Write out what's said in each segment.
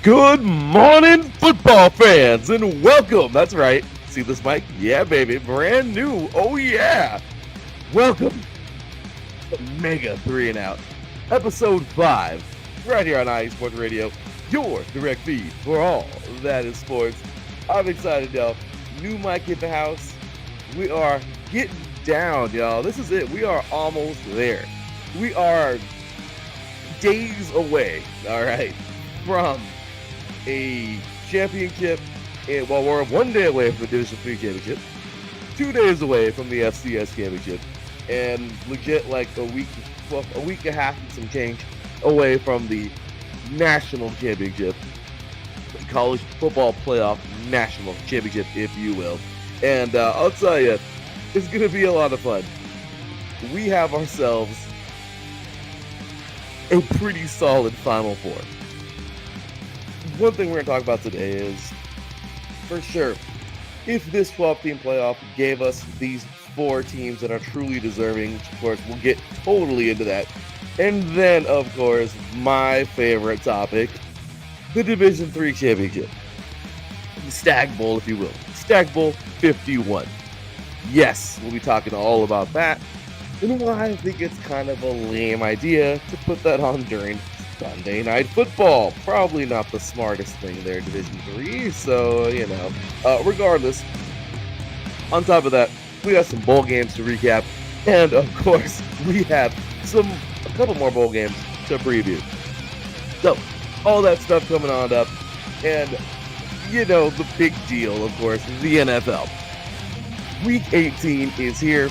Good morning, football fans, and welcome. That's right. See this mic? Yeah, baby. Brand new. Oh, yeah. Welcome to Mega 3 and Out, episode 5, right here on IE Sports Radio, your direct feed for all that is sports. I'm excited, y'all. New mic in the house. We are getting down, y'all. This is it. We are almost there. We are days away, all right, from a championship, and while we're 1 day away from the Division 3 championship, 2 days away from the FCS championship, and legit like a week and a half and some change away from the national championship, the college football playoff national championship, if you will. And I'll tell you, it's going to be a lot of fun. We have ourselves a pretty solid Final Four. One thing we're going to talk about today is, for sure, if this 12-team playoff gave us these 4 teams that are truly deserving, of course, we'll get totally into that. And then, of course, my favorite topic, the Division 3 championship. The Stag Bowl, if you will. Stag Bowl 51. Yes, we'll be talking all about that, and why I think it's kind of a lame idea to put that on during Sunday Night Football. Probably not the smartest thing there, Division 3, so, you know. Regardless, on top of that, we have some bowl games to recap, and, of course, we have a couple more bowl games to preview. So, all that stuff coming on up, and, you know, the big deal, of course, the NFL. Week 18 is here,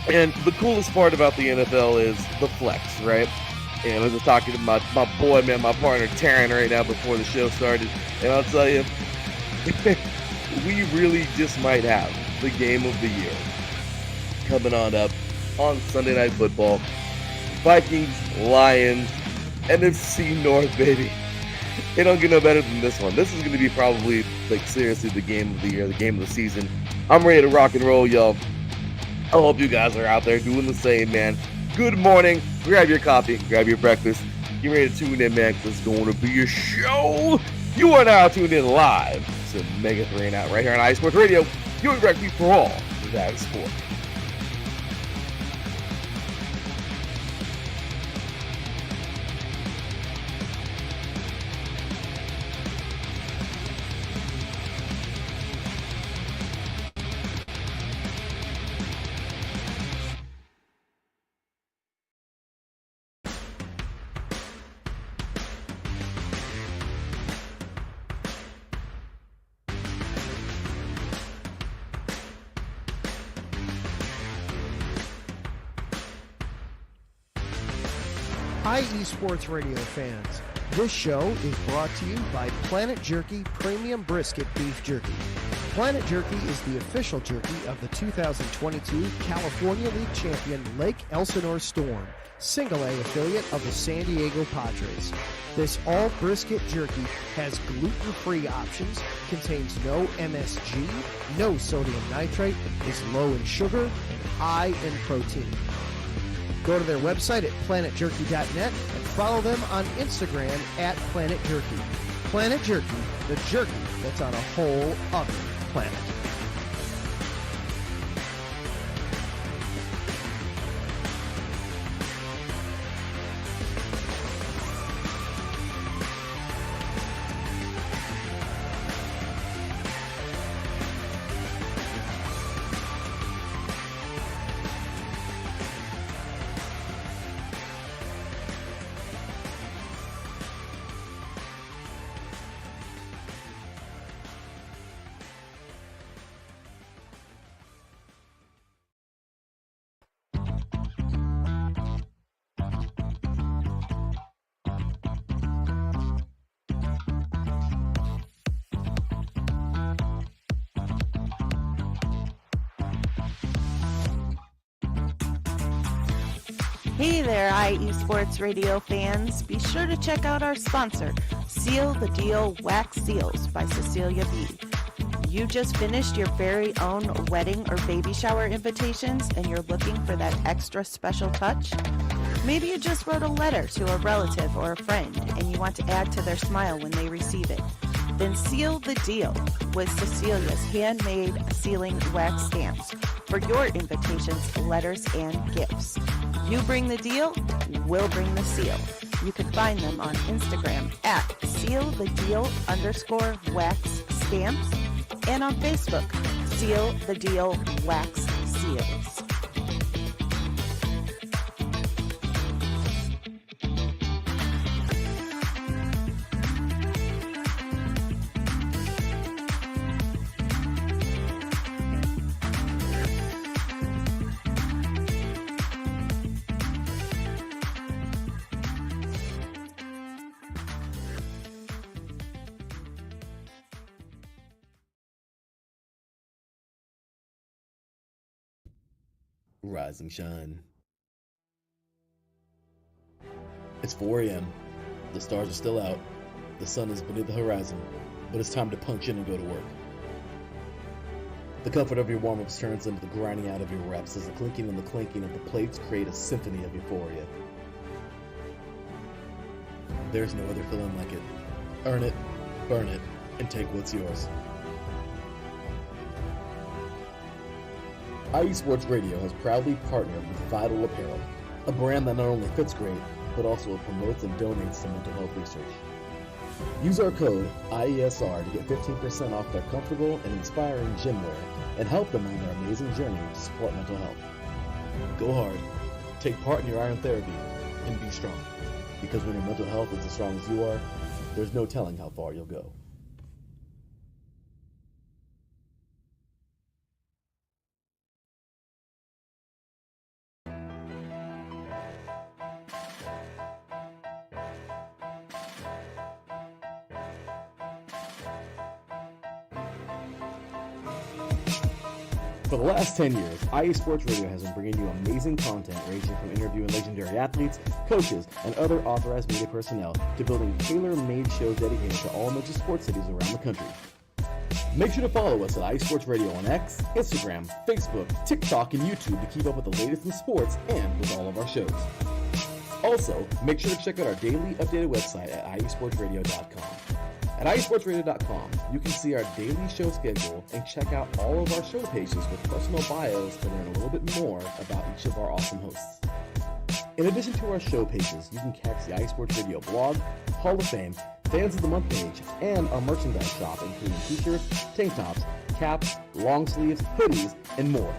and the coolest part about the NFL is the flex, right? And I was just talking to my boy, man, my partner, Teran, right now before the show started. And I'll tell you, we really just might have the game of the year coming on up on Sunday Night Football. Vikings, Lions, NFC North, baby. It don't get no better than this one. This is going to be probably, like, seriously the game of the year, the game of the season. I'm ready to rock and roll, y'all. I hope you guys are out there doing the same, man. Good morning. Grab your coffee. Grab your breakfast. Get ready to tune in, man, because it's going to be a show. You are now tuned in live to Mega 3 and Out right here on IE Sports Radio. You're directly for all that is sport. IE Sports Radio fans, this show is brought to you by Planet Jerky Premium Brisket Beef Jerky. Planet Jerky is the official jerky of the 2022 California League champion Lake Elsinore Storm, Single A affiliate of the San Diego Padres. This all brisket jerky has gluten-free options, contains no MSG, no sodium nitrate, is low in sugar, and high in protein. Go to their website at planetjerky.net and follow them on Instagram at Planet Jerky. Planet Jerky, the jerky that's on a whole other planet. Hey there, IE Sports Radio fans. Be sure to check out our sponsor, Seal the Deal Wax Seals by Cecilia B. You just finished your very own wedding or baby shower invitations and you're looking for that extra special touch? Maybe you just wrote a letter to a relative or a friend and you want to add to their smile when they receive it. Then seal the deal with Cecilia's handmade sealing wax stamps for your invitations, letters, and gifts. You bring the deal, we'll bring the seal. You can find them on Instagram at sealthedeal_wax stamps and on Facebook, Seal the Deal Wax Seals. Rise and shine. It's 4 a.m. The stars are still out. The sun is beneath the horizon, but it's time to punch in and go to work. The comfort of your warm-ups turns into the grinding out of your reps as the clinking and the clanking of the plates create a symphony of euphoria. There's no other feeling like it. Earn it, burn it, and take what's yours. IE Sports Radio has proudly partnered with Vital Apparel, a brand that not only fits great, but also promotes and donates to mental health research. Use our code IESR to get 15% off their comfortable and inspiring gym wear and help them on their amazing journey to support mental health. Go hard, take part in your iron therapy, and be strong. Because when your mental health is as strong as you are, there's no telling how far you'll go. For the last 10 years, IE Sports Radio has been bringing you amazing content ranging from interviewing legendary athletes, coaches, and other authorized media personnel to building tailor-made shows dedicated to all major sports cities around the country. Make sure to follow us at IE Sports Radio on X, Instagram, Facebook, TikTok, and YouTube to keep up with the latest in sports and with all of our shows. Also, make sure to check out our daily updated website at iesportsradio.com. At iesportsradio.com, you can see our daily show schedule and check out all of our show pages with personal bios to learn a little bit more about each of our awesome hosts. In addition to our show pages, you can catch the iSports Radio blog, Hall of Fame, Fans of the Month page, and our merchandise shop, including t-shirts, tank tops, caps, long sleeves, hoodies, and more.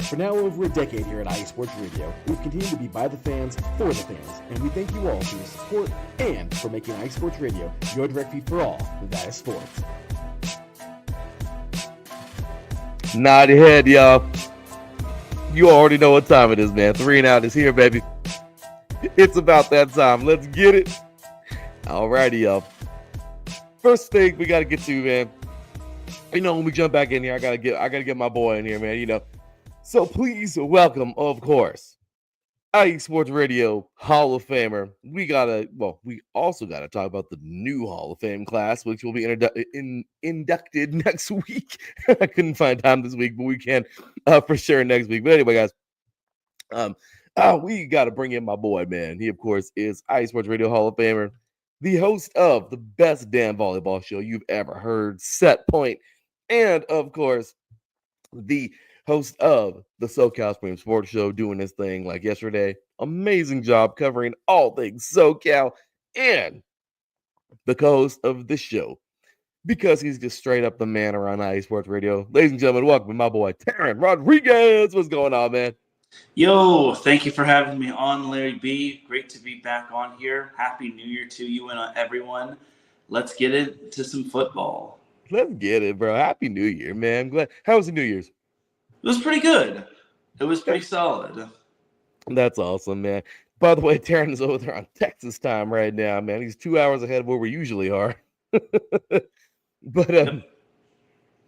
For now over a decade here at iSports Radio, we've continued to be by the fans, for the fans, and we thank you all for your support and for making iSports Radio your direct feed for all that is sports. Nod your head, y'all. You already know what time it is, man. 3 and Out is here, baby. It's about that time. Let's get it. Alrighty, y'all. First thing we gotta get to, man. You know, when we jump back in here, I gotta get my boy in here, man. You know. So please welcome, of course, IE Sports Radio Hall of Famer. We also gotta talk about the new Hall of Fame class, which will be inducted next week. I couldn't find time this week, but we can for sure next week. But anyway, guys, we gotta bring in my boy, man. He, of course, is IE Sports Radio Hall of Famer, the host of the best damn volleyball show you've ever heard, Set Point, and of course, the host of the SoCal Spring Sports Show, doing this thing like yesterday. Amazing job covering all things SoCal, and the co-host of this show, because he's just straight up the man around IE Sports Radio. Ladies and gentlemen, welcome my boy, Teran Rodriguez. What's going on, man? Yo, thank you for having me on, Larry B. Great to be back on here. Happy New Year to you and everyone. Let's get into some football. Let's get it, bro. Happy New Year, man. I'm glad. How was the New Year's? It was pretty good. It was pretty solid. That's awesome, man. By the way, Teran is over there on Texas time right now, man. He's 2 hours ahead of where we usually are. But a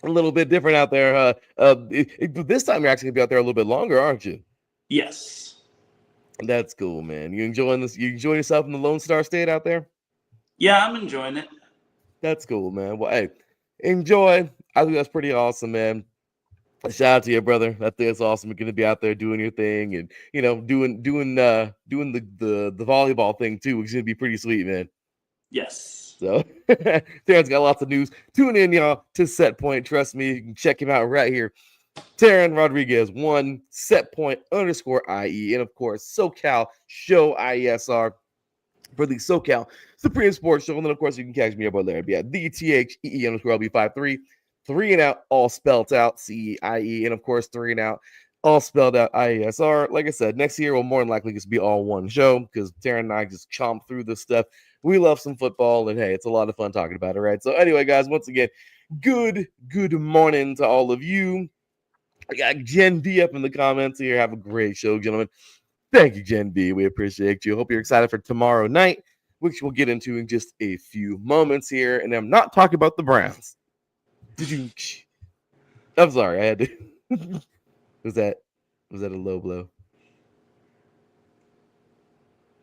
little bit different out there. This time you're actually going to be out there a little bit longer, aren't you? Yes. That's cool, man. You enjoying this? You enjoying yourself in the Lone Star State out there? Yeah, I'm enjoying it. That's cool, man. Well, hey, enjoy. I think that's pretty awesome, man. Shout out to you, brother. That's awesome. You're gonna be out there doing your thing and doing the volleyball thing too, which is gonna be pretty sweet, man. Yes. So Teran's got lots of news. Tune in, y'all, to Set Point. Trust me, you can check him out right here. Teran Rodriguez, 1 setpoint_IE, and of course, SoCal Show IESR for the SoCal Supreme Sports Show. And then, of course, you can catch me up on there. Yeah, the THEE_LB53, 3 and out, all spelled out, CEIE, and of course, 3 and out, all spelled out, IESR. Like I said, next year will more than likely just be all one show because Teran and I just chomp through this stuff. We love some football, and hey, it's a lot of fun talking about it, right? So, anyway, guys, once again, good morning to all of you. I got Gen B up in the comments here. Have a great show, gentlemen. Thank you, Gen B. We appreciate you. Hope you're excited for tomorrow night, which we'll get into in just a few moments here. And I'm not talking about the Browns. I'm sorry. I had to. Was that a low blow?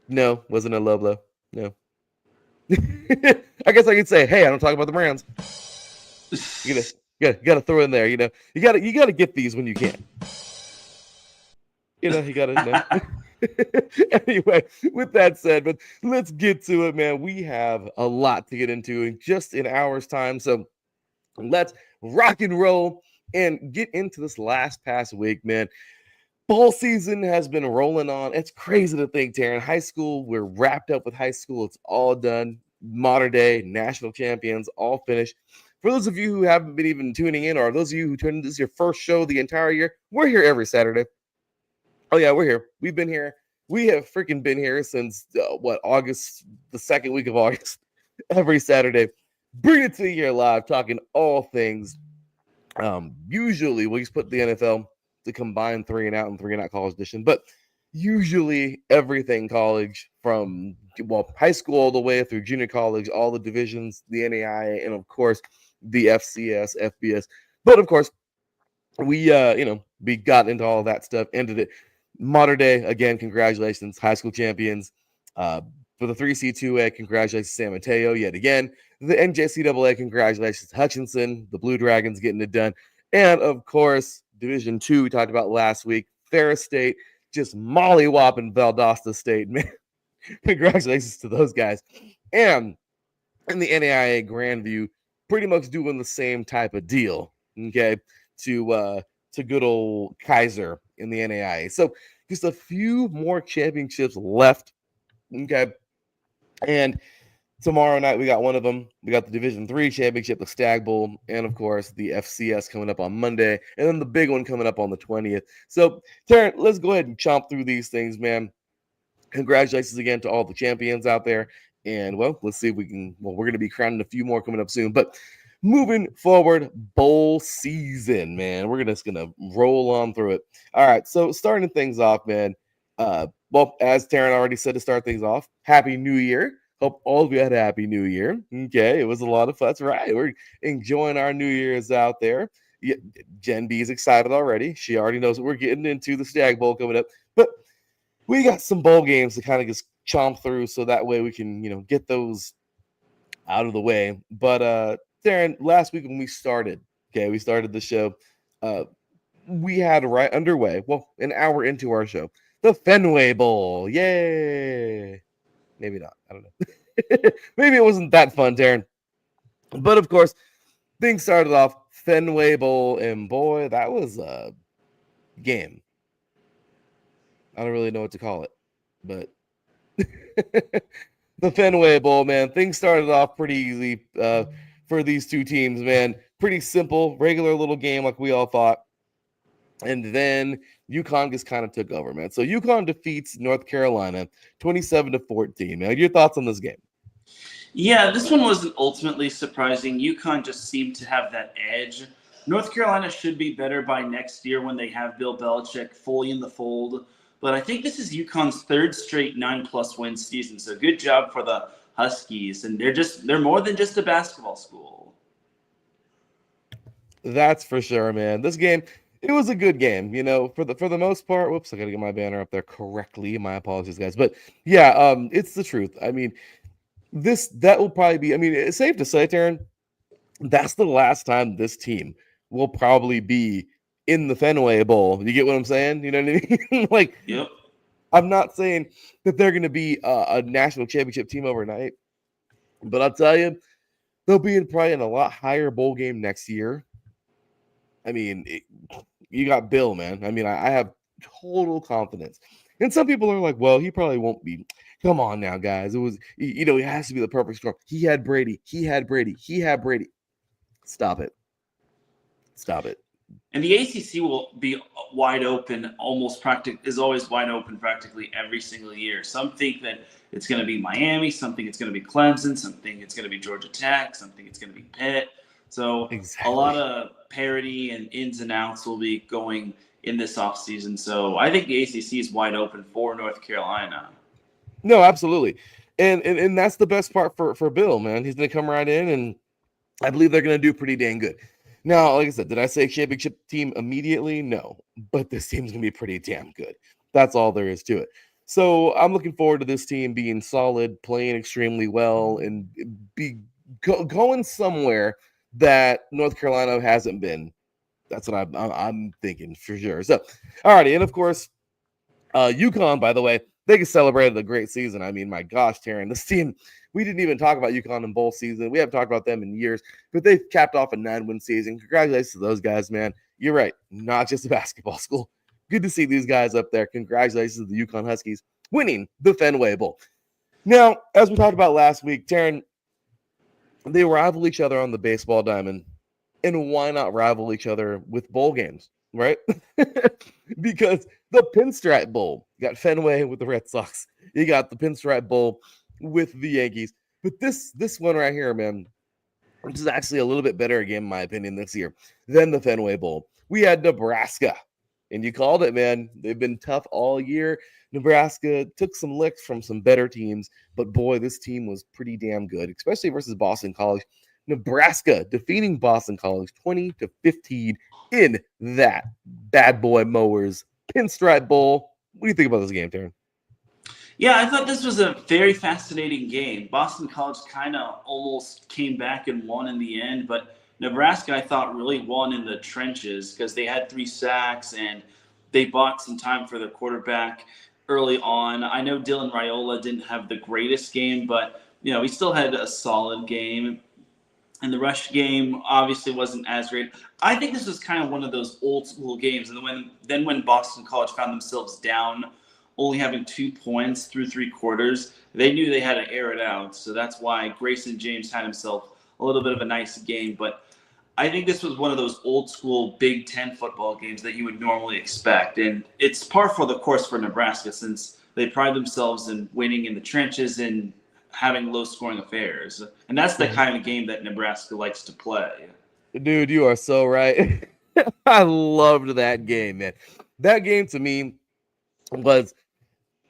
No, wasn't a low blow. No. I guess I could say, hey, I don't talk about the Browns. You gotta throw in there. You gotta get these when you can. You gotta know. Anyway, with that said, but let's get to it, man. We have a lot to get into in just an hour's time. So let's rock and roll and get into this last past week, man. Fall season has been rolling on. It's crazy to think, Teran. High school, we're wrapped up with high school. It's all done. Modern day national champions, all finished. For those of you who haven't been even tuning in, or those of you who tuned in, this is your first show the entire year, we're here every Saturday. Oh, yeah, we're here. We've been here. We have freaking been here since, August, the second week of August, every Saturday. Bring it to you here live, talking all things. Usually, we just put the NFL to combine 3 and out and 3 and out college edition, but usually everything college from, high school all the way through junior college, all the divisions, the NAIA, and of course, the FCS, FBS. But of course, we got into all of that stuff, ended it. Modern day, again, congratulations, high school champions. For the 3C2A, congratulations, San Mateo, yet again. The NJCAA, congratulations, Hutchinson, the Blue Dragons getting it done. And of course, Division 2, we talked about last week, Ferris State, just mollywopping Valdosta State, man. Congratulations to those guys. And in the NAIA Grandview, pretty much doing the same type of deal, okay, to good old Kaiser in the NAIA. So just a few more championships left, okay. And tomorrow night we got one of them. We got the Division 3 championship, the Stag Bowl, and of course the FCS coming up on Monday, and then the big one coming up on the 20th. So, Teran, let's go ahead and chomp through these things, man. Congratulations again to all the champions out there. And, let's see if we can. We're going to be crowning a few more coming up soon. But moving forward, bowl season, man. We're just going to roll on through it. All right. So, starting things off, man. As Teran already said to start things off, Happy New Year. Hope all of you had a Happy New Year. Okay. It was a lot of fun. That's right. We're enjoying our New Year's out there. Yeah, Gen B is excited already. She already knows what we're getting into, the Stag Bowl coming up. But we got some bowl games to kind of just chomp through so that way we can, get those out of the way. But Teran, last week when we started the show, we had right underway, an hour into our show, the Fenway Bowl. Yay! Maybe not. I don't know. Maybe it wasn't that fun, Teran. But of course, things started off Fenway Bowl, and boy, that was a game. I don't really know what to call it, but the Fenway Bowl, man, things started off pretty easy for these two teams, man. Pretty simple, regular little game like we all thought. And then UConn just kind of took over, man. So UConn defeats North Carolina 27-14. Man, your thoughts on this game? Yeah, this one wasn't ultimately surprising. UConn just seemed to have that edge. North Carolina should be better by next year when they have Bill Belichick fully in the fold. But I think this is UConn's third straight 9+ win season. So good job for the Huskies. And they're more than just a basketball school. That's for sure, man. This game, it was a good game, for the most part. Whoops, I gotta get my banner up there correctly. My apologies, guys. But yeah, it's the truth. I mean, that will probably be, it's safe to say, Teran, that's the last time this team will probably be in the Fenway Bowl. You get what I'm saying? You know what I mean? Like, Yep. I'm not saying that they're going to be a national championship team overnight, but I'll tell you, they'll be probably in a lot higher bowl game next year. I mean, you got Bill, man. I mean, I have total confidence. And some people are like, well, he probably won't be. Come on now, guys. It was, he has to be the perfect storm. He had Brady. He had Brady. He had Brady. Stop it. Stop it. And the ACC will be wide open, is always wide open practically every single year. Some think that it's going to be Miami, some think it's going to be Clemson, some think it's going to be Georgia Tech, some think it's going to be Pitt. So Exactly. a lot of parity and ins and outs will be going in this offseason. So I think the ACC is wide open for North Carolina. No, absolutely. And that's the best part for Bill, man. He's going to come right in, and I believe they're going to do pretty dang good. Now, like I said, did I say championship team immediately? No, but this team's going to be pretty damn good. That's all there is to it. So I'm looking forward to this team being solid, playing extremely well, and going somewhere that North Carolina hasn't been. That's what I'm thinking for sure. So, alrighty, and of course, UConn, by the way, they celebrated a great season. I mean, my gosh, Teran, this team, we didn't even talk about UConn in bowl season. We haven't talked about them in years, but they've capped off a 9-win season. Congratulations to those guys, man. You're right. Not just a basketball school. Good to see these guys up there. Congratulations to the UConn Huskies winning the Fenway Bowl. Now, as we talked about last week, Teran, they rival each other on the baseball diamond. And why not rival each other with bowl games, right? Because the Pinstripe Bowl, you got Fenway with the Red Sox. You got the Pinstripe Bowl with the Yankees. But this one right here, man, which is actually a little bit better game, in my opinion, this year than the Fenway Bowl. We had Nebraska, and you called it, man. They've been tough all year. Nebraska took some licks from some better teams, but boy, this team was pretty damn good, especially versus Boston College. Nebraska defeating Boston College 20-15 in that bad boy mowers Pinstripe Bowl. What do you think about this game, Teran? Yeah, I thought this was a very fascinating game. Boston College kind of almost came back and won in the end, but Nebraska, I thought, really won in the trenches because they had 3 sacks and they bought some time for their quarterback early on. I know Dylan Raiola didn't have the greatest game, but he still had a solid game. And the rush game obviously wasn't as great. I think this was kind of one of those old school games. And when Boston College found themselves down, only having 2 points through 3 quarters, they knew they had to air it out. So that's why Grayson James had himself a little bit of a nice game. But I think this was one of those old school Big Ten football games that you would normally expect. And it's par for the course for Nebraska since they pride themselves in winning in the trenches and having low-scoring affairs. And that's the kind of game that Nebraska likes to play. Dude, you are so right. I loved that game, man. That game to me was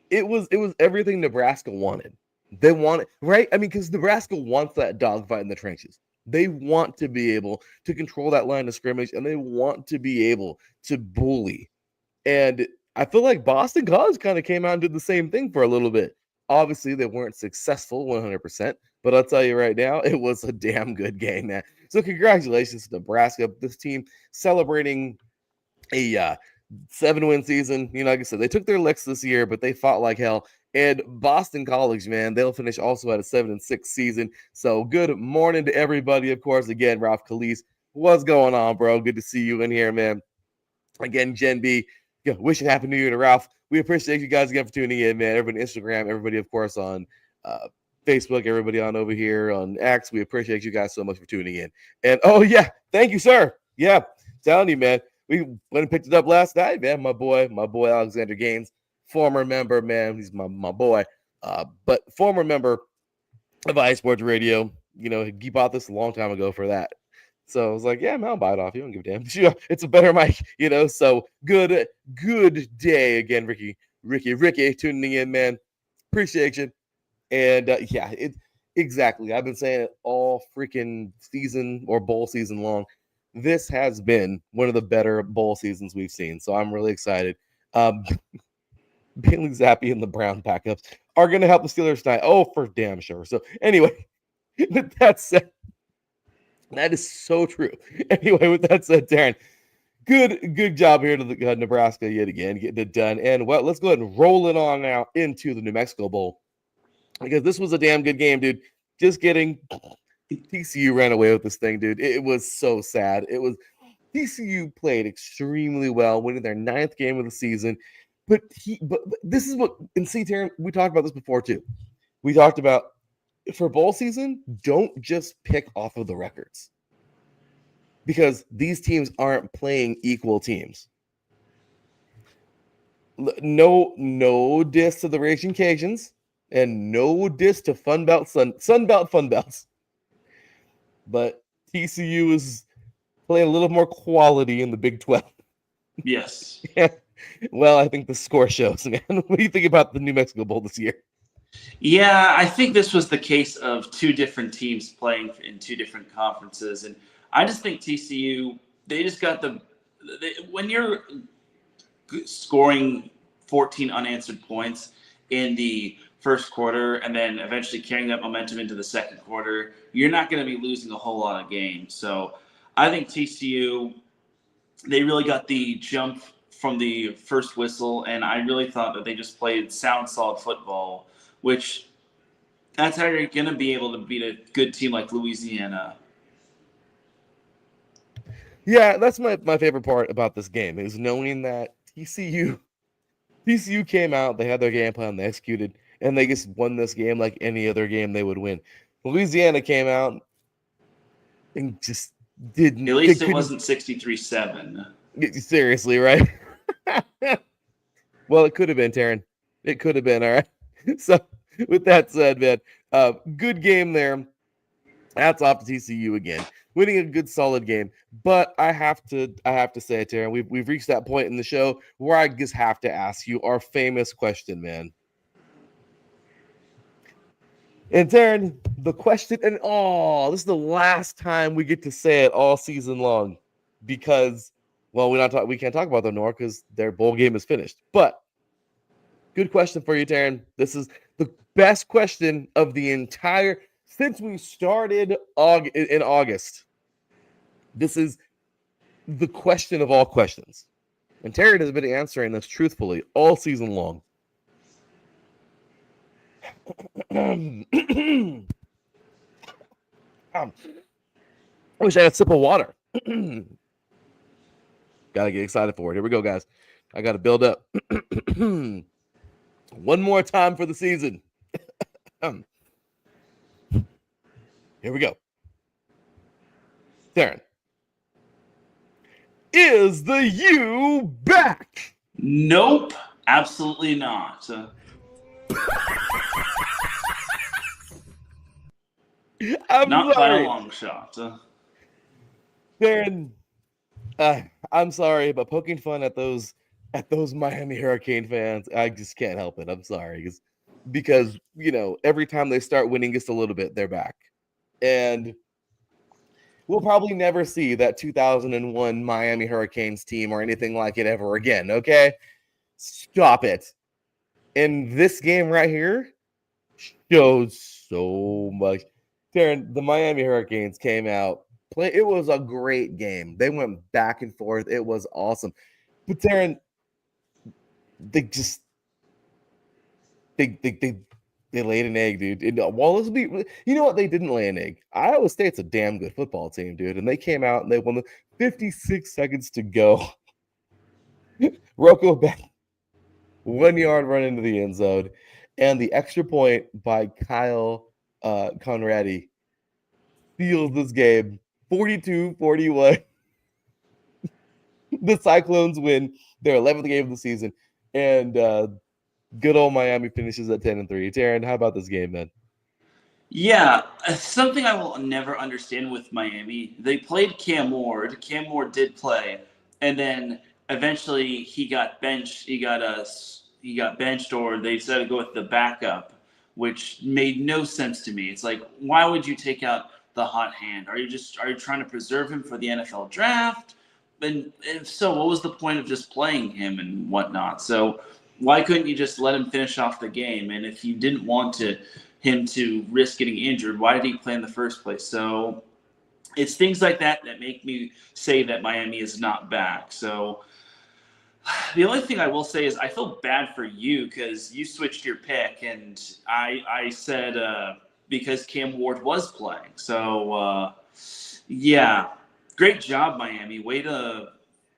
everything Nebraska wanted. They wanted, right? I mean, because Nebraska wants that dogfight in the trenches. They want to be able to control that line of scrimmage, and they want to be able to bully. And I feel like Boston College kind of came out and did the same thing for a little bit. Obviously, they weren't successful 100%, but I'll tell you right now, it was a damn good game, man. So congratulations to Nebraska. This team celebrating a 7-win season. Like I said, they took their licks this year, but they fought like hell. And Boston College, man, they'll finish also at a 7-6 season. So good morning to everybody. Of course, again, Ralph Khalees, what's going on, bro? Good to see you in here, man. Again, Jen B, wishing Happy New Year to Ralph. We appreciate you guys again for tuning in, man. Everybody on Instagram, everybody, of course, on Facebook, everybody on over here on X. We appreciate you guys so much for tuning in. And, oh, yeah, thank you, sir. Yeah, telling you, man. We went and picked it up last night, man. My boy Alexander Gaines, former member, man. He's my boy. But former member of iSports Radio. He bought this a long time ago for that. So I was like, yeah, man, I'll buy it off you. I don't give a damn. It's a better mic, So good day again, Ricky, tuning in, man. Appreciate you. And yeah, exactly. I've been saying it all freaking season or bowl season long. This has been one of the better bowl seasons we've seen. So I'm really excited. Bailey Zappi and the Brown backups are going to help the Steelers tonight. Oh, for damn sure. So anyway, with that said, that is so true. Anyway, with that said, Teran, good job here to the Nebraska yet again, getting it done. And well, let's go ahead and roll it on now into the New Mexico Bowl, because this was a damn good game, dude. Just kidding. TCU ran away with this thing, dude. It was so sad. It was TCU played extremely well, winning their 9th game of the season. But this is what, and see, Teran, we talked about this before too. We talked about, for bowl season, don't just pick off of the records, because these teams aren't playing equal teams. No diss to the Raging Cajuns, and no diss to Sunbelt Fun Belts. But TCU is playing a little more quality in the Big 12. Yes. Well, I think the score shows, man. What do you think about the New Mexico Bowl this year? Yeah, I think this was the case of two different teams playing in two different conferences. And I just think TCU, they just got when you're scoring 14 unanswered points in the first quarter and then eventually carrying that momentum into the second quarter, you're not going to be losing a whole lot of games. So I think TCU, they really got the jump from the first whistle, and I really thought that they just played sound, solid football, which that's how you're going to be able to beat a good team like Louisiana. Yeah, that's my favorite part about this game, is knowing that TCU came out, they had their game plan, they executed, and they just won this game like any other game they would win. Louisiana came out and just didn't. At least it wasn't 63-7. Seriously, right? Well, it could have been, Teran. It could have been, all right? So, with that said, man, good game there. Hats off to TCU again, winning a good, solid game. But I have to say, Teran, we've reached that point in the show where I just have to ask you our famous question, man. And Teran, the question, and this is the last time we get to say it all season long, because, well, we can't talk about the North because their bowl game is finished. But good question for you, Teran. This is the best question of the entire, since we started in August. This is the question of all questions. And Teran has been answering this truthfully all season long. I wish I had a sip of water. Gotta get excited for it. Here we go, guys. I gotta build up. One more time for the season. Here we go. Teran, is the U back? Nope, absolutely not. Not by a long shot. Teran, I'm sorry, but poking fun at those Miami Hurricane fans, I just can't help it. I'm sorry, because every time they start winning just a little bit, they're back, and we'll probably never see that 2001 Miami Hurricanes team or anything like it ever again. Okay, stop it. And this game right here shows so much. Teran, the Miami Hurricanes came out. It was a great game. They went back and forth. It was awesome. But Teran, they laid an egg, dude. You know what? They didn't lay an egg. Iowa State's a damn good football team, dude. And they came out and they won the 56 seconds to go. Rocco back 1 yard run into the end zone, and the extra point by Kyle Conradi seals this game 42-41. The Cyclones win their 11th game of the season, and good old Miami finishes at 10-3. Teran, how about this game, man? Yeah, something I will never understand with Miami. They played Cam Ward. Cam Ward did play, and then eventually he got benched. He got benched, or they decided to go with the backup, which made no sense to me. It's like, why would you take out the hot hand? Are you trying to preserve him for the NFL draft? And if so, what was the point of just playing him and whatnot? So why couldn't you just let him finish off the game? And if you didn't want him to risk getting injured, why did he play in the first place? So it's things like that that make me say that Miami is not back. So the only thing I will say is I feel bad for you because you switched your pick, and I said because Cam Ward was playing. So yeah, great job, Miami. Way to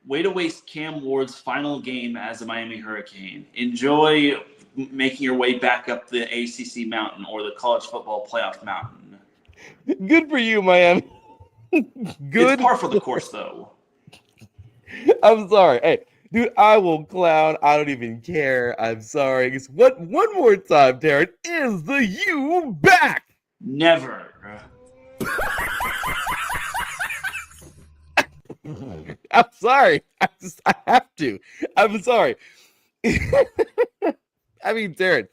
waste Cam Ward's final game as a Miami Hurricane. Enjoy making your way back up the ACC mountain or the college football playoff mountain. Good for you, Miami. Good. It's par for the course, though. I'm sorry. Hey, dude, I will clown. I don't even care. I'm sorry. One more time, Teran. Is the U back? Never. I'm sorry. I have to. I'm sorry. I mean, Teran.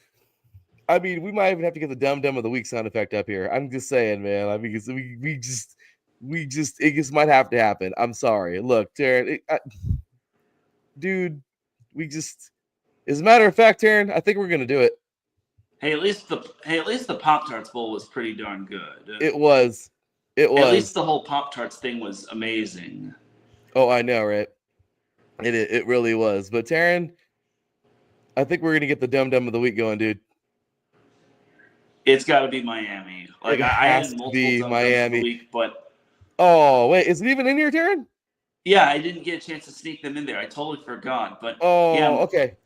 I mean, we might even have to get the dumb of the week sound effect up here. I'm just saying, man. I mean, it just might have to happen. I'm sorry. Look, Teran, dude, as a matter of fact, Teran, I think we're gonna do it. Hey, at least the Pop-Tarts Bowl was pretty darn good. It was. At least the whole Pop-Tarts thing was amazing. Oh, I know, right? It really was. But Teran, I think we're gonna get the dumb of the week going, dude. It's got to be Miami. Like I had multiple dumb of the week, but wait, is it even in here, Teran? Yeah, I didn't get a chance to sneak them in there. I totally forgot. But yeah,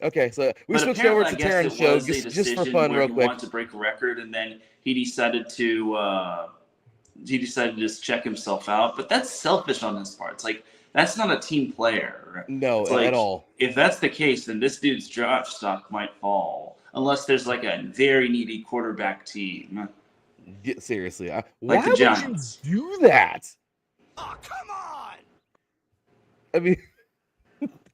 okay. So we switched over to Teran's show just for fun, real quick. He wanted to break a record, and then he decided to just check himself out. But that's selfish on his part. It's like that's not a team player. No, like, at all. If that's the case, then this dude's draft stock might fall. Unless there's like a very needy quarterback team. Seriously, like why the Giants. Would you do that? Oh, come on! I mean,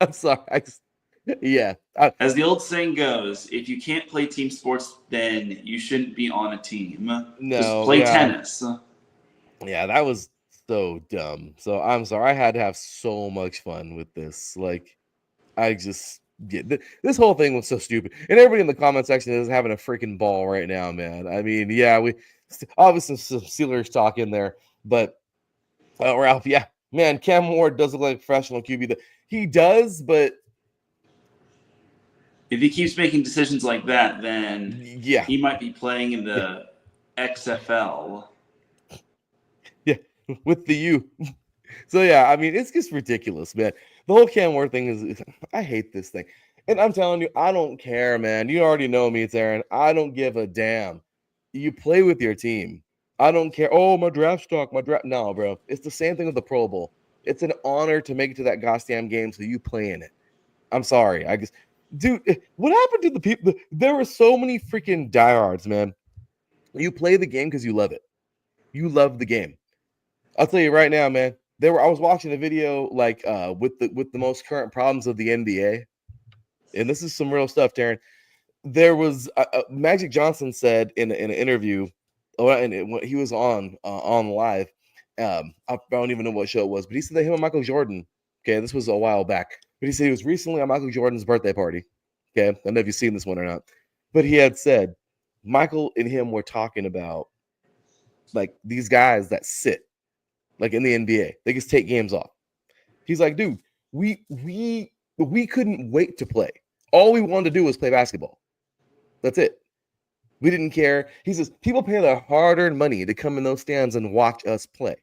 I'm sorry. As the old saying goes, if you can't play team sports, then you shouldn't be on a team. No, just play tennis. Yeah, that was so dumb. So I'm sorry. I had to have so much fun with this. Like, this whole thing was so stupid, and everybody in the comment section is having a freaking ball right now, man. I mean, yeah, we obviously some Steelers talk in there, but Ralph, yeah, man, Cam Ward does look like a professional QB. He does, but if he keeps making decisions like that, then yeah, he might be playing in the XFL. Yeah, with the U. So yeah, I mean, it's just ridiculous, man. The whole Cam Ward thing is, I hate this thing. And I'm telling you, I don't care, man. You already know me, Teran. I don't give a damn. You play with your team. I don't care. Oh, my draft stock, No, bro. It's the same thing with the Pro Bowl. It's an honor to make it to that goddamn game, so you play in it. I'm sorry. Dude, what happened to the people? There were so many freaking diehards, man. You play the game because you love it. You love the game. I'll tell you right now, man. I was watching a video like with the most current problems of the NBA, and this is some real stuff, Teran. There was Magic Johnson said in an interview, and he was on live. I don't even know what show it was, but he said that him and Michael Jordan. Okay, this was a while back, but he said he was recently on Michael Jordan's birthday party. Okay, I don't know if you've seen this one or not, but he had said Michael and him were talking about like these guys that sit. Like in the NBA, they just take games off. He's like, dude, we couldn't wait to play. All we wanted to do was play basketball. That's it. We didn't care. He says, people pay their hard-earned money to come in those stands and watch us play.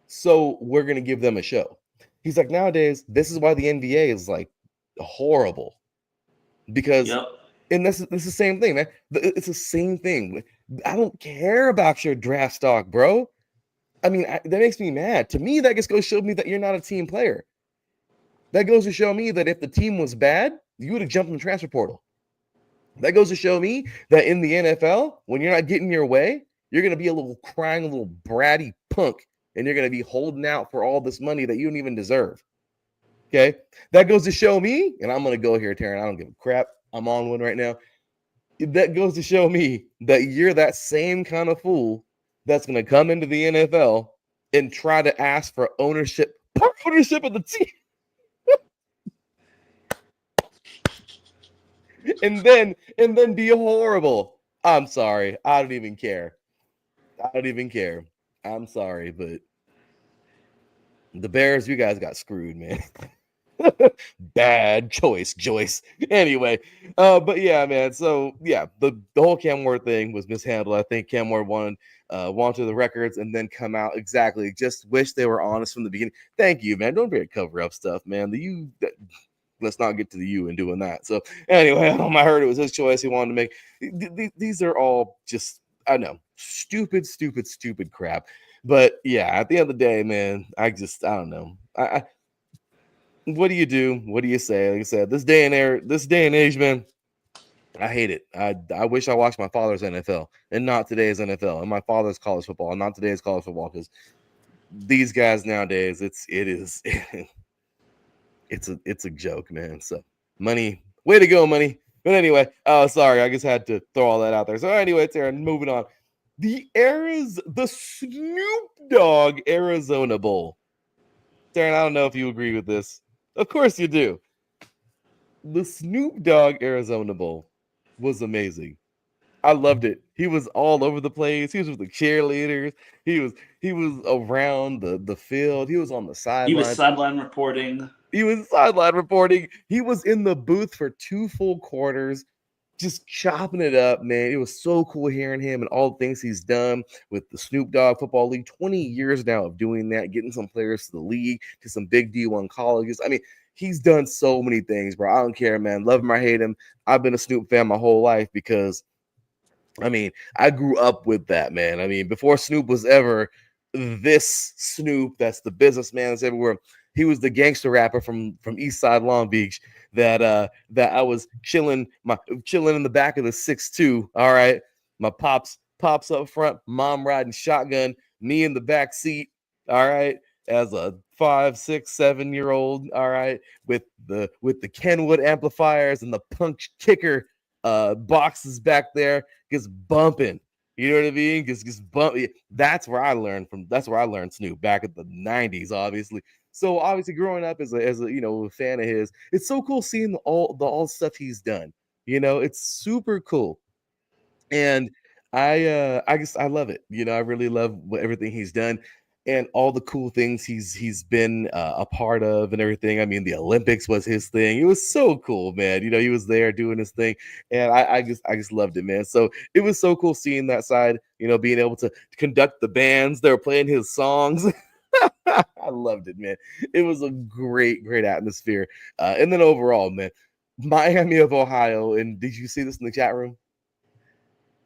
So we're going to give them a show. He's like, nowadays, this is why the NBA is like horrible. Because, and this is the same thing, man. It's the same thing. I don't care about your draft stock, bro. I mean, that makes me mad. To me, that just goes to show me that you're not a team player. That goes to show me that if the team was bad, you would have jumped in the transfer portal. That goes to show me that in the NFL, when you're not getting your way, you're going to be a little crying, a little bratty punk, and you're going to be holding out for all this money that you don't even deserve. Okay? That goes to show me, and I'm going to go here, Teran. I don't give a crap. I'm on one right now. That goes to show me that you're that same kind of fool that's going to come into the NFL and try to ask for ownership of the team. and then be horrible. I'm sorry. I don't even care. I'm sorry, but The Bears, you guys got screwed, man. Bad choice, Joyce. Anyway, but yeah, man. So yeah, the whole Cam Ward thing was mishandled. I think Cam Ward wanted the records and then come out exactly. Just wish they were honest from the beginning. Thank you, man. Don't be a cover up stuff, man. Let's not get to the U and doing that. So anyway, I heard it was his choice. He wanted to make. These are all just, I know, stupid crap. But yeah, at the end of the day, man, I don't know. What do you do? What do you say? Like I said, this day and age, man, I hate it. I wish I watched my father's NFL and not today's NFL, and my father's college football and not today's college football, because these guys nowadays, it's a joke, man. So money, way to go, money. But anyway, sorry, I just had to throw all that out there. So anyway, Teran, moving on. The Snoop Dogg Arizona Bowl. Teran, I don't know if you agree with this. Of course you do. The Snoop Dogg Arizona Bowl was amazing. I loved it. He was all over the place. He was with the cheerleaders. He was around the field. He was on the sideline. He was sideline reporting. He was in the booth for 2 full quarters, just chopping it up, man. It was so cool hearing him and all the things he's done with the Snoop Dogg Football League. 20 years now of doing that, getting some players to the league, to some big D1 colleges. I mean, he's done so many things, bro. I don't care, man. Love him or hate him. I've been a Snoop fan my whole life because, I mean, I grew up with that, man. I mean, before Snoop was ever this Snoop, that's the businessman that's everywhere. He was the gangster rapper from East Side Long Beach that I was chilling in the back of the 6'2". All right, my pops up front, mom riding shotgun, me in the back seat. All right, as a 5, 6, 7-year-old. All right, with the Kenwood amplifiers and the punch kicker boxes back there, just bumping. You know what I mean? Just bump. That's where I learned Snoop back in the 90s, obviously. So obviously growing up as a fan of his, it's so cool seeing all the stuff he's done. You know, it's super cool. And I love it. You know, I really love everything he's done and all the cool things he's been a part of and everything. I mean, the Olympics was his thing. It was so cool, man. You know, he was there doing his thing, and I just loved it, man. So it was so cool seeing that side. You know, being able to conduct the bands. They were playing his songs. I loved it, man. It was a great atmosphere. And then overall, man, Miami of Ohio. And did you see this in the chat room?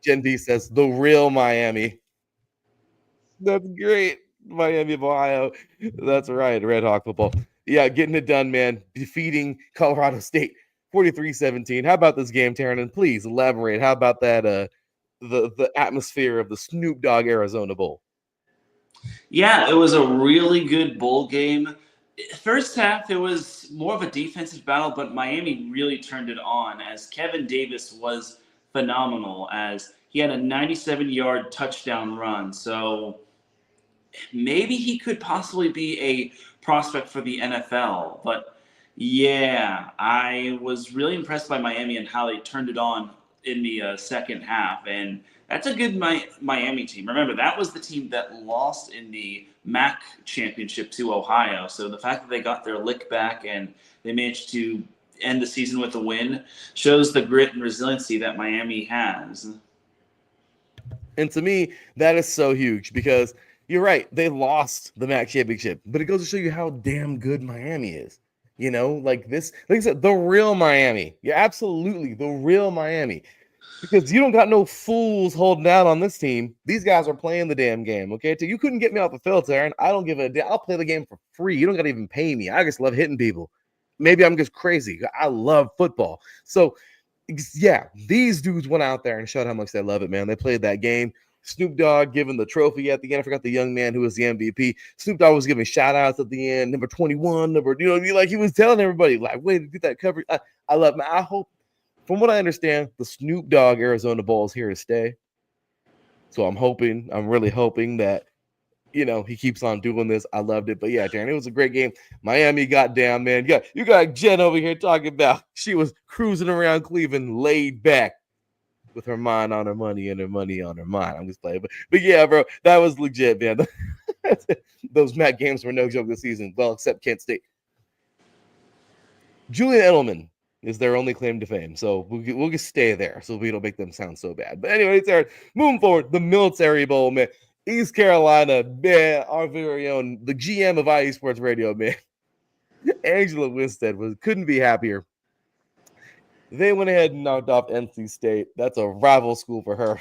Gen B says the real Miami. That's great. Miami of Ohio. That's right. Red Hawk football. Yeah, getting it done, man. Defeating Colorado State 43-17. How about this game, Teran? And please elaborate. How about that the atmosphere of the Snoop Dogg Arizona Bowl? Yeah, it was a really good bowl game. First half, it was more of a defensive battle, but Miami really turned it on as Kevin Davis was phenomenal, as he had a 97-yard touchdown run. So maybe he could possibly be a prospect for the NFL. But yeah, I was really impressed by Miami and how they turned it on in the second half. And that's a good Miami team. Remember, that was the team that lost in the MAC championship to Ohio. So the fact that they got their lick back and they managed to end the season with a win shows the grit and resiliency that Miami has. And to me, that is so huge because you're right. They lost the MAC championship, but it goes to show you how damn good Miami is. You know, like I said, the real Miami. Yeah, absolutely. The real Miami. Because you don't got no fools holding out on this team. These guys are playing the damn game, okay? So you couldn't get me off the field, Teran. I don't give a damn. I'll play the game for free. You don't got to even pay me. I just love hitting people. Maybe I'm just crazy. I love football. So, yeah, these dudes went out there and showed how much they love it, man. They played that game. Snoop Dogg giving the trophy at the end. I forgot the young man who was the MVP. Snoop Dogg was giving shout outs at the end. Number 21, like he was telling everybody, like, wait to get that coverage. I love, man. I hope, from what I understand, the Snoop Dogg Arizona Bowl is here to stay. So I'm really hoping that, you know, he keeps on doing this. I loved it. But yeah, Darren, it was a great game. Miami got down, man. You got Jen over here talking about she was cruising around Cleveland laid back with her mind on her money and her money on her mind. I'm just playing. But yeah, bro, that was legit, man. Those MAC games were no joke this season. Well, except Kent State. Julian Edelman is their only claim to fame. So we'll just stay there so we don't make them sound so bad. But anyway, Aaron, moving forward, the Military Bowl, man. East Carolina, man, our very own, the GM of IE Sports Radio, man. Angela Winstead couldn't be happier. They went ahead and knocked off NC State. That's a rival school for her.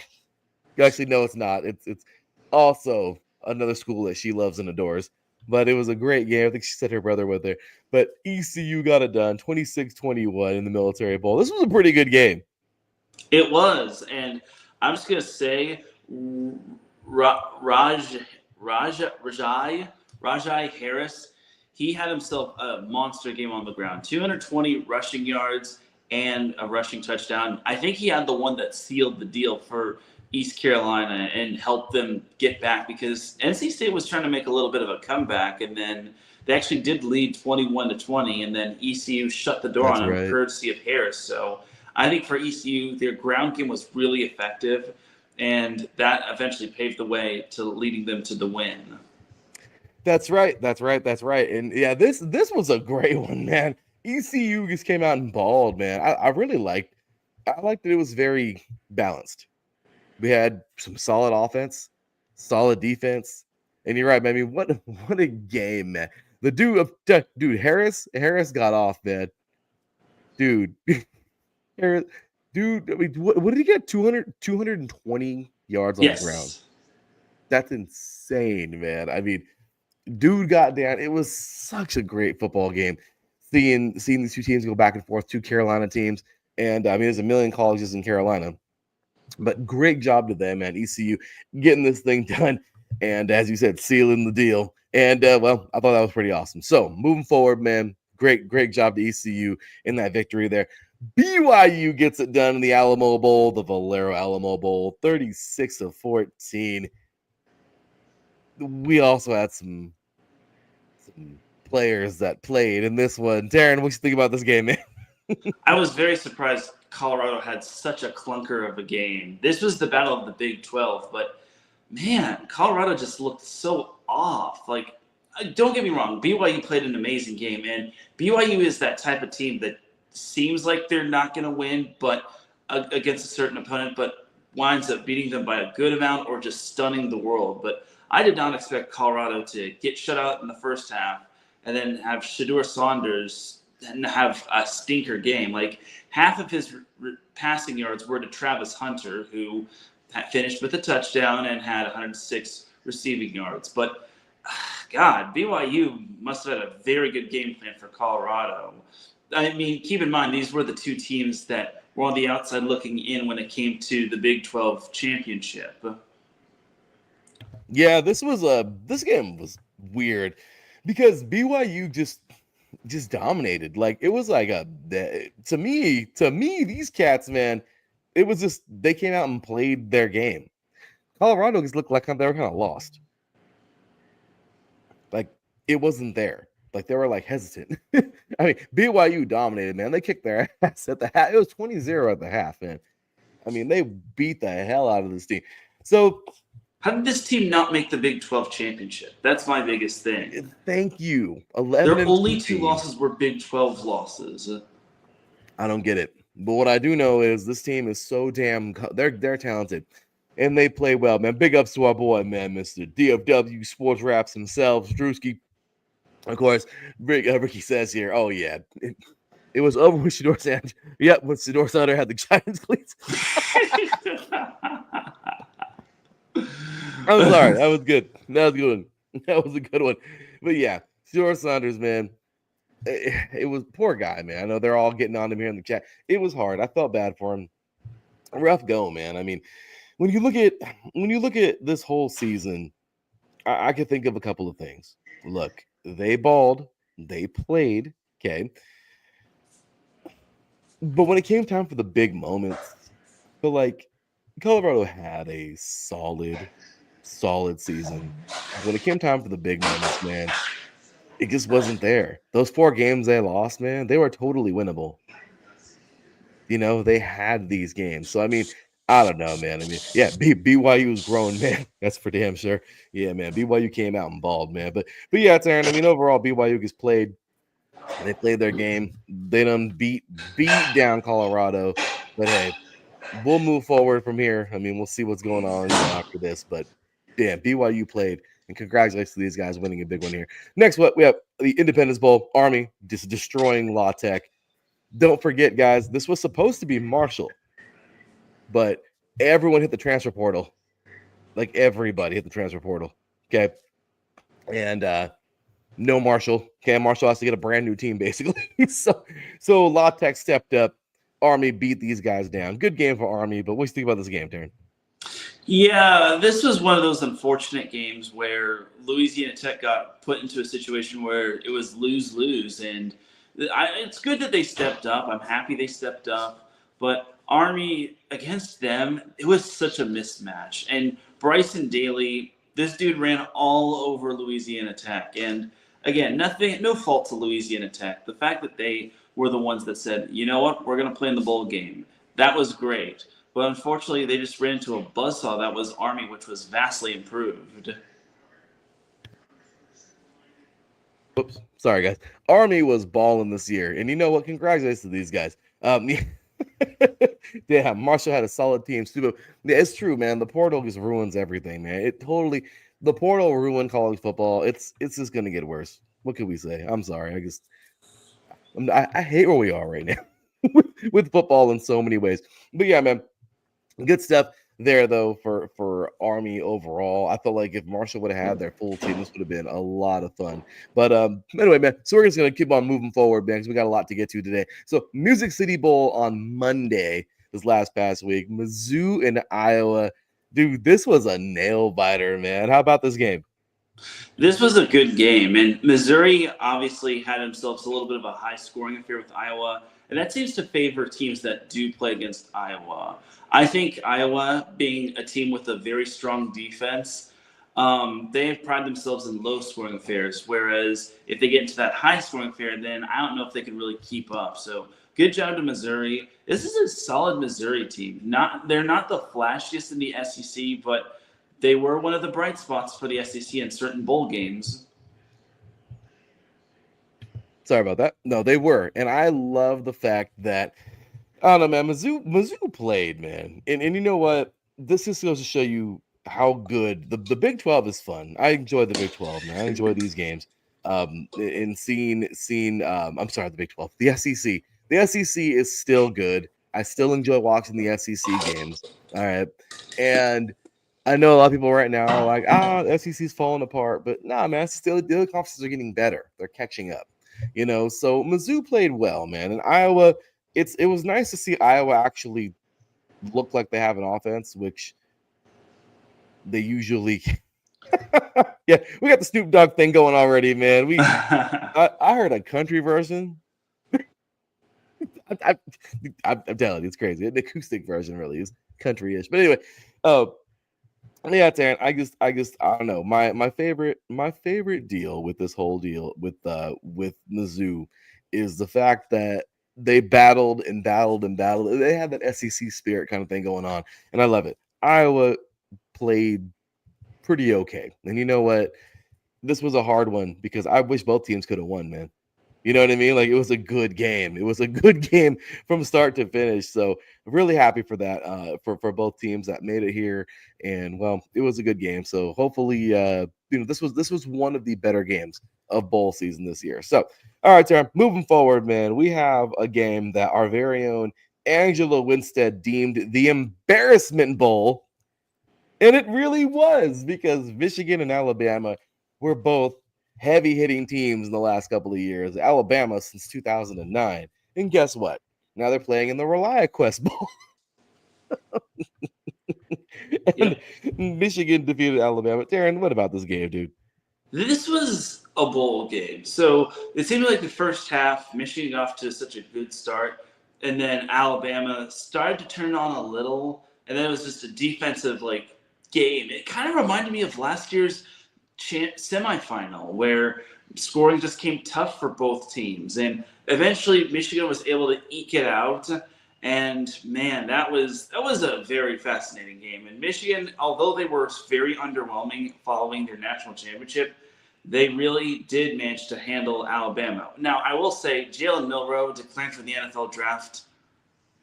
Actually, no, it's not. It's also another school that she loves and adores. But it was a great game. I think she said her brother with her. But ECU got it done, 26-21 in the Military Bowl. This was a pretty good game. It was. And I'm just going to say Rajai Harris, he had himself a monster game on the ground. 220 rushing yards and a rushing touchdown. I think he had the one that sealed the deal for East Carolina and helped them get back because NC State was trying to make a little bit of a comeback, and then they actually did lead 21-20, and then ECU shut the door on them, courtesy of Harris. So I think for ECU, their ground game was really effective, and that eventually paved the way to leading them to the win. That's right. And yeah, this was a great one, man. ECU just came out and balled, man. I really liked that it was very balanced. We had some solid offense, solid defense, and you're right, man. I mean, what a game, man. The dude Harris got off, man. Dude, Harris, dude. I mean, what did he get? 220 yards on the ground. That's insane, man. I mean, dude got down. It was such a great football game. Seeing these two teams go back and forth, two Carolina teams, and I mean, there's a million colleges in Carolina. But great job to them, man. ECU getting this thing done. And as you said, sealing the deal. And, well, I thought that was pretty awesome. So moving forward, man, great job to ECU in that victory there. BYU gets it done in the Alamo Bowl, the Valero Alamo Bowl, 36-14. We also had some players that played in this one. Teran, what you think about this game, man? I was very surprised Colorado had such a clunker of a game. This was the battle of the Big 12, but man, Colorado just looked so off. Like, don't get me wrong, BYU played an amazing game, and BYU is that type of team that seems like they're not going to win, but against a certain opponent, but winds up beating them by a good amount or just stunning the world. But I did not expect Colorado to get shut out in the first half and then have Shedeur Saunders and have a stinker game. Like, half of his passing yards were to Travis Hunter, who finished with a touchdown and had 106 receiving yards. But, God, BYU must have had a very good game plan for Colorado. I mean, keep in mind, these were the two teams that were on the outside looking in when it came to the Big 12 championship. Yeah, this game was weird because BYU just dominated. Like, it was like to me, these cats, man, it was just, they came out and played their game. Colorado just looked like they were kind of lost. Like, it wasn't there. Like, they were like hesitant. I mean, BYU dominated, man. They kicked their ass at the half. It was 20-0 at the half, man. I mean, they beat the hell out of this team. So, how did this team not make the Big 12 championship? That's my biggest thing. Thank you. Their only two losses were Big 12 losses. I don't get it. But what I do know is this team is so damn – they're talented. And they play well, man. Big ups to our boy, man, Mr. DFW Sports Raps himself, Drewski. Of course, Ricky says here, oh, yeah, it was over with Shedeur Sanders. Yep, when Shedeur Sanders had the Giants cleats. I'm sorry. That was good. That was a good one. But, yeah, Shedeur Sanders, man, it was poor guy, man. I know they're all getting on him here in the chat. It was hard. I felt bad for him. A rough go, man. I mean, when you look at this whole season, I could think of a couple of things. Look, they balled, they played, okay. But when it came time for the big moments, but like Colorado had a solid season. When it came time for the big moments, man, it just wasn't there. Those 4 games they lost, man, they were totally winnable. You know, they had these games. So I mean, I don't know, man. I mean, yeah, BYU was growing, man. That's for damn sure. Yeah, man. BYU came out and balled, man. But yeah, Taryn. I mean, overall, BYU gets played. They played their game. They done beat down Colorado. But hey, we'll move forward from here. I mean, we'll see what's going on, after this. But damn, BYU played, and congratulations to these guys winning a big one here. Next, what we have the Independence Bowl. Army just destroying La Tech. Don't forget, guys, this was supposed to be Marshall, but everyone hit the transfer portal. Like everybody hit the transfer portal. Okay, and no Marshall. Okay, Marshall has to get a brand new team basically. so La Tech stepped up. Army beat these guys down. Good game for Army, but what do you think about this game, Darren? Yeah, this was one of those unfortunate games where Louisiana Tech got put into a situation where it was lose-lose, and it's good that they stepped up. I'm happy they stepped up, but Army against them, it was such a mismatch. And Bryson Daly, this dude ran all over Louisiana Tech, and again, no fault to Louisiana Tech. The fact that they were the ones that said, you know what, we're going to play in the bowl game. That was great. But unfortunately, they just ran into a buzzsaw that was Army, which was vastly improved. Oops, sorry, guys. Army was balling this year. And you know what? Congratulations to these guys. Yeah, Marshall had a solid team too. But yeah, it's true, man. The portal just ruins everything, man. The portal ruined college football. It's just gonna get worse. What can we say? I'm sorry. I hate where we are right now with football in so many ways. But yeah, man, good stuff there though for Army overall. I felt like if Marshall would have had their full team, this would have been a lot of fun. But anyway, man, so we're just gonna keep on moving forward, man, because we got a lot to get to today. So Music City Bowl on Monday, this past week, Mizzou and Iowa. Dude, this was a nail biter, man. How about this game? This was a good game, and Missouri obviously had themselves a little bit of a high-scoring affair with Iowa, and that seems to favor teams that do play against Iowa. I think Iowa, being a team with a very strong defense, they have prided themselves in low-scoring affairs, whereas if they get into that high-scoring affair, then I don't know if they can really keep up. So good job to Missouri. This is a solid Missouri team. They're not the flashiest in the SEC, but they were one of the bright spots for the SEC in certain bowl games. Sorry about that. No, they were. And I love the fact that, I don't know, man, Mizzou played, man. And you know what? This just goes to show you how good the Big 12 is fun. I enjoy the Big 12, man. I enjoy these games. And seeing I'm sorry, the Big 12, the SEC. The SEC is still good. I still enjoy watching the SEC games. All right. And I know a lot of people right now are like, the SEC's falling apart, but nah, man, still the other conferences are getting better. They're catching up, So Mizzou played well, man, and Iowa. It was nice to see Iowa actually look like they have an offense, which they usually. Yeah, we got the Snoop Dogg thing going already, man. I heard a country version. I'm telling you, it's crazy. The acoustic version really is country-ish, but anyway. Yeah, Taryn, I don't know. My favorite deal with this whole deal with Mizzou is the fact that they battled and battled and battled. They had that SEC spirit kind of thing going on, and I love it. Iowa played pretty okay, and you know what? This was a hard one because I wish both teams could have won, man. You know what I mean? Like, it was a good game. It was a good game from start to finish. So really happy for that, for both teams that made it here. And well, it was a good game. So hopefully, this was one of the better games of bowl season this year. So all right, Taryn, moving forward, man, we have a game that our very own Angela Winstead deemed the Embarrassment Bowl. And it really was, because Michigan and Alabama were both heavy-hitting teams in the last couple of years. Alabama since 2009. And guess what? Now they're playing in the ReliaQuest Bowl. And Michigan defeated Alabama. Darren, what about this game, dude? This was a bowl game. So it seemed like the first half, Michigan got off to such a good start, and then Alabama started to turn on a little, and then it was just a defensive game. It kind of reminded me of last year's semifinal, where scoring just came tough for both teams, and eventually Michigan was able to eke it out. And man, that was a very fascinating game. And Michigan, although they were very underwhelming following their national championship, they really did manage to handle Alabama. Now, I will say, Jalen Milroe declared for the NFL draft.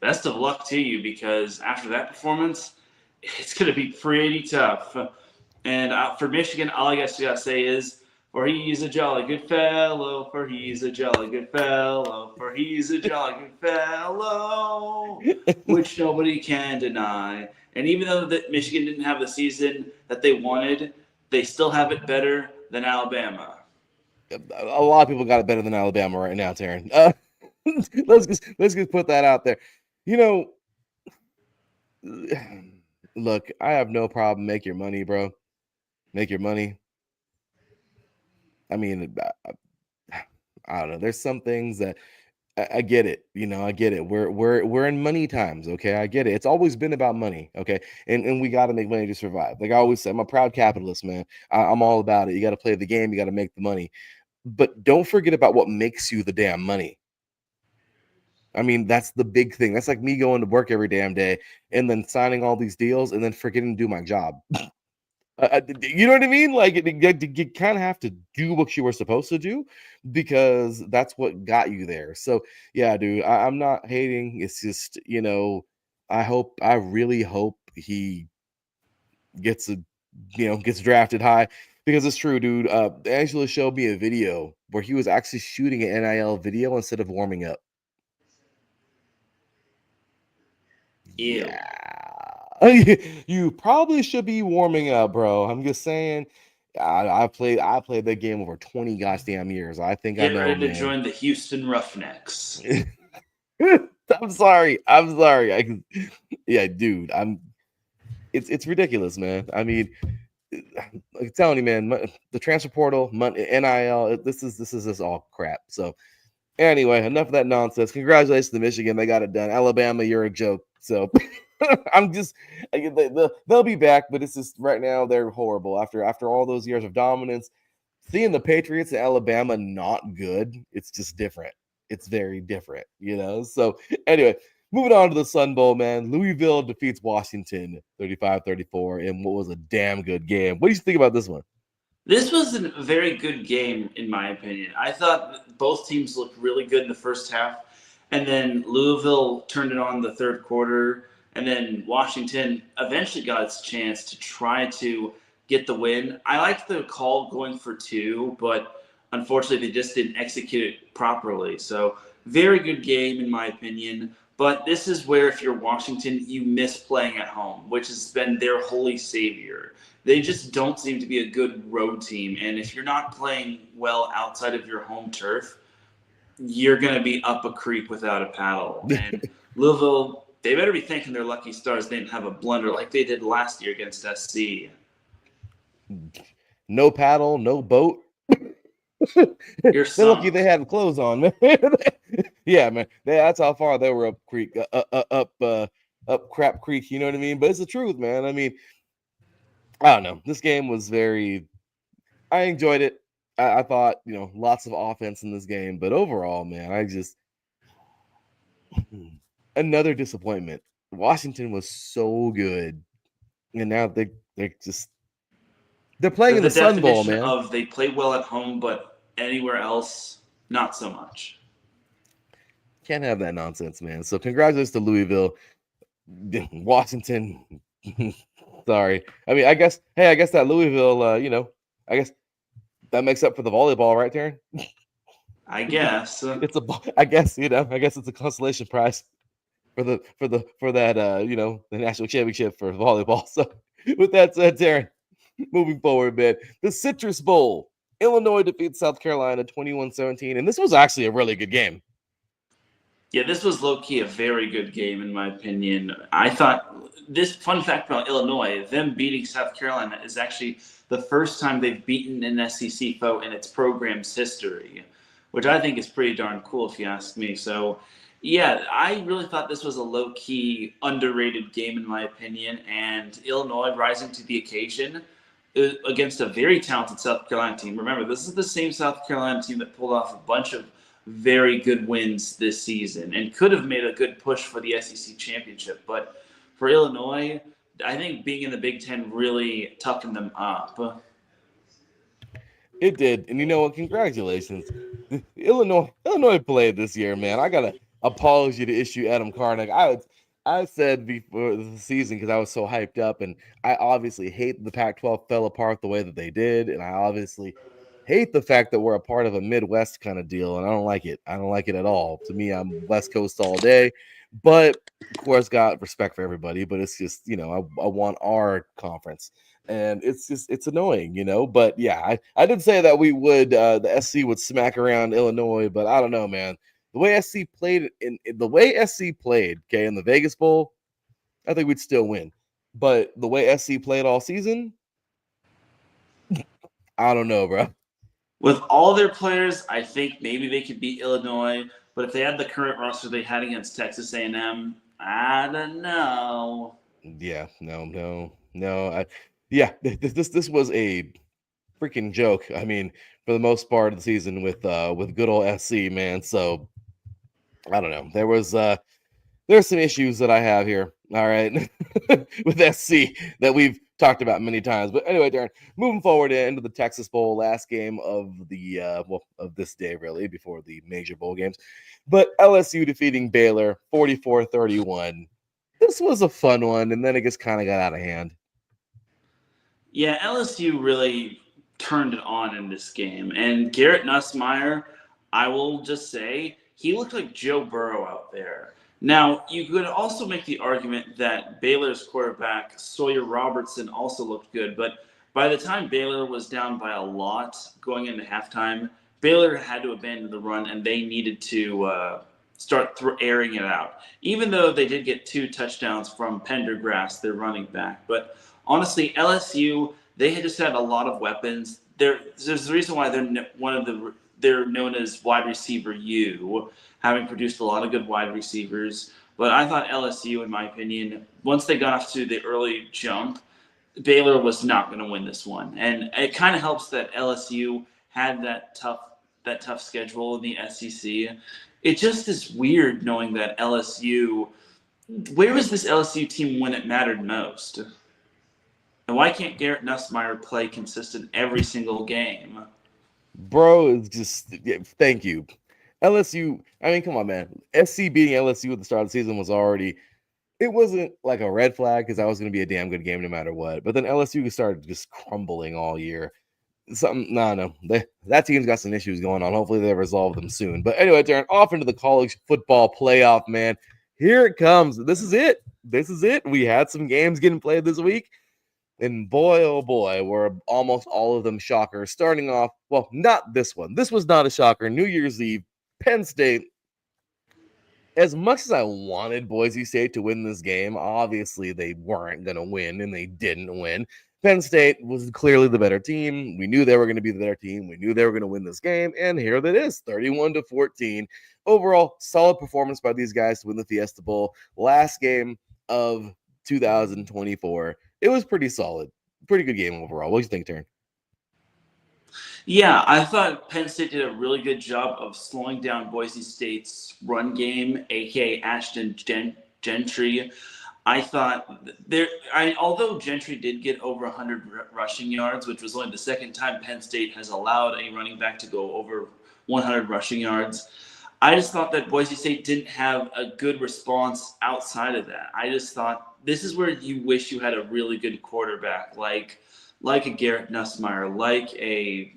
Best of luck to you, because after that performance, it's going to be pretty tough. And for Michigan, all I guess you got to say is, for he's a jolly good fellow, for he's a jolly good fellow, for he's a jolly good fellow, which nobody can deny. And even though that Michigan didn't have the season that they wanted, they still have it better than Alabama. A lot of people got it better than Alabama right now, Teran. Let's just put that out there. Look, I have no problem. Make your money, bro. Make your money. I mean, I don't know. There's some things that I get it. I get it. We're in money times. Okay, I get it. It's always been about money. Okay, and we got to make money to survive. Like I always say, I'm a proud capitalist, man. I'm all about it. You got to play the game. You got to make the money, but don't forget about what makes you the damn money. I mean, that's the big thing. That's like me going to work every damn day and then signing all these deals and then forgetting to do my job. You know what I mean? Like you kind of have to do what you were supposed to do because that's what got you there. So yeah, dude, I'm not hating. It's just, I really hope he gets gets drafted high because it's true, dude. Angela showed me a video where he was actually shooting an NIL video instead of warming up. Ew. Yeah, you probably should be warming up, bro. I'm just saying. I played that game over 20 goddamn years. I think Get I know, ready to man. join the Houston Roughnecks. I'm sorry. Yeah, dude. It's ridiculous, man. I mean, I'm telling you, man. The transfer portal, NIL. This is all crap. So. Anyway, enough of that nonsense. Congratulations to Michigan. They got it done. Alabama, you're a joke. So I'm just they'll be back, but it's just right now they're horrible. After all those years of dominance, seeing the Patriots and Alabama not good, it's just different. It's very different, So anyway, moving on to the Sun Bowl, man. Louisville defeats Washington 35-34 in what was a damn good game. What do you think about this one? This was a very good game, in my opinion. I thought both teams looked really good in the first half, and then Louisville turned it on the third quarter, and then Washington eventually got its chance to try to get the win. I liked the call going for 2, but unfortunately they just didn't execute it properly. So very good game, in my opinion. But this is where, if you're Washington, you miss playing at home, which has been their holy savior. They just don't seem to be a good road team. And if you're not playing well outside of your home turf, you're going to be up a creek without a paddle. And Louisville, they better be thanking their lucky stars they didn't have a blunder like they did last year against SC. No paddle, no boat. You're They're lucky they had clothes on, man. Yeah, man. That's how far they were up creek, up Crap Creek. You know what I mean? But it's the truth, man. I mean, I don't know. This game was I enjoyed it. I thought, lots of offense in this game, but overall, man, another disappointment. Washington was so good, and now they're playing in the Sun Bowl, man. They play well at home, but anywhere else, not so much. Can't have that nonsense, man. So congratulations to Louisville. Washington. Sorry. I mean, I guess that Louisville, I guess that makes up for the volleyball, right, Teran? I guess. I guess it's a consolation prize for that, the national championship for volleyball. So with that said, Teran, moving forward, man, the Citrus Bowl. Illinois defeats South Carolina 21-17, and this was actually a really good game. Yeah, this was low-key a very good game, in my opinion. I thought this fun fact about Illinois, them beating South Carolina is actually the first time they've beaten an SEC foe in its program's history, which I think is pretty darn cool if you ask me. So, yeah, I really thought this was a low-key, underrated game, in my opinion, and Illinois rising to the occasion against a very talented South Carolina team. Remember, this is the same South Carolina team that pulled off a bunch of very good wins this season and could have made a good push for the SEC championship. But for Illinois, I think being in the Big Ten really toughened them up. It did, and you know what? Congratulations, Illinois played this year, man. I got an apology to issue Adam Karnak. I said before the season because I was so hyped up, and I obviously hate the Pac-12 fell apart the way that they did, and I obviously hate the fact that we're a part of a Midwest kind of deal, and I don't like it. I don't like it at all. To me, I'm West Coast all day, but of course, got respect for everybody. But it's just I want our conference. And it's annoying, But yeah, I did say that we would the SC would smack around Illinois, but I don't know, man. The way SC played okay, in the Vegas Bowl, I think we'd still win. But the way SC played all season, I don't know, bro. With all their players, I think maybe they could beat Illinois. But if they had the current roster they had against Texas A&M, I don't know. Yeah, no. This was a freaking joke. I mean, for the most part of the season with good old SC, man. So I don't know. There's some issues that I have here. All right, with SC that we've talked about many times. But anyway, Darren, moving forward into the Texas Bowl, last game of the of this day, really, before the major bowl games. But LSU defeating Baylor 44-31. This was a fun one, and then it just kind of got out of hand. Yeah, LSU really turned it on in this game. And Garrett Nussmeier, I will just say, he looked like Joe Burrow out there. Now, you could also make the argument that Baylor's quarterback, Sawyer Robertson, also looked good. But by the time Baylor was down by a lot going into halftime, Baylor had to abandon the run, and they needed to start airing it out. Even though they did get 2 touchdowns from Pendergrass, their running back. But honestly, LSU, they had just had a lot of weapons. There's a reason why they're known as wide receiver U, having produced a lot of good wide receivers. But I thought LSU, in my opinion, once they got off to the early jump, Baylor was not going to win this one. And it kind of helps that LSU had that tough schedule in the SEC. It just is weird knowing that LSU, where was this LSU team when it mattered most? And why can't Garrett Nussmeier play consistent every single game? Bro, it's just thank you. LSU, I mean, come on, man. SC beating LSU at the start of the season it wasn't like a red flag because that was going to be a damn good game no matter what. But then LSU started just crumbling all year. That team's got some issues going on. Hopefully they resolve them soon. But anyway, Darren, off into the college football playoff, man. Here it comes. This is it. We had some games getting played this week. And boy, oh boy, were almost all of them shockers. Starting off, well, not this one. This was not a shocker. New Year's Eve, Penn State. As much as I wanted Boise State to win this game, obviously they weren't going to win, and they didn't win. Penn State was clearly the better team. We knew they were going to be the better team. We knew they were going to win this game, and here it is, 31-14. Overall, solid performance by these guys to win the Fiesta Bowl. Last game of 2024. It was pretty solid. Pretty good game overall. What do you think, Teran? Yeah, I thought Penn State did a really good job of slowing down Boise State's run game, aka Ashton Gentry. I thought although Gentry did get over 100 rushing yards, which was only the second time Penn State has allowed a running back to go over 100 rushing yards, I just thought that Boise State didn't have a good response outside of that. I just thought this is where you wish you had a really good quarterback, like a Garrett Nussmeier, like a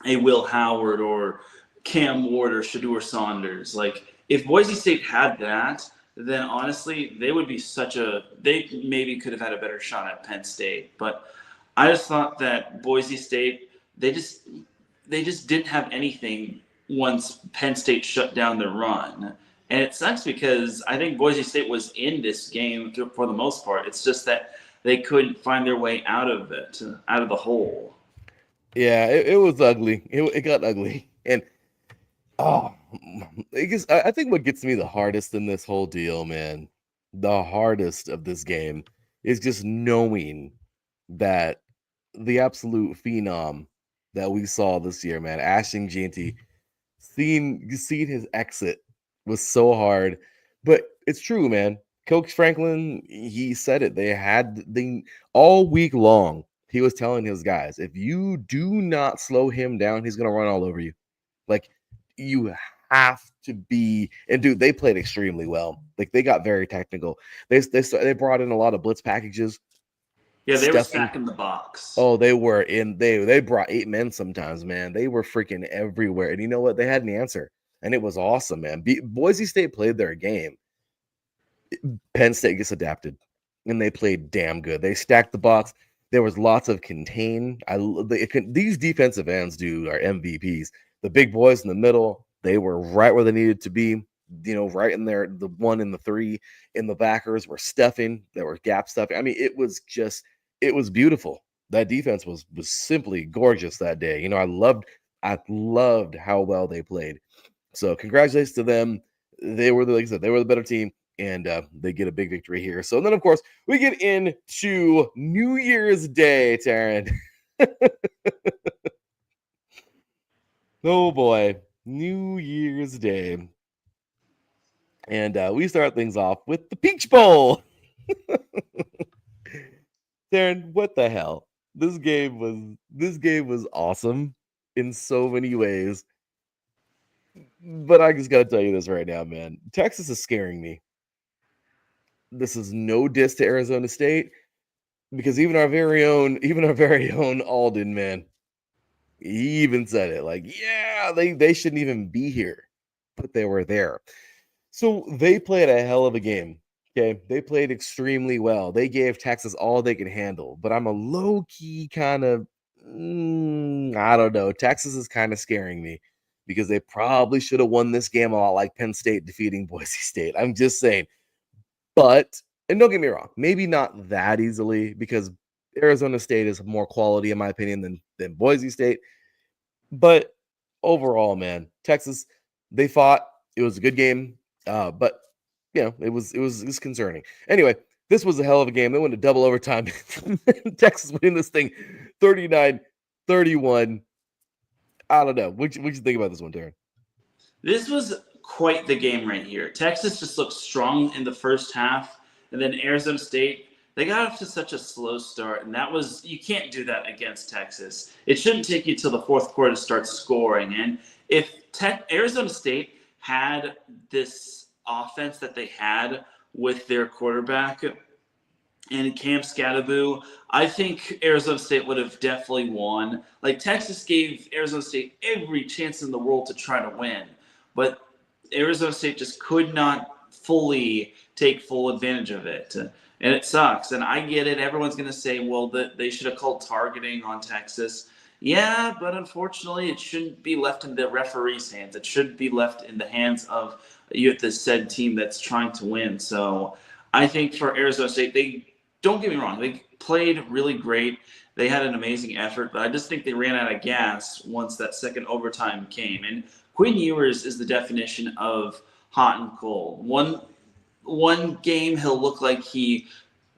Will Howard or Cam Ward or Shedeur Saunders. Like, if Boise State had that, then honestly, they maybe could have had a better shot at Penn State. But I just thought that Boise State, they just didn't have anything once Penn State shut down their run. And it sucks because I think Boise State was in this game for the most part. It's just that they couldn't find their way out of the hole. Yeah, it was ugly. It got ugly. And I think what gets me the hardest in this whole deal, man, the hardest of this game is just knowing that the absolute phenom that we saw this year, man, Ashton Jeanty, seeing his exit was so hard. But it's true, man. Coach Franklin, he said it. They all week long. He was telling his guys, if you do not slow him down, he's gonna run all over you. Like, you have to be. And dude, they played extremely well. Like, they got very technical. They brought in a lot of blitz packages. Yeah, they were Stuffing. stacking the box. Oh, they were in. They brought 8 men sometimes, man. They were freaking everywhere. And you know what? They had an answer, and it was awesome, man. Boise State played their game. Penn State gets adapted, and they played damn good. They stacked the box. There was lots of contain. These defensive ends, dude, are MVPs. The big boys in the middle, they were right where they needed to be. You know, right in there. The 1 and the 3 in the backers were stuffing. There were gap stuffing. I mean, it was beautiful. That defense was simply gorgeous that day. You know, I loved how well they played. So congratulations to them. Like I said, they were the better team, and they get a big victory here. So then, of course, we get into New Year's Day, Teran. Oh boy, New Year's Day. And we start things off with the Peach Bowl. Darren, what the hell? This game was awesome in so many ways. But I just gotta tell you this right now, man. Texas is scaring me. This is no diss to Arizona State, because even our very own Alden, man, he even said it. Like, yeah, they shouldn't even be here, but they were there. So they played a hell of a game. Okay, they played extremely well. They gave Texas all they could handle, but I'm a low key kind of, I don't know. Texas is kind of scaring me, because they probably should have won this game a lot like Penn State defeating Boise State. I'm just saying. But, and don't get me wrong, maybe not that easily, because Arizona State is more quality, in my opinion, than Boise State. But overall, man, Texas, they fought. It was a good game. But you know, it was concerning. Anyway, this was a hell of a game. They went to double overtime. Texas winning this thing 39-31. I don't know. What you think about this one, Darren? This was quite the game right here. Texas just looked strong in the first half, and then Arizona State, they got off to such a slow start, and you can't do that against Texas. It shouldn't take you till the fourth quarter to start scoring. And if Arizona State had this offense that they had with their quarterback and Cam Scatteraboo, I think Arizona State would have definitely won. Like, Texas gave Arizona State every chance in the world to try to win, but Arizona State just could not fully take full advantage of it. And it sucks. And I get it. Everyone's going to say, well, that they should have called targeting on Texas. Yeah, but unfortunately, it shouldn't be left in the referee's hands. It should be left in the hands of the said team that's trying to win. So I think for Arizona State, don't get me wrong, they played really great. They had an amazing effort, but I just think they ran out of gas once that second overtime came. And Quinn Ewers is the definition of hot and cold. One game he'll look like he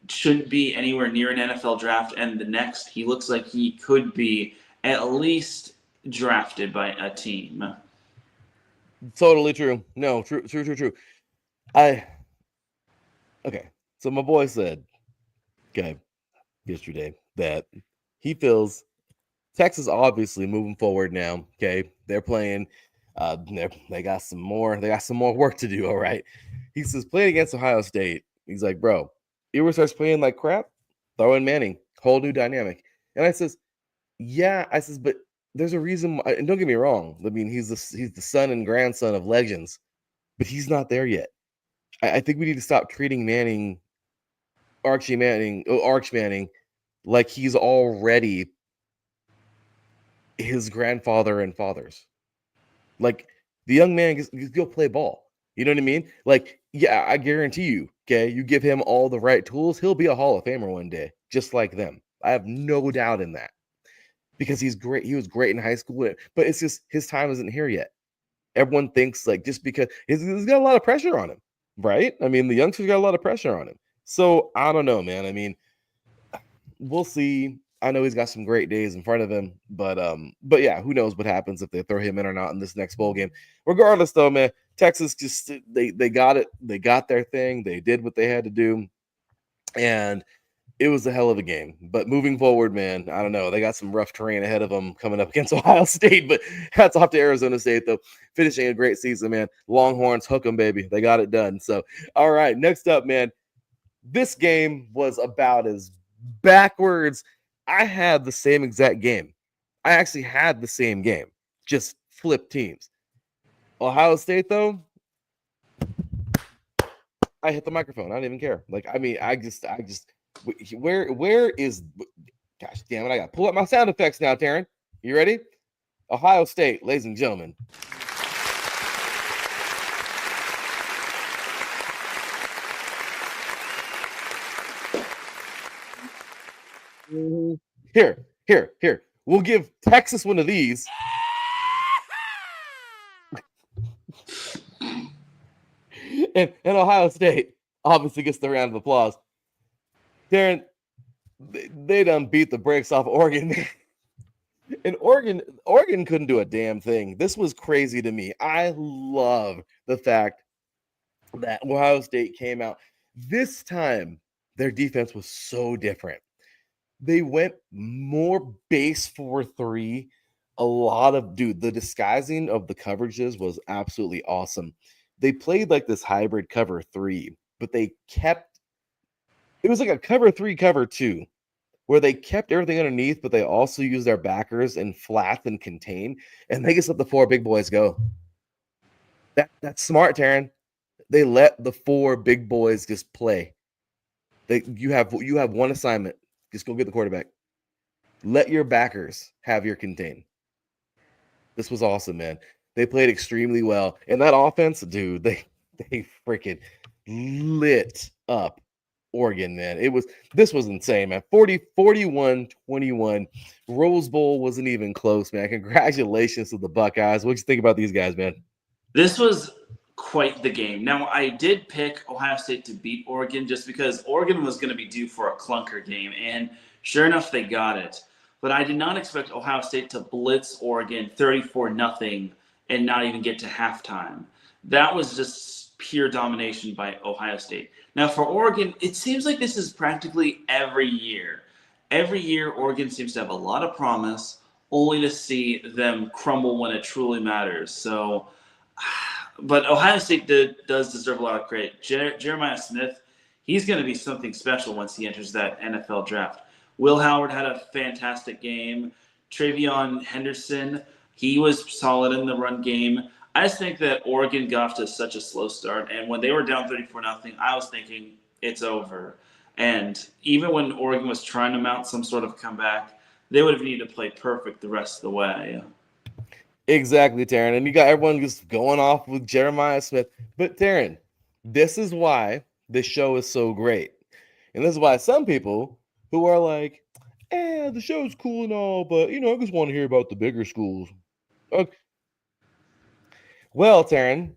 shouldn't be anywhere near an NFL draft, and the next he looks like he could be at least drafted by a team. Totally true. No, true. Okay. So my boy said, yesterday, that he feels Texas obviously moving forward now. Okay, they're playing. They got some more work to do. All right. He says, playing against Ohio State, he's like, bro, Ewers starts playing like crap, throw in Manning, whole new dynamic. And I says, yeah. I says, but there's a reason. And don't get me wrong. I mean, he's the son and grandson of legends, but he's not there yet. I think we need to stop treating Arch Manning, like he's already his grandfather and fathers. Like, the young man gets go play ball. You know what I mean? Like, yeah, I guarantee you, okay, you give him all the right tools, he'll be a Hall of Famer one day, just like them. I have no doubt in that, because he's great. He was great in high school, but it's just his time isn't here yet. Everyone thinks, like, just because he's got a lot of pressure on him, right? I mean, the youngsters got a lot of pressure on him. So I don't know, man. I mean, we'll see. I know he's got some great days in front of him, but yeah, who knows what happens if they throw him in or not in this next bowl game. Regardless, though, man, Texas just they got it. They got their thing. They did what they had to do, and it was a hell of a game. But moving forward, man, I don't know. They got some rough terrain ahead of them coming up against Ohio State, but hats off to Arizona State, though, finishing a great season, man. Longhorns, hook 'em, baby. They got it done. So, all right, next up, man, this game was about as backwards. I had the same exact game. I actually had the same game, just flip teams. Ohio State, though, I hit the microphone. I don't even care. Like, I mean, I just, where is, gosh damn it, I got to pull up my sound effects now, Teran. You ready? Ohio State, ladies and gentlemen. Here. We'll give Texas one of these. and Ohio State obviously gets the round of applause. Teran, they done beat the brakes off Oregon. And Oregon couldn't do a damn thing. This was crazy to me. I love the fact that Ohio State came out. This time, their defense was so different. They went more base 4-3. A lot of, the disguising of the coverages was absolutely awesome. They played like this hybrid cover 3, but it was like a cover 3, cover 2, where they kept everything underneath, but they also used their backers and flat and contain, and they just let the 4 big boys go. That's smart, Teran. They let the 4 big boys just play. You have one assignment. Just go get the quarterback. Let your backers have your contain. This was awesome, man. They played extremely well. And that offense, dude, they freaking lit up Oregon, man. This was insane, man. 41-21. Rose Bowl wasn't even close, man. Congratulations to the Buckeyes. What you think about these guys, man? This was quite the game. Now, I did pick Ohio State to beat Oregon just because Oregon was going to be due for a clunker game, and sure enough, they got it. But I did not expect Ohio State to blitz Oregon 34-0 and not even get to halftime. That was just pure domination by Ohio State. Now, for Oregon, it seems like this is practically every year. Every year, Oregon seems to have a lot of promise, only to see them crumble when it truly matters. So, but Ohio State does deserve a lot of credit. Jeremiah Smith, he's going to be something special once he enters that NFL draft. Will Howard had a fantastic game. Travion Henderson, he was solid in the run game. I just think that Oregon got off to such a slow start, and when they were down 34-0, I was thinking it's over. And even when Oregon was trying to mount some sort of comeback, they would have needed to play perfect the rest of the way. Exactly, Teran. And you got everyone just going off with Jeremiah Smith. But Teran, this is why this show is so great. And this is why some people who are like, the show's cool and all, but, I just want to hear about the bigger schools. Okay. Well, Teran,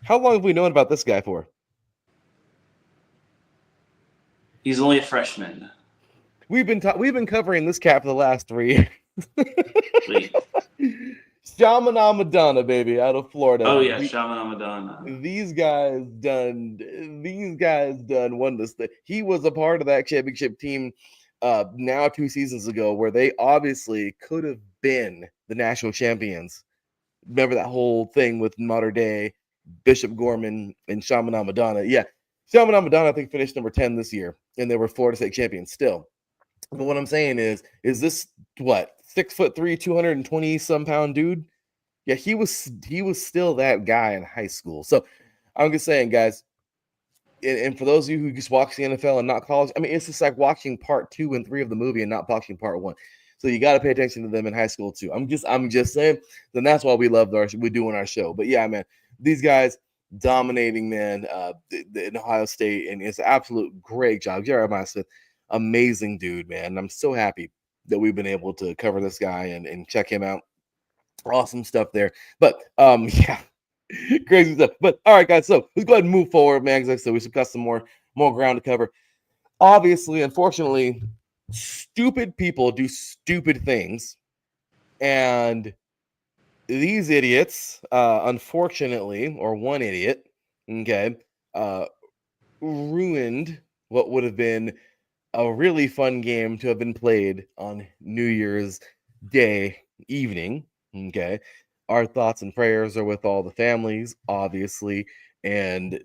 how long have we known about this guy for? He's only a freshman. We've been covering this cat for the last 3 years. Shamana Madonna, baby, out of Florida. Oh yeah, Shamana Madonna. These guys done won this thing. He was a part of that championship team now 2 seasons ago, where they obviously could have been the national champions. Remember that whole thing with Mater Dei, Bishop Gorman, and Shamana Madonna? Yeah, Shamana Madonna, I think, finished number 10 this year, and they were Florida State champions still. But what I'm saying is this what, 6'3", 220-some pound dude? Yeah, he was still that guy in high school. So I'm just saying, guys, and for those of you who just watch the NFL and not college, I mean, it's just like watching part 2 and 3 of the movie and not watching part 1. So you got to pay attention to them in high school too. I'm just saying. Then that's why we do on our show. But yeah, man, these guys dominating, man, in Ohio State, and it's an absolute great job. Jeremiah Smith, amazing dude, man. And I'm so happy that we've been able to cover this guy and check him out. Awesome stuff there. But yeah, crazy stuff. But all right, guys. So let's go ahead and move forward, man. Because like I said, we still got some more ground to cover. Obviously, unfortunately, stupid people do stupid things, and these idiots, unfortunately, or one idiot, okay, uh, ruined what would have been a really fun game to have been played on New Year's Day evening. Okay. Our thoughts and prayers are with all the families, obviously. And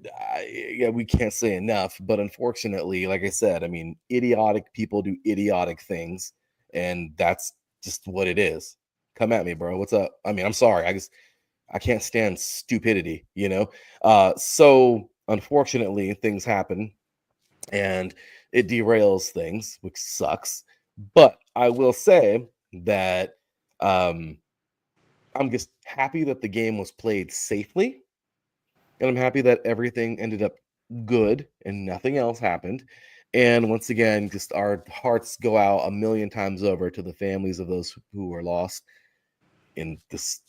yeah, we can't say enough. But unfortunately, like I said, I mean, idiotic people do idiotic things. And that's just what it is. Come at me, bro. What's up? I mean, I'm sorry. I can't stand stupidity, you know? So unfortunately, things happen and it derails things, which sucks. But I will say that um, I'm just happy that the game was played safely, and I'm happy that everything ended up good and nothing else happened. And once again, just our hearts go out a million times over to the families of those who were lost in this,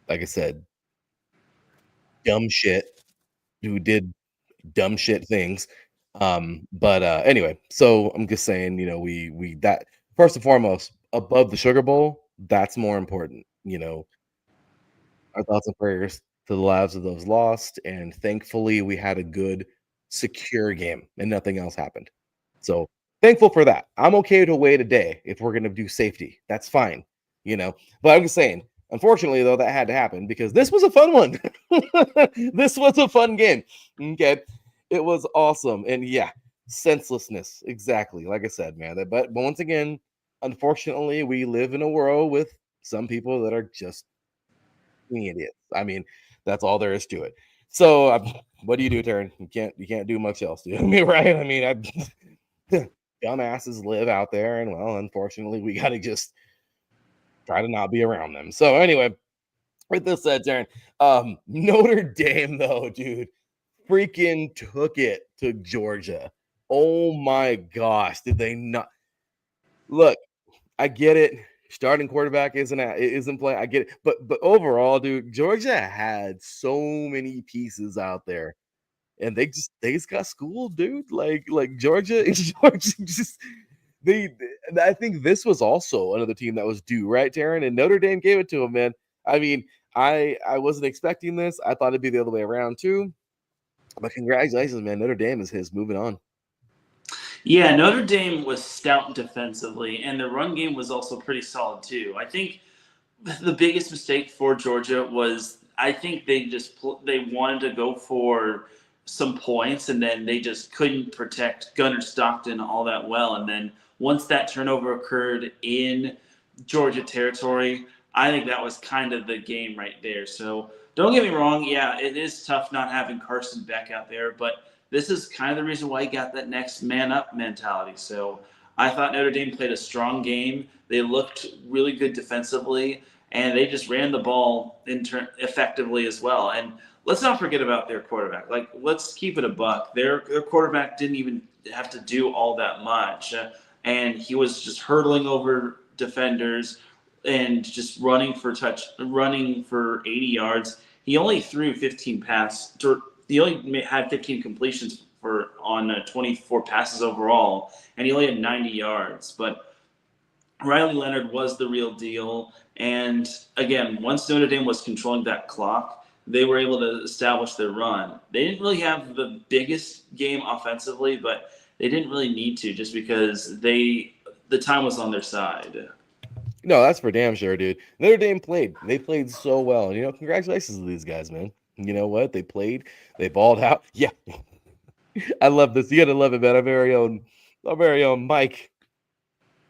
like I said, dumb shit, who did dumb shit things. But anyway, so I'm just saying, you know, we that first and foremost, above the Sugar Bowl, that's more important. You know, our thoughts and prayers to the lives of those lost, and thankfully we had a good, secure game, and nothing else happened. So thankful for that. I'm okay to wait a day if we're gonna do safety. That's fine, you know. But I'm just saying, unfortunately, though, that had to happen because this was a fun one. This was a fun game. Okay, it was awesome, and yeah, senselessness. Exactly, like I said, man. But once again, unfortunately, we live in a world with some people that are just idiots. I mean, that's all there is to it. So, what do you do, Taryn? You can't do much else, do you? I mean, right? I mean, dumbasses live out there, and well, unfortunately, we got to just try to not be around them. So, anyway, with this said, Taryn, Notre Dame though, dude, freaking took it to Georgia. Oh my gosh, did they not? Look, I get it. Starting quarterback isn't playing. I get it, but overall, dude, Georgia had so many pieces out there, and they just got schooled, dude. Like Georgia, Georgia just they. I think this was also another team that was due, right, Taryn? And Notre Dame gave it to them, man. I mean, I wasn't expecting this. I thought it'd be the other way around too. But congratulations, man. Notre Dame is moving on. Yeah, Notre Dame was stout defensively, and the run game was also pretty solid too. I think the biggest mistake for Georgia was I think they wanted to go for some points, and then they just couldn't protect Gunnar Stockton all that well. And then once that turnover occurred in Georgia territory, I think that was kind of the game right there. So don't get me wrong, yeah, it is tough not having Carson Beck out there, but this is kind of the reason why he got that next man up mentality. So I thought Notre Dame played a strong game. They looked really good defensively, and they just ran the ball effectively as well. And let's not forget about their quarterback. Like, let's keep it a buck. Their quarterback didn't even have to do all that much, and he was just hurdling over defenders and just running for 80 yards. He only threw 15 passes. He only had 15 completions on 24 passes overall, and he only had 90 yards. But Riley Leonard was the real deal. And again, once Notre Dame was controlling that clock, they were able to establish their run. They didn't really have the biggest game offensively, but they didn't really need to just because the time was on their side. No, that's for damn sure, dude. Notre Dame played. They played so well. You know, congratulations to these guys, man. You know what? They played. They balled out. Yeah. I love this. You gotta love it, man. Our very own Mike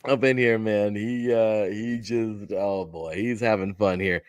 up in here, man. He just oh boy, he's having fun here.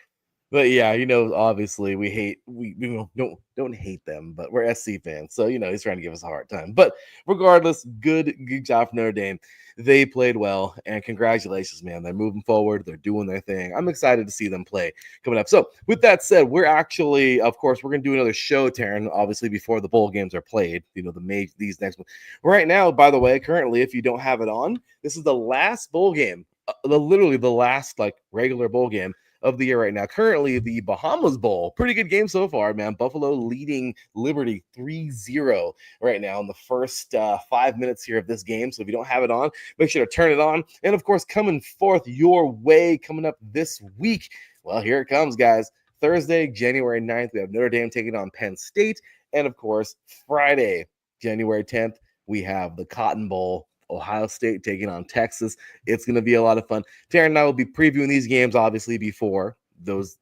But yeah, obviously we don't hate them, but we're SC fans, so he's trying to give us a hard time. But regardless, good job for Notre Dame. They played well, and congratulations, man. They're moving forward. They're doing their thing. I'm excited to see them play coming up. So with that said, we're actually, of course, we're gonna do another show, Taryn, obviously before the bowl games are played. These next ones. Right now, by the way, currently, if you don't have it on, this is the last bowl game, literally the last like regular bowl game of the year right now. Currently, the Bahamas Bowl, pretty good game so far, man. Buffalo leading Liberty 3-0 right now in the first 5 minutes here of this game. So if you don't have it on, make sure to turn it on. And of course, coming forth your way, coming up this week, well, here it comes, guys. Thursday, January 9th, we have Notre Dame taking on Penn State. And of course, Friday, January 10th, we have the Cotton Bowl, Ohio State taking on Texas. It's going to be a lot of fun. Teran and I will be previewing these games, obviously, before those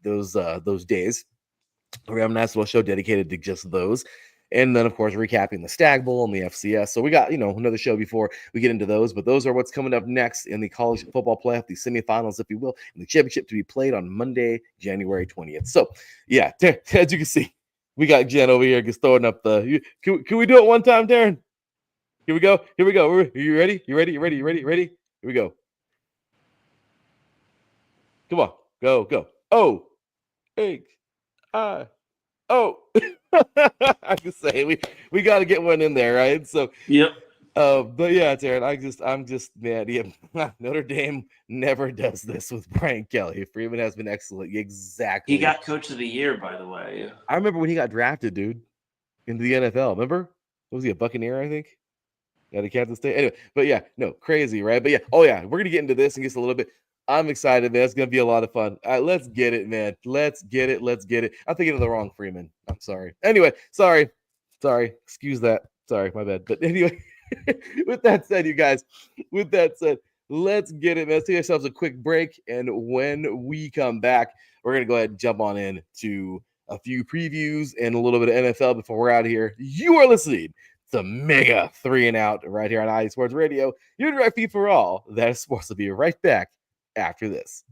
days. We have a nice little show dedicated to just those. And then, of course, recapping the Stag Bowl and the FCS. So we got, another show before we get into those. But those are what's coming up next in the college football playoff, the semifinals, if you will, and the championship to be played on Monday, January 20th. So, yeah, as you can see, we got Jen over here just throwing up the – can we do it one time, Teran? Here we go. Are you ready? You ready? Here we go. Come on. Go. Oh. Oh. I can say we got to get one in there, right? So yep. But yeah, Teran, I'm just mad. Yeah, Notre Dame never does this with Brian Kelly. Freeman has been excellent. Exactly. He got Coach of the Year, by the way. I remember when he got drafted, dude, into the NFL. Remember? What was he, a Buccaneer? I think. Out of Kansas State. Anyway, but yeah, no, crazy, right? But yeah, we're gonna get into this in just a little bit. I'm excited, man. It's gonna be a lot of fun. All right, let's get it, man. Let's get it. I'm thinking of the wrong Freeman. I'm sorry. Anyway, sorry. Excuse that. Sorry, my bad. But anyway, with that said, you guys, let's get it, man. Let's take ourselves a quick break, and when we come back, we're gonna go ahead and jump on in to a few previews and a little bit of NFL before we're out of here. You are listening to Mega 3 and Out right here on IE Sports Radio, your direct feed for all that is sports. Will be right back after this.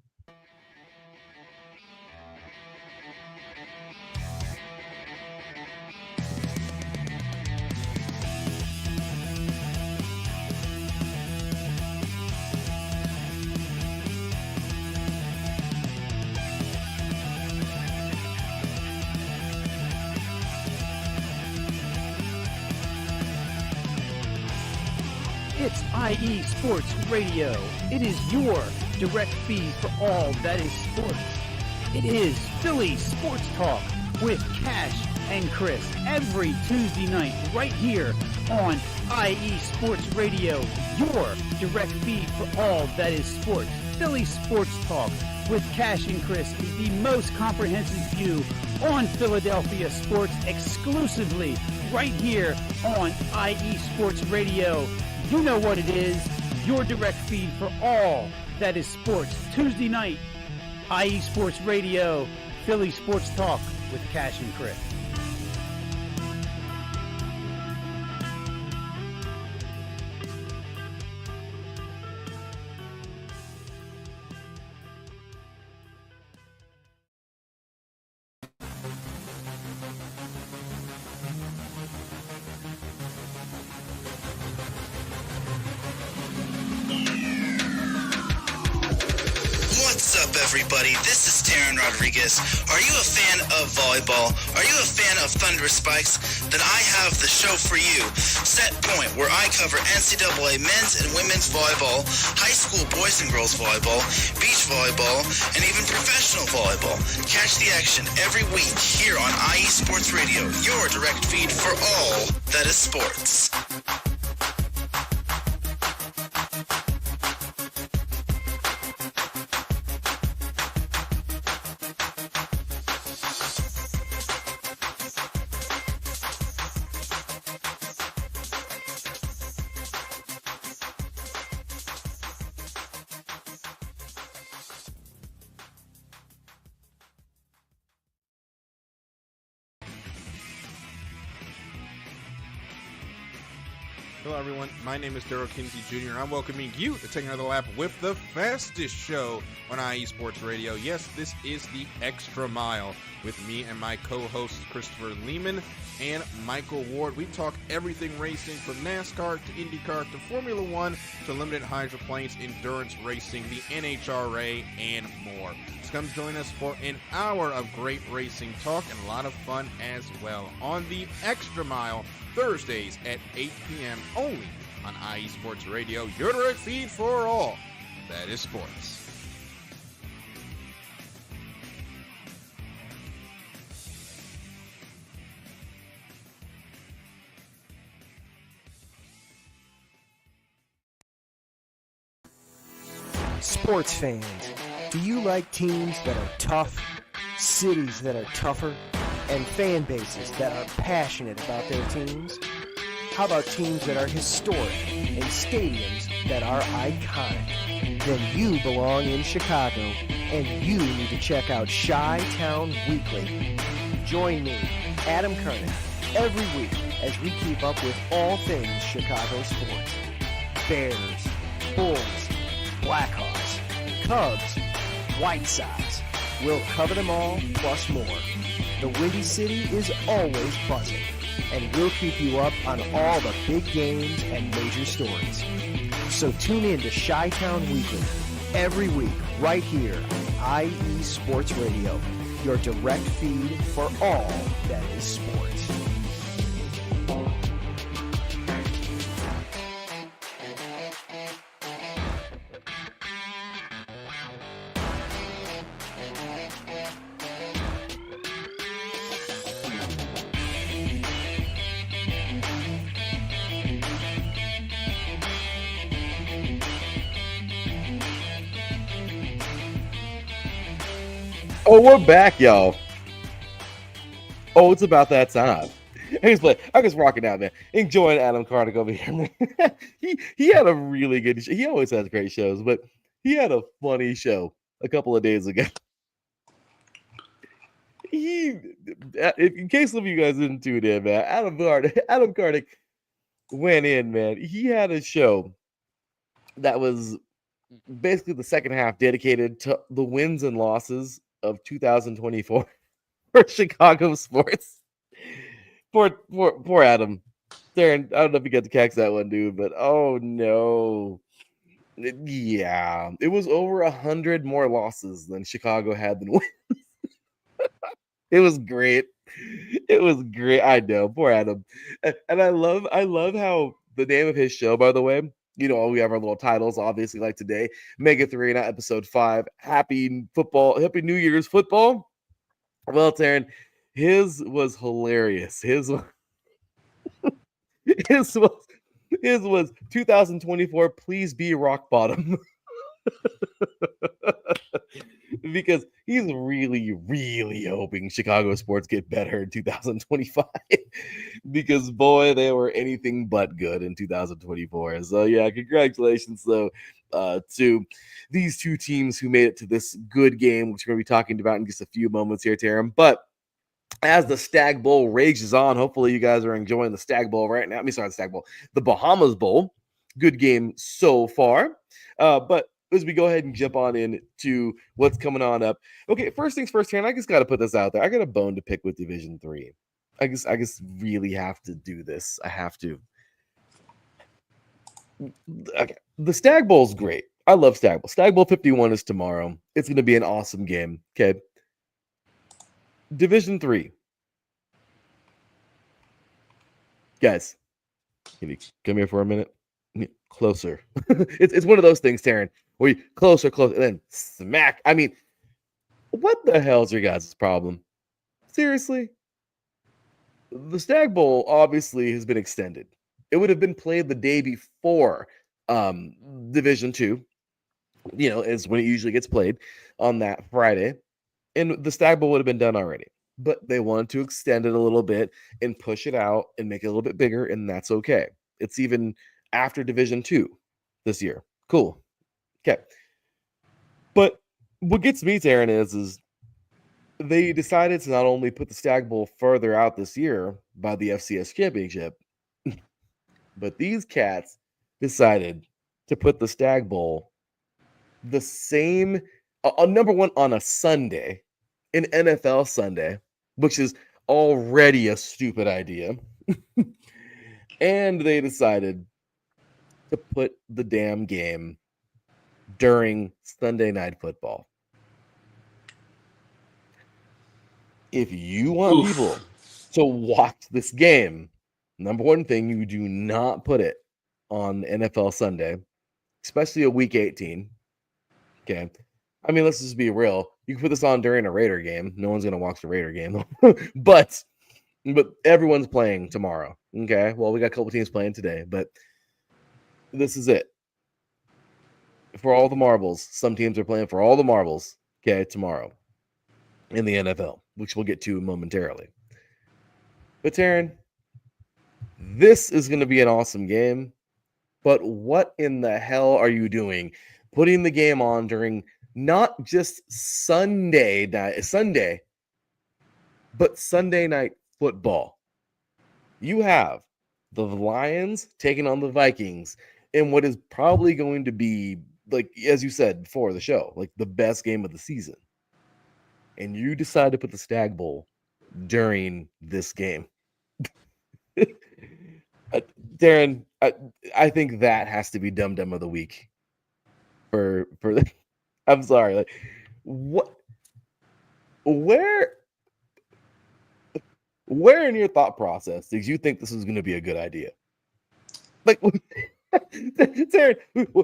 It's IE Sports Radio. It is your direct feed for all that is sports. It is Philly Sports Talk with Cash and Chris every Tuesday night right here on IE Sports Radio, your direct feed for all that is sports. Philly Sports Talk with Cash and Chris is the most comprehensive view on Philadelphia sports exclusively right here on IE Sports Radio. You know what it is, your direct feed for all that is sports. Tuesday night, IE Sports Radio, Philly Sports Talk with Cash and Chris. Everybody, this is Teran Rodriguez. Are you a fan of volleyball? Are you a fan of Thunderous Spikes? Then I have the show for you. Set Point, where I cover NCAA men's and women's volleyball, high school boys and girls volleyball, beach volleyball, and even professional volleyball. Catch the action every week here on IE Sports Radio, your direct feed for all that is sports. Hello, everyone. My name is Daryl Kinsey Jr., and I'm welcoming you to take another lap with the fastest show on IE Sports Radio. Yes, this is the Extra Mile with me and my co-hosts Christopher Lehman and Michael Ward. We talk everything racing from NASCAR to IndyCar to Formula One to limited hydroplanes, endurance racing, the NHRA, and more. So come join us for an hour of great racing talk and a lot of fun as well on the Extra Mile, Thursdays at 8 p.m. only on IE Sports Radio, your direct feed for all that is sports. Sports fans, do you like teams that are tough, cities that are tougher, and fan bases that are passionate about their teams? How about teams that are historic and stadiums that are iconic? Then you belong in Chicago, and you need to check out Chi-Town Weekly. Join me, Adam Kernick, every week as we keep up with all things Chicago sports. Bears, Bulls, Blackhawks, Cubs, White Sox. We'll cover them all, plus more. The Windy City is always buzzing, and we'll keep you up on all the big games and major stories. So tune in to Chi-Town Weekly every week right here on IE Sports Radio, your direct feed for all that is sports. Oh, we're back, y'all. Oh, it's about that time. I'm just rocking out, man. Enjoying Adam Cardick over here, man. he had a really good show. He always has great shows, but he had a funny show a couple of days ago. In case some of you guys didn't tune in, man, Adam Cardick went in, man. He had a show that was basically the second half dedicated to the wins and losses of 2024 for Chicago sports. Poor Adam. Teran, I don't know if you got to catch that one, dude, but oh no. Yeah, it was over 100 more losses than Chicago had than wins. It was great. It was great. I know, poor Adam. And I love how the name of his show, by the way, you know, we have our little titles, obviously, like today, Mega 3, not episode 5. Happy New Year's football. Well, Teran, his was hilarious. His was 2024. Please be rock bottom. Because he's really, really hoping Chicago sports get better in 2025. Because boy, they were anything but good in 2024. So yeah, congratulations though to these two teams who made it to this good game, which we're going to be talking about in just a few moments here, Teran. But as the Stag Bowl rages on, hopefully you guys are enjoying the Stag Bowl right now. The Bahamas Bowl. Good game so far. But as we go ahead and jump on into what's coming on up. Okay, first things first, Teran, I just got to put this out there. I got a bone to pick with Division 3. I just really have to do this. I have to. Okay, the Stag Bowl's great. I love Stag Bowl. Stag Bowl 51 is tomorrow. It's going to be an awesome game. Okay. Division 3. Guys, can you come here for a minute? Closer. It's one of those things, Teran, where you closer, and then smack. I mean, what the hell's your guys' problem? Seriously? The Stag Bowl obviously has been extended. It would have been played the day before Division 2, you know, is when it usually gets played on that Friday. And the Stag Bowl would have been done already. But they wanted to extend it a little bit and push it out and make it a little bit bigger, and that's okay. It's even after Division 2 this year. Cool. Okay. But what gets me, Teran, is they decided to not only put the Stag Bowl further out this year by the FCS Championship, but these cats decided to put the Stag Bowl the same, number one, on a Sunday, an NFL Sunday, which is already a stupid idea. And they decided to put the damn game during Sunday Night Football. If you want people to watch this game, number one thing, you do not put it on NFL Sunday, especially a Week 18. Okay. I mean, let's just be real. You can put this on during a Raider game. No one's going to watch the Raider game. but everyone's playing tomorrow. Okay. Well, we got a couple teams playing today, but this is it. for all the marbles. Some teams are playing for all the marbles, okay, tomorrow in the NFL, which we'll get to momentarily. But Teran, this is going to be an awesome game. But what in the hell are you doing putting the game on during not just Sunday, but Sunday night football? You have the Lions taking on the Vikings in what is probably going to be, like, as you said before the show, like the best game of the season. And you decide to put the Stag Bowl during this game. Darren, I think that has to be Dum Dum of the Week. For I'm sorry, like what, where in your thought process did you think this was going to be a good idea? Like, Darren,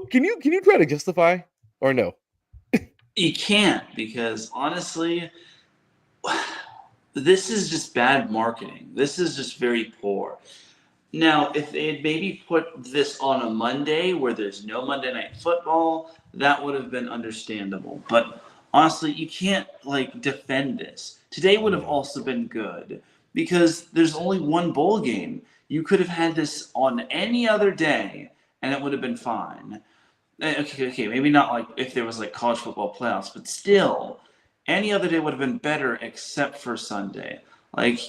can you try to justify or no? You can't, because honestly, this is just bad marketing. This is just very poor. Now, if they had maybe put this on a Monday where there's no Monday Night Football, that would have been understandable. But honestly, you can't like defend this. Today would have also been good because there's only one bowl game. You could have had this on any other day and it would have been fine. Okay, maybe not like if there was like college football playoffs, but still, any other day would have been better except for Sunday. Like,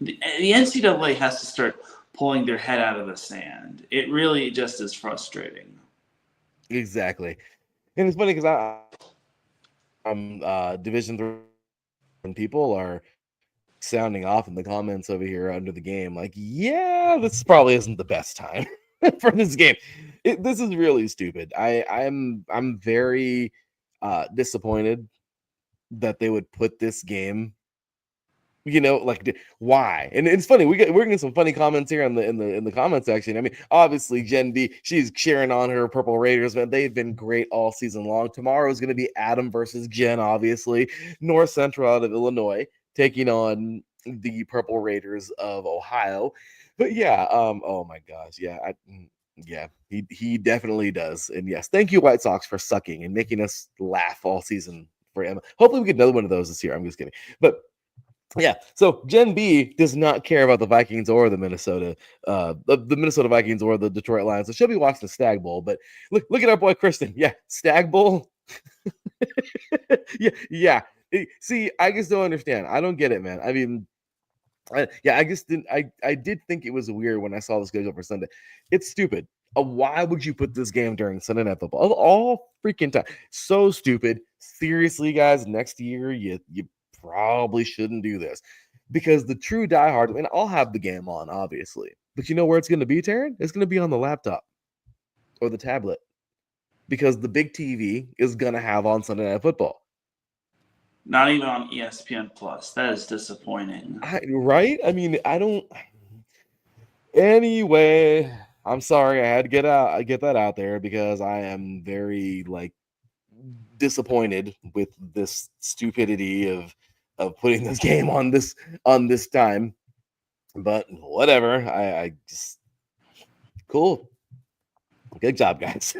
the NCAA has to start pulling their head out of the sand. It really just is frustrating. Exactly, and it's funny because I'm Division III, and people are sounding off in the comments over here under the game, like, yeah, this probably isn't the best time for this game. This is really stupid. I'm very disappointed that they would put this game, like, why? And it's funny, we're getting some funny comments here in the comment section. I mean, obviously Jen B, she's cheering on her Purple Raiders, man. They've been great all season long. Tomorrow is going to be Adam versus Jen, obviously. North Central out of Illinois taking on the Purple Raiders of Ohio. But yeah, oh my gosh, yeah, he definitely does. And yes, thank you, White Sox, for sucking and making us laugh all season for Emma. Hopefully we get another one of those this year. I'm just kidding. But yeah, so Gen B does not care about the Vikings or the Minnesota Vikings or the Detroit Lions. So she'll be watching the Stag Bowl. But look at our boy Kristen. Yeah, Stag Bowl. yeah. See, I just don't understand. I don't get it, man. I mean, I just didn't. I did think it was weird when I saw the schedule for Sunday. It's stupid. Why would you put this game during Sunday Night Football of all freaking time? So stupid. Seriously, guys. Next year, you probably shouldn't do this, because the true diehard. I mean, I'll have the game on, obviously, but you know where it's going to be, Taryn? It's going to be on the laptop or the tablet, because the big TV is going to have on Sunday Night Football. Not even on ESPN Plus. That is disappointing. Right? I mean, I don't. Anyway, I'm sorry I had to get that out there, because I am very disappointed with this stupidity of putting this game on this time. But whatever. I just cool. Good job, guys.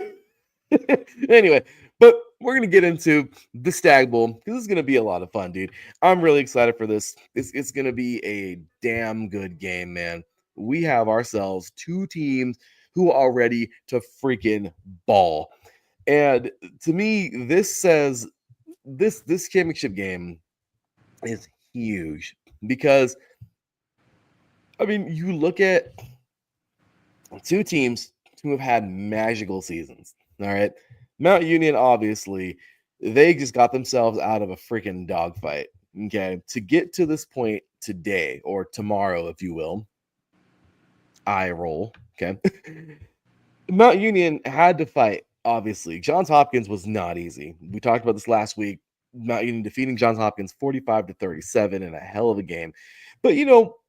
Anyway, but we're gonna get into the Stag Bowl, because this is gonna be a lot of fun, dude. I'm really excited for this. It's gonna be a damn good game, man. We have ourselves two teams who are ready to freaking ball. And to me, this says this championship game is huge, because I mean, you look at two teams who have had magical seasons. All right. Mount Union, obviously, they just got themselves out of a freaking dogfight. Okay. To get to this point today, or tomorrow, if you will, eye roll. Okay. Mount Union had to fight, obviously. Johns Hopkins was not easy. We talked about this last week. Mount Union defeating Johns Hopkins 45-37 in a hell of a game. But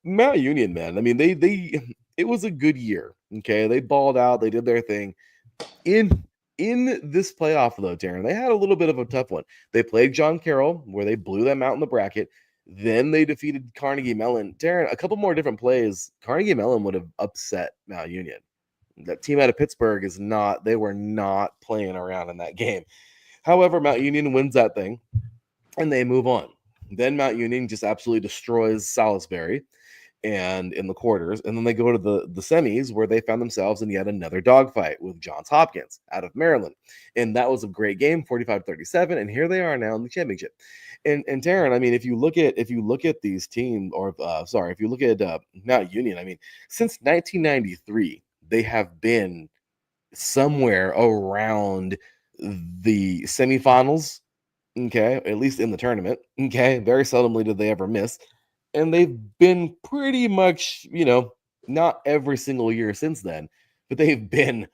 Mount Union, man, I mean, they it was a good year. Okay. They balled out, they did their thing. In this playoff, though, Darren, they had a little bit of a tough one. They played John Carroll, where they blew them out in the bracket. Then they defeated Carnegie Mellon. Darren, a couple more different plays, Carnegie Mellon would have upset Mount Union. That team out of Pittsburgh they were not playing around in that game. However, Mount Union wins that thing and they move on. Then Mount Union just absolutely destroys Salisbury and in the quarters, and then they go to the semis where they found themselves in yet another dogfight with Johns Hopkins out of Maryland. And that was a great game, 45-37, and here they are now in the championship. And Teran, I mean, if you look at these teams, or if you look at Mount Union, I mean, since 1993, they have been somewhere around the semifinals. Okay, at least in the tournament. Okay, very seldomly did they ever miss, and they've been pretty much, not every single year since then, but they've been,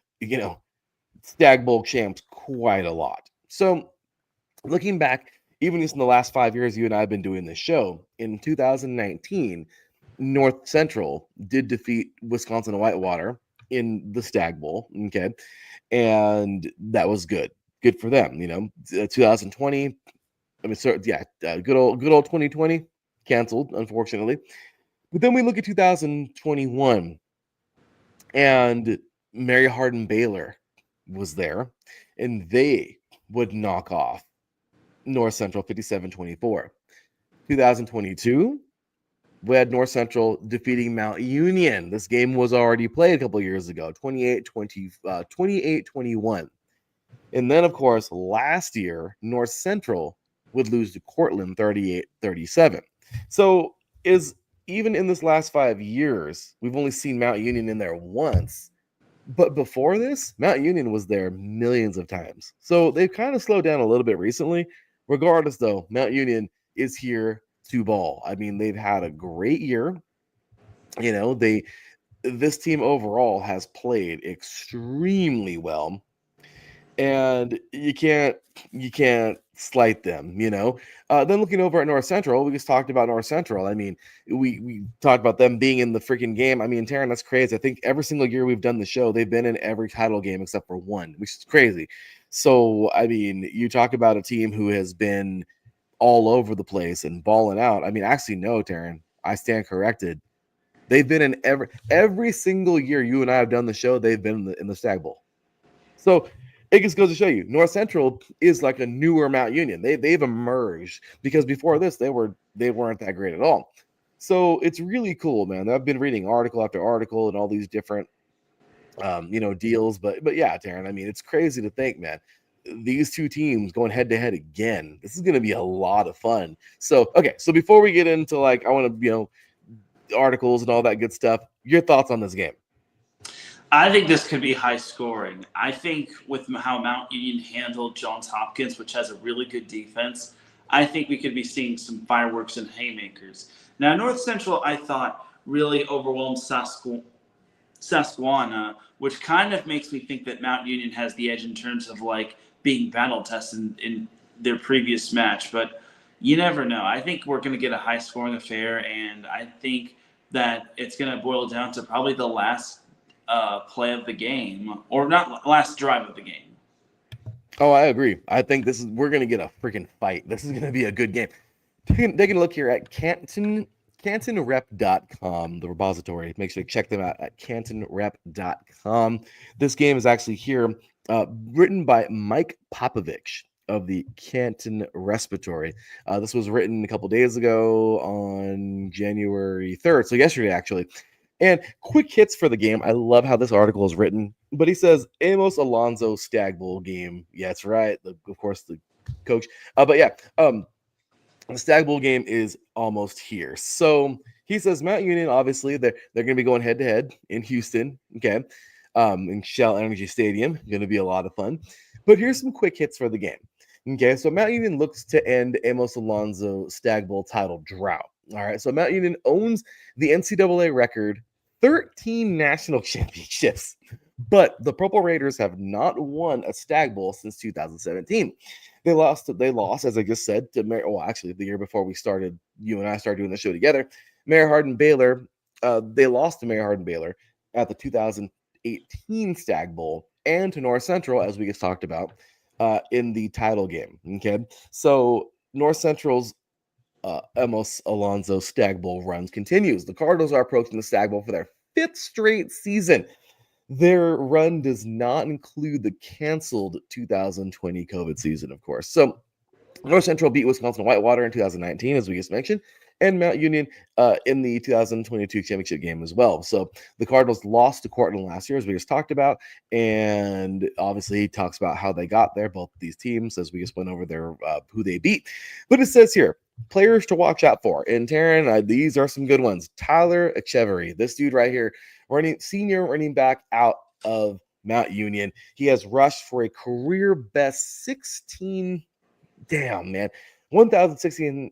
Stag Bowl champs quite a lot. So looking back, even just in the last 5 years, you and I have been doing this show. In 2019, North Central did defeat Wisconsin Whitewater in the Stag Bowl. Okay, and that was good for them. 2020. I mean, so yeah, good old 2020 canceled, unfortunately. But then we look at 2021, and Mary Hardin Baylor was there, and they would knock off North Central 57-24. 2022, we had North Central defeating Mount Union. This game was already played a couple years ago, 28-21. And then, of course, last year, North Central would lose to Cortland 38-37. So even in this last 5 years, we've only seen Mount Union in there once. But before this, Mount Union was there millions of times. So they've kind of slowed down a little bit recently. Regardless, though, Mount Union is here to ball. I mean, they've had a great year. This team overall has played extremely well, and you can't slight them. Then looking over at North Central, we just talked about North Central. I mean, we talked about them being in the freaking game. I mean, Teran, that's crazy. I think every single year we've done the show, they've been in every title game except for one, which is crazy. So I mean, you talk about a team who has been all over the place and balling out. I mean, actually, no, Teran, I stand corrected. They've been in every single year you and I have done the show. They've been in the Stag Bowl. So it just goes to show you, North Central is like a newer Mount Union. They've emerged, because before this they weren't that great at all. So it's really cool, man. I've been reading article after article and all these different deals, but yeah, Teran, I mean, it's crazy to think, man, these two teams going head to head again. This is going to be a lot of fun. So okay, so before we get into I want to articles and all that good stuff, your thoughts on this game? I think this could be high scoring. I think with how Mount Union handled Johns Hopkins, which has a really good defense, I think we could be seeing some fireworks and haymakers. Now, North Central, I thought, really overwhelmed Susquehanna, which kind of makes me think that Mount Union has the edge in terms of being battle tested in their previous match. But you never know. I think we're going to get a high scoring affair, and I think that it's going to boil down to probably the last play of the game, or not last drive of the game. Oh, I agree. I think we're going to get a freaking fight. This is going to be a good game. Taking a look here at cantonrep.com, the repository. Make sure to check them out at cantonrep.com. This game is actually here, written by Mike Popovich of the Canton Respiratory. This was written a couple days ago on January 3rd, so yesterday actually. And quick hits for the game. I love how this article is written. But he says, Amos Alonzo Stag Bowl game. Yeah, that's right. Of course, the coach. But yeah, the Stag Bowl game is almost here. So he says Mount Union, obviously, they're going to be going head-to-head in Houston. Okay. In Shell Energy Stadium. Going to be a lot of fun. But here's some quick hits for the game. Okay, so Mount Union looks to end Amos Alonzo Stag Bowl title drought. All right, so Mount Union owns the NCAA record 13 national championships, but the Purple Raiders have not won a Stag Bowl since 2017. They lost, as I just said, to actually the year before you and I started doing the show together, Mary Hardin Baylor. They lost to Mary Hardin Baylor at the 2018 Stag Bowl, and to North Central, as we just talked about, in the title game. Okay, so North Central's Amos Alonzo Stag Bowl runs continues. The Cardinals are approaching the Stag Bowl for their 5th straight season. Their run does not include the canceled 2020 COVID season, of course. So North Central beat Wisconsin Whitewater in 2019, as we just mentioned, and Mount Union in the 2022 championship game as well. So the Cardinals lost to Cortland last year, as we just talked about, and obviously he talks about how they got there, both these teams, as we just went over their who they beat. But it says here, players to watch out for. And Teran, these are some good ones. Tyler Echeverry, this dude right here, senior running back out of Mount Union. He has rushed for a career best 16. Damn, man. 1,016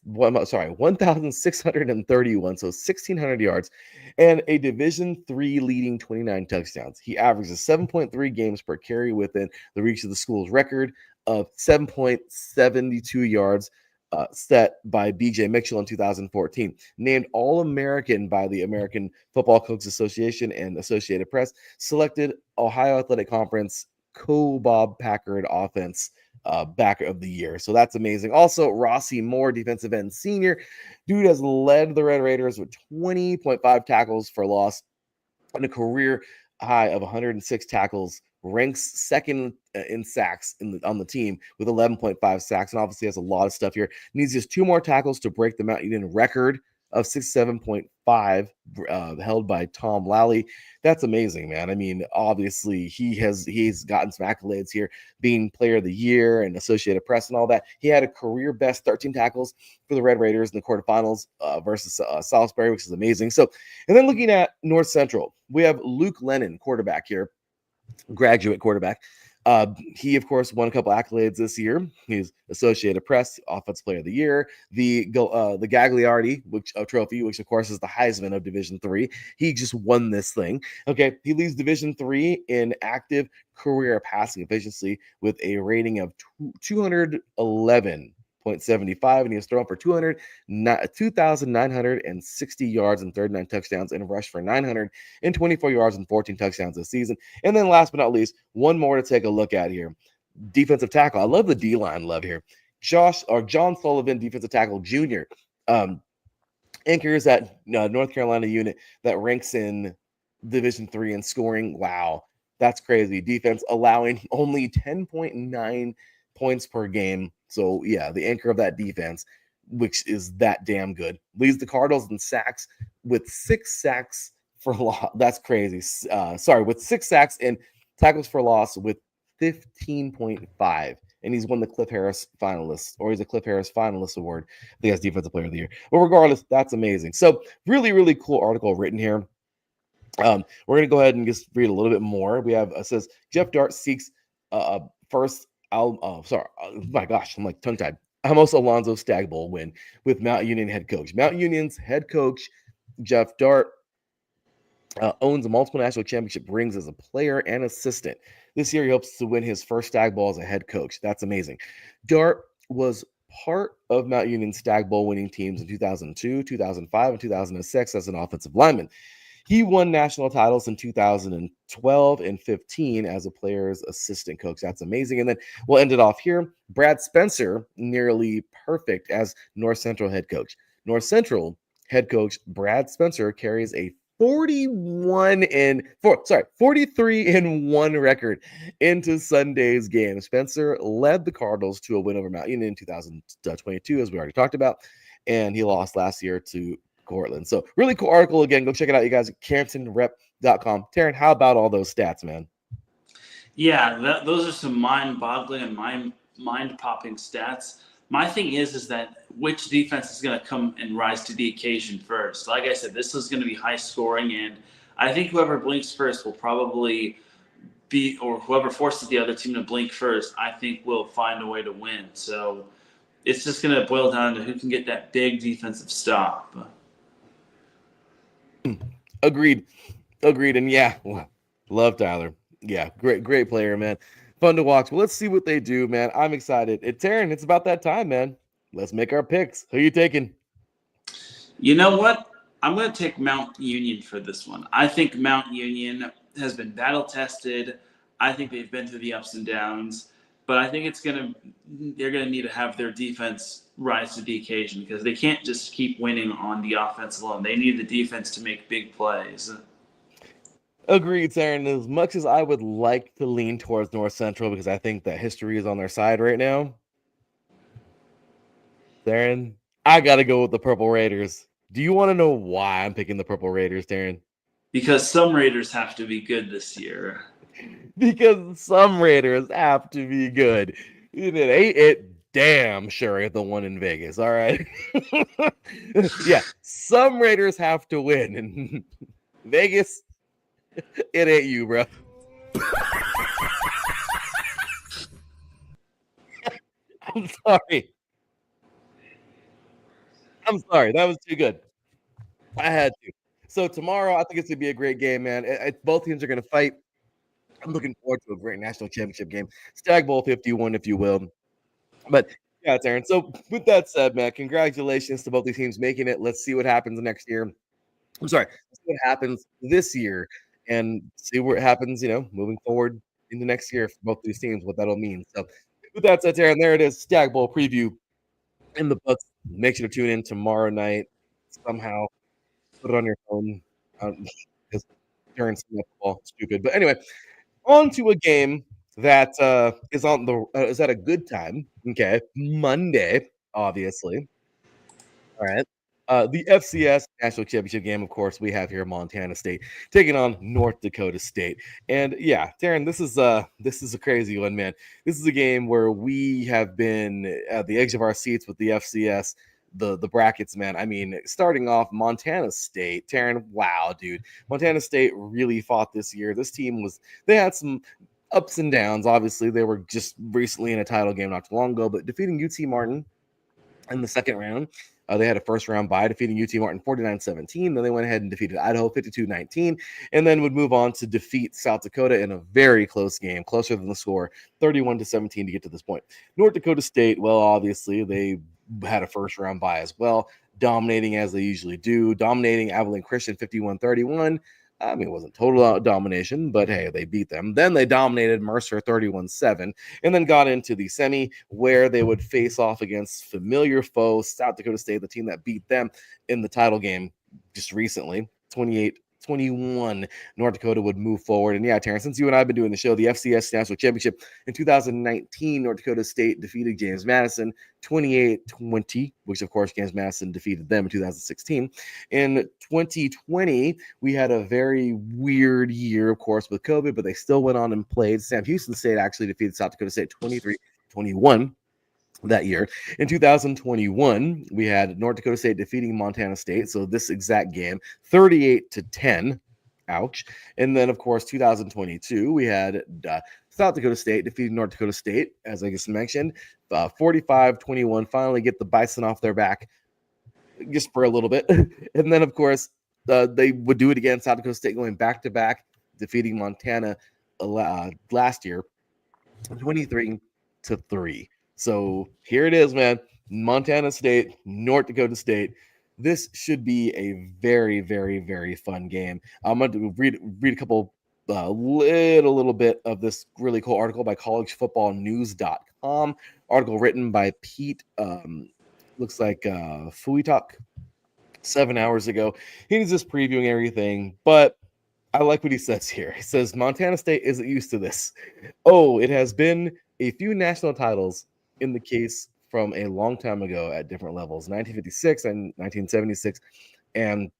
1,631, so 1,600 yards, and a Division III leading 29 touchdowns. He averages 7.3 games per carry within the reach of the school's record of 7.72 yards set by B.J. Mitchell in 2014. Named All-American by the American Football Coaches Association and Associated Press, selected Ohio Athletic Conference Co-Bob Packard Offense backer of the year. So that's amazing. Also, Rossi Moore, defensive end senior. Dude has led the Red Raiders with 20.5 tackles for loss and a career high of 106 tackles. Ranks second in sacks on the team with 11.5 sacks, and obviously has a lot of stuff here. Needs just 2 more tackles to break the Mount Union record of 67.5 held by Tom Lally. That's amazing, man. I mean, obviously he's gotten some accolades here, being player of the year and Associated Press and all that. He had a career best 13 tackles for the Red Raiders in the quarterfinals versus Salisbury, which is amazing. So, and then looking at North Central, we have Luke Lennon, quarterback here, graduate quarterback. He, of course, won a couple accolades this year. He's Associated Press Offensive Player of the Year, the Gagliardi trophy, which of course is the Heisman of Division III. He just won this thing. Okay, he leads Division III in active career passing efficiency with a rating of 211.75, and he was thrown for 2,960 yards and 39 touchdowns and rushed for 924 yards and 14 touchdowns this season. And then last but not least, one more to take a look at here. Defensive tackle. I love the D-line love here. John Sullivan, defensive tackle junior, anchors that North Carolina unit that ranks in Division III in scoring. Wow, that's crazy. Defense allowing only 10.9 points per game. So, yeah, the anchor of that defense, which is that damn good, leads the Cardinals in sacks with 6 sacks for loss. That's crazy. With 6 sacks and tackles for loss with 15.5. And he's won the Cliff Harris finalist, or he's a Cliff Harris finalist award, I think, as Defensive Player of the Year. But regardless, that's amazing. So, really, really cool article written here. We're going to go ahead and just read a little bit more. We have, says, Jeff Dart seeks first. My gosh, I'm like tongue-tied. Almost Alonzo Stag Bowl win with Mount Union head coach. Mount Union's head coach, Jeff Dart, owns a multiple national championship rings as a player and assistant. This year, he hopes to win his first Stag Bowl as a head coach. That's amazing. Dart was part of Mount Union's Stag Bowl winning teams in 2002, 2005, and 2006 as an offensive lineman. He won national titles in 2012 and 15 as a player's assistant coach. That's amazing. And then we'll end it off here. Brad Spencer, nearly perfect as North Central head coach. North Central head coach Brad Spencer carries a 43-1 record into Sunday's game. Spencer led the Cardinals to a win over Mount Union in 2022, as we already talked about, and he lost last year to Cortland. So really cool article. Again, go check it out, you guys, at CarringtonRep.com. Teran, how about all those stats, man? Yeah, those are some mind-boggling and mind-popping stats. My thing is that which defense is going to come and rise to the occasion first. Like I said, this is going to be high scoring, and I think whoever blinks first will probably be, or whoever forces the other team to blink first, I think will find a way to win. So it's just going to boil down to who can get that big defensive stop. Agreed. And yeah, love Tyler. Yeah, great player, man. Fun to watch. Well, let's see what they do, man. I'm excited. Teran, it's about that time, man. Let's make our picks. Who are you taking? You know what? I'm going to take Mount Union for this one. I think Mount Union has been battle tested. I think they've been through the ups and downs, but I think they're going to need to have their defense rise to the occasion because they can't just keep winning on the offense alone. They need the defense to make big plays. Agreed, Aaron. As much as I would like to lean towards North Central because I think that history is on their side right now, Darren, I got to go with the Purple Raiders. Do you want to know why I'm picking the Purple Raiders, Darren? Because some Raiders have to be good this year. Because some Raiders have to be good. It ain't it damn sure the one in Vegas, all right? Yeah, some Raiders have to win. And Vegas, it ain't you, bro. I'm sorry. I'm sorry. That was too good. I had to. So tomorrow, I think it's gonna be a great game, man. Both teams are gonna fight. I'm looking forward to a great national championship game. Stag Bowl 51, if you will. But yeah, Aaron. So with that said, man, congratulations to both these teams making it. Let's see what happens next year. I'm sorry. Let's see what happens this year and see what happens, moving forward into next year for both these teams, what that'll mean. So with that said, Aaron, there it is. Stag Bowl preview in the books. Make sure to tune in tomorrow night. Somehow put it on your phone. Because Aaron's football stupid. But anyway, on to a game that is on the is at a good time. Okay, Monday, obviously. All right. The FCS National Championship game, of course, we have here Montana State taking on North Dakota State. And yeah, Darren, this is a crazy one, man. This is a game where we have been at the edge of our seats with the FCS, the brackets, man. I mean, starting off Montana State, Taryn, wow, dude. Montana State really fought this year. This team they had some ups and downs. Obviously, they were just recently in a title game not too long ago, but defeating UT Martin in the second round. They had a first round bye, defeating UT Martin 49-17. Then they went ahead and defeated Idaho 52-19, and then would move on to defeat South Dakota in a very close game, closer than the score, 31-17 to get to this point. North Dakota State, well, obviously, they had a first round bye as well, dominating as they usually do, dominating Abilene Christian 51-31. I mean, it wasn't total domination, but hey, they beat them. Then they dominated Mercer 31-7, and then got into the semi where they would face off against familiar foe, South Dakota State, the team that beat them in the title game just recently, 28-21. North Dakota would move forward. And yeah, Terrence, since you and I have been doing the show, the FCS National Championship in 2019, North Dakota State defeated James Madison 28-20, which of course James Madison defeated them in 2016. In 2020, we had a very weird year, of course, with COVID, but they still went on and played. Sam Houston State actually defeated South Dakota State 23-21 that year. In 2021, we had North Dakota State defeating Montana State. So this exact game, 38-10. Ouch. And then, of course, 2022, we had South Dakota State defeating North Dakota State, as I just mentioned, 45-21. Finally get the Bison off their back just for a little bit. And then, of course, they would do it again. South Dakota State going back-to-back, defeating Montana last year, 23-3. So here it is, man. Montana State, North Dakota State. This should be a very, very, very fun game. I'm going to read a couple, little bit of this really cool article by collegefootballnews.com. Article written by Pete, looks like Fuitalk, 7 hours ago. He's just previewing everything, but I like what he says here. He says, Montana State isn't used to this. Oh, it has been a few national titles in the case from a long time ago at different levels, 1956 and 1976, and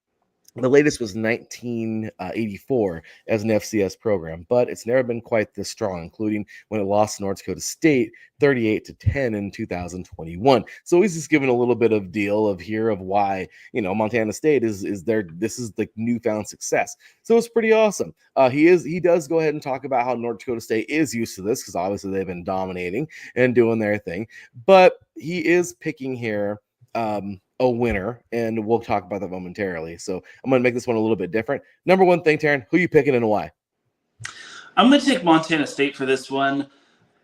the latest was 1984 as an FCS program, but it's never been quite this strong, including when it lost to North Dakota State 38-10 in 2021. So he's just giving a little bit of deal of why Montana State is this is the newfound success. So it's pretty awesome. He does go ahead and talk about how North Dakota State is used to this because obviously they've been dominating and doing their thing, but he is picking here a winner, and we'll talk about that momentarily. So I'm going to make this one a little bit different. Number one thing, Taryn, who are you picking and why? I'm going to take Montana State for this one.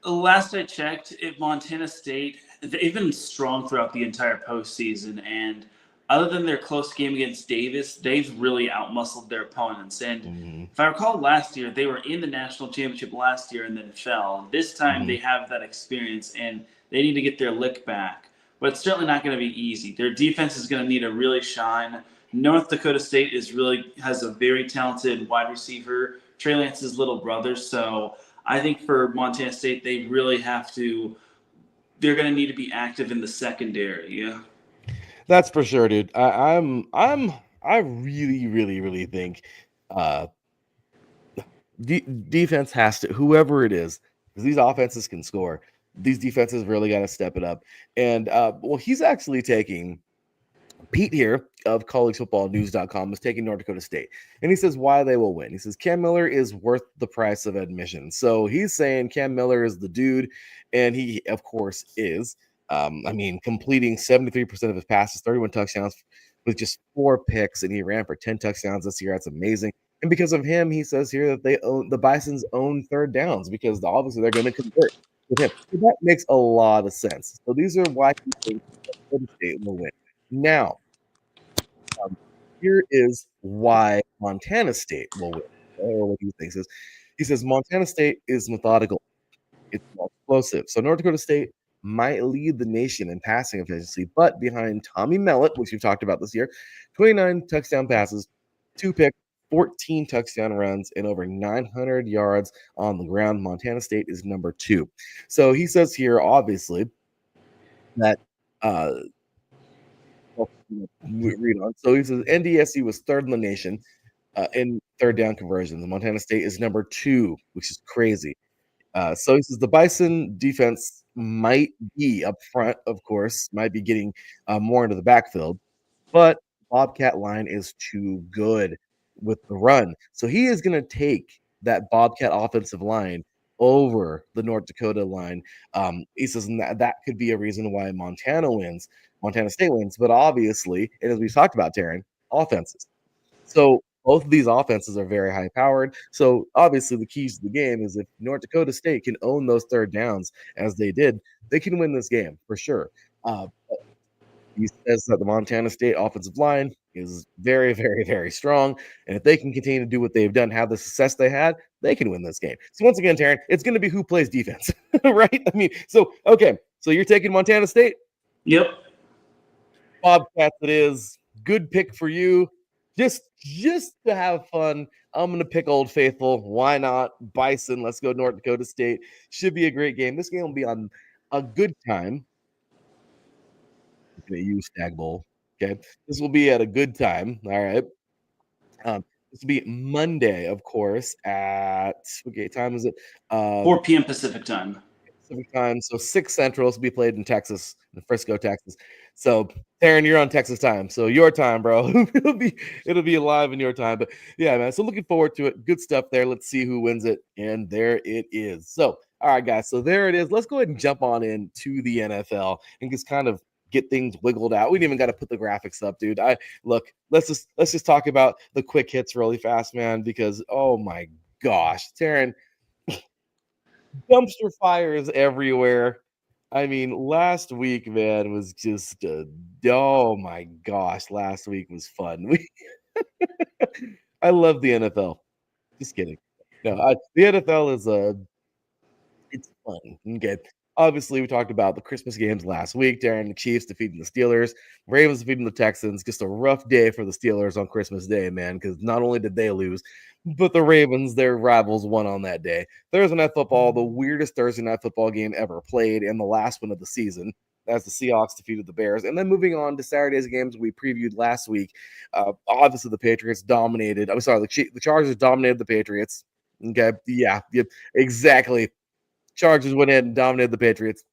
Last I checked, Montana State, they've been strong throughout the entire postseason, and other than their close game against Davis, they've really outmuscled their opponents. And if I recall last year, they were in the national championship last year and then fell. This time they have that experience, and they need to get their lick back. But it's certainly not going to be easy. Their defense is going to need to really shine. North Dakota State has a very talented wide receiver, Trey Lance's little brother. So I think for Montana State, they really have to. They're going to need to be active in the secondary. Yeah. That's for sure, dude. I really, really, really think uh defense has to, whoever it is, because these offenses can score. These defenses really got to step it up. And well, he's actually taking Pete here of collegefootballnews.com is taking North Dakota State. And he says why they will win. He says Cam Miller is worth the price of admission. So he's saying Cam Miller is the dude, and he, of course, is. I mean, completing 73% of his passes, 31 touchdowns with just 4 picks, and he ran for 10 touchdowns this year. That's amazing. And because of him, he says here that the Bisons own third downs because obviously they're going to convert with him. So that makes a lot of sense. So these are why he thinks North Dakota State will win. Now, here is why Montana State will win, or what he thinks is. He says Montana State is methodical. It's more explosive. So North Dakota State might lead the nation in passing efficiency, but behind Tommy Mellott, which we've talked about this year, 29 touchdown passes, 2 picks, 14 touchdown runs, and over 900 yards on the ground. Montana State is number 2. So he says here, obviously, that read on. So he says NDSU was third in the nation in third down conversions. Montana State is number 2, which is crazy. So he says the Bison defense might be up front, of course, might be getting more into the backfield, but Bobcat line is too good with the run. So he is going to take that Bobcat offensive line over the North Dakota line. He says that could be a reason why Montana State wins. But obviously, and as we talked about, Teran, offenses. So both of these offenses are very high powered. So obviously, the keys to the game is if North Dakota State can own those third downs as they did, they can win this game for sure. He says that the Montana State offensive line is very, very, very strong. And if they can continue to do what they've done, have the success they had, they can win this game. So once again, Teran, it's going to be who plays defense, right? I mean, so, okay. So you're taking Montana State? Yep. Bobcats it is. Good pick for you. Just to have fun, I'm going to pick Old Faithful. Why not? Bison. Let's go North Dakota State. Should be a great game. This game will be on a good time. Going to use Stag Bowl. Okay, this will be at a good time. All right. This will be Monday, of course. At time is it? 4 p.m. Pacific time. Pacific time. So 6 Central. This will be played in Texas, in Frisco, Texas. So Teran, you're on Texas time. So your time, bro. it'll be live in your time. But yeah, man. So looking forward to it. Good stuff there. Let's see who wins it. And there it is. So all right, guys. So there it is. Let's go ahead and jump on into the NFL and just kind of get things wiggled out. We didn't even got to put the graphics up, dude. Let's just talk about the quick hits really fast, man, because oh my gosh, Teran, dumpster fires everywhere. I mean, last week, man, was just oh my gosh, last week was fun. I love the NFL. Just kidding. No, the NFL is it's fun. Okay. Obviously, we talked about the Christmas games last week. Darren, the Chiefs defeating the Steelers, Ravens defeating the Texans. Just a rough day for the Steelers on Christmas Day, man, because not only did they lose, but the Ravens, their rivals, won on that day. Thursday Night Football, the weirdest Thursday Night Football game ever played, and the last one of the season, as the Seahawks defeated the Bears. And then moving on to Saturday's games we previewed last week, obviously the Patriots dominated. I'm sorry, the Chargers dominated the Patriots. Okay, yeah, exactly. Chargers went in and dominated the Patriots.